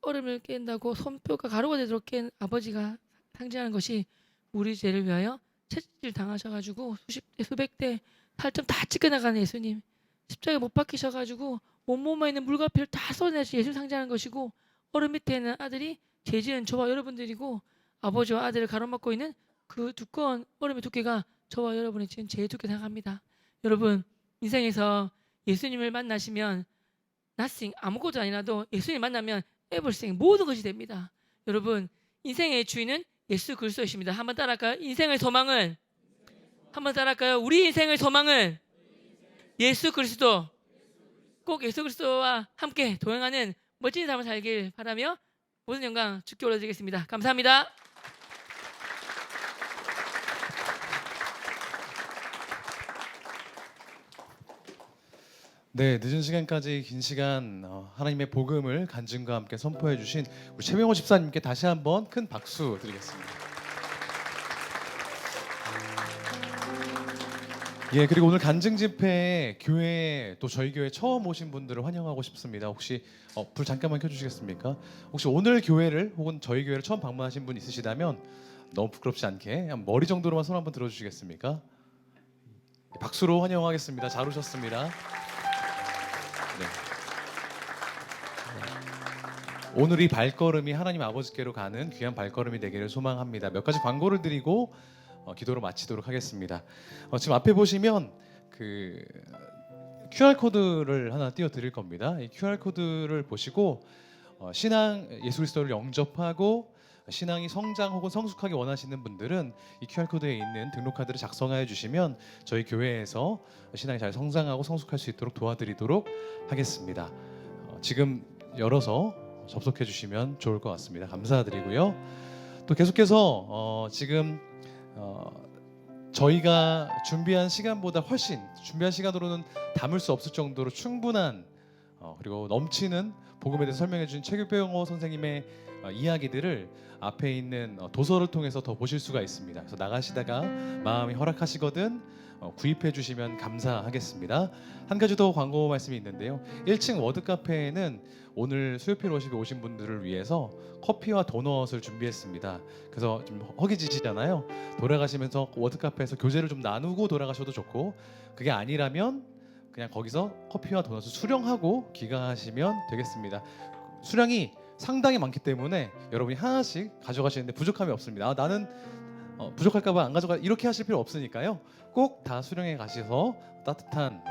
얼음을 깬다고 손뼈가 가루가 되도록 깬 아버지가 상징하는 것이 우리 죄를 위하여 채찍질 당하셔가지고 수백 대 살점 다 찢겨나가는 예수님, 십자가에 못 박히셔가지고 온몸에 있는 물과 피를 다 쏟아내시 예수 상징하는 것이고 얼음 밑에 있는 아들이 죄지은 저와 여러분들이고 아버지와 아들을 가로막고 있는 그 두꺼운 얼음의 두께가 저와 여러분의 지은 죄의 두께 생각합니다. 여러분 인생에서 예수님을 만나시면 nothing 아무것도 아니라도 예수님 만나면 everything 모든 것이 됩니다. 여러분 인생의 주인은 예수 그리스도이십니다. 한번 따라할까요? 인생의 소망은 한번 따라할까요? 우리 인생의 소망은 예수 그리스도. 꼭 예수 그리스도와 함께 동행하는 멋진 삶을 살길 바라며 모든 영광 주께 올려드리겠습니다. 감사합니다. 네, 늦은 시간까지 긴 시간 하나님의 복음을 간증과 함께 선포해 주신 우리 최병호 집사님께 다시 한번 큰 박수 드리겠습니다. 예, 그리고 오늘 간증 집회에 교회에 또 저희 교회 처음 오신 분들을 환영하고 싶습니다. 혹시 불 잠깐만 켜주시겠습니까? 혹시 오늘 교회를 혹은 저희 교회를 처음 방문하신 분 있으시다면 너무 부끄럽지 않게 머리 정도로만 손 한번 들어주시겠습니까? 박수로 환영하겠습니다. 잘 오셨습니다. 네. 오늘 이 발걸음이 하나님 아버지께로 가는 귀한 발걸음이 되기를 소망합니다. 몇 가지 광고를 드리고 기도로 마치도록 하겠습니다. 지금 앞에 보시면 그 QR 코드를 하나 띄워 드릴 겁니다. 이 QR 코드를 보시고 신앙 예수 그리스도를 영접하고 신앙이 성장 혹은 성숙하게 원하시는 분들은 이 QR코드에 있는 등록카드를 작성하여 주시면 저희 교회에서 신앙이 잘 성장하고 성숙할 수 있도록 도와드리도록 하겠습니다. 지금 열어서 접속해 주시면 좋을 것 같습니다. 감사드리고요. 또 계속해서 지금 저희가 준비한 시간보다 훨씬 준비한 시간으로는 담을 수 없을 정도로 충분한 그리고 넘치는 복음에 대해서 설명해 주신 최규병호 선생님의 이야기들을 앞에 있는 도서를 통해서 더 보실 수가 있습니다. 그래서 나가시다가 마음이 허락하시거든 구입해 주시면 감사하겠습니다. 한 가지 더 광고 말씀이 있는데요. 1층 워드 카페에는 오늘 수요필 워십에 오신 분들을 위해서 커피와 도넛을 준비했습니다. 그래서 좀 허기지시잖아요. 돌아가시면서 워드 카페에서 교제를 좀 나누고 돌아가셔도 좋고, 그게 아니라면 그냥 거기서 커피와 도넛을 수령하고 귀가하시면 되겠습니다. 수량이 상당히 많기 때문에 여러분이 하나씩 가져가시는데 부족함이 없습니다. 나는 부족할까봐 안 가져가, 이렇게 하실 필요 없으니까요. 꼭 다 수령해 가셔서 따뜻한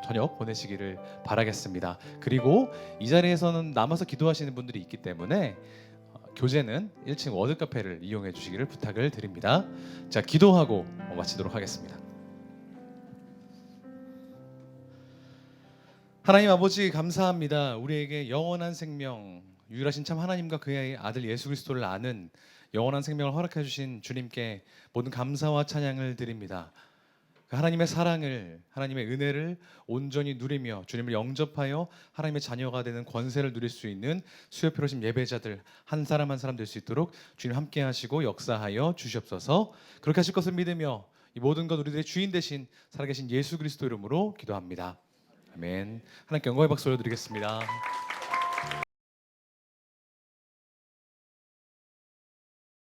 저녁 보내시기를 바라겠습니다. 그리고 이 자리에서는 남아서 기도하시는 분들이 있기 때문에 교제는 1층 워드 카페를 이용해 주시기를 부탁을 드립니다. 자, 기도하고 마치도록 하겠습니다. 하나님 아버지 감사합니다. 우리에게 영원한 생명, 유일하신 참 하나님과 그의 아들 예수 그리스도를 아는 영원한 생명을 허락해 주신 주님께 모든 감사와 찬양을 드립니다. 하나님의 사랑을, 하나님의 은혜를 온전히 누리며 주님을 영접하여 하나님의 자녀가 되는 권세를 누릴 수 있는 수요필 오신 예배자들 한 사람 한 사람 될 수 있도록 주님 함께 하시고 역사하여 주시옵소서. 그렇게 하실 것을 믿으며 이 모든 것 우리들의 주인 되신 살아계신 예수 그리스도 이름으로 기도합니다. 아멘. 하나님께 영광의 박수 올려드리겠습니다.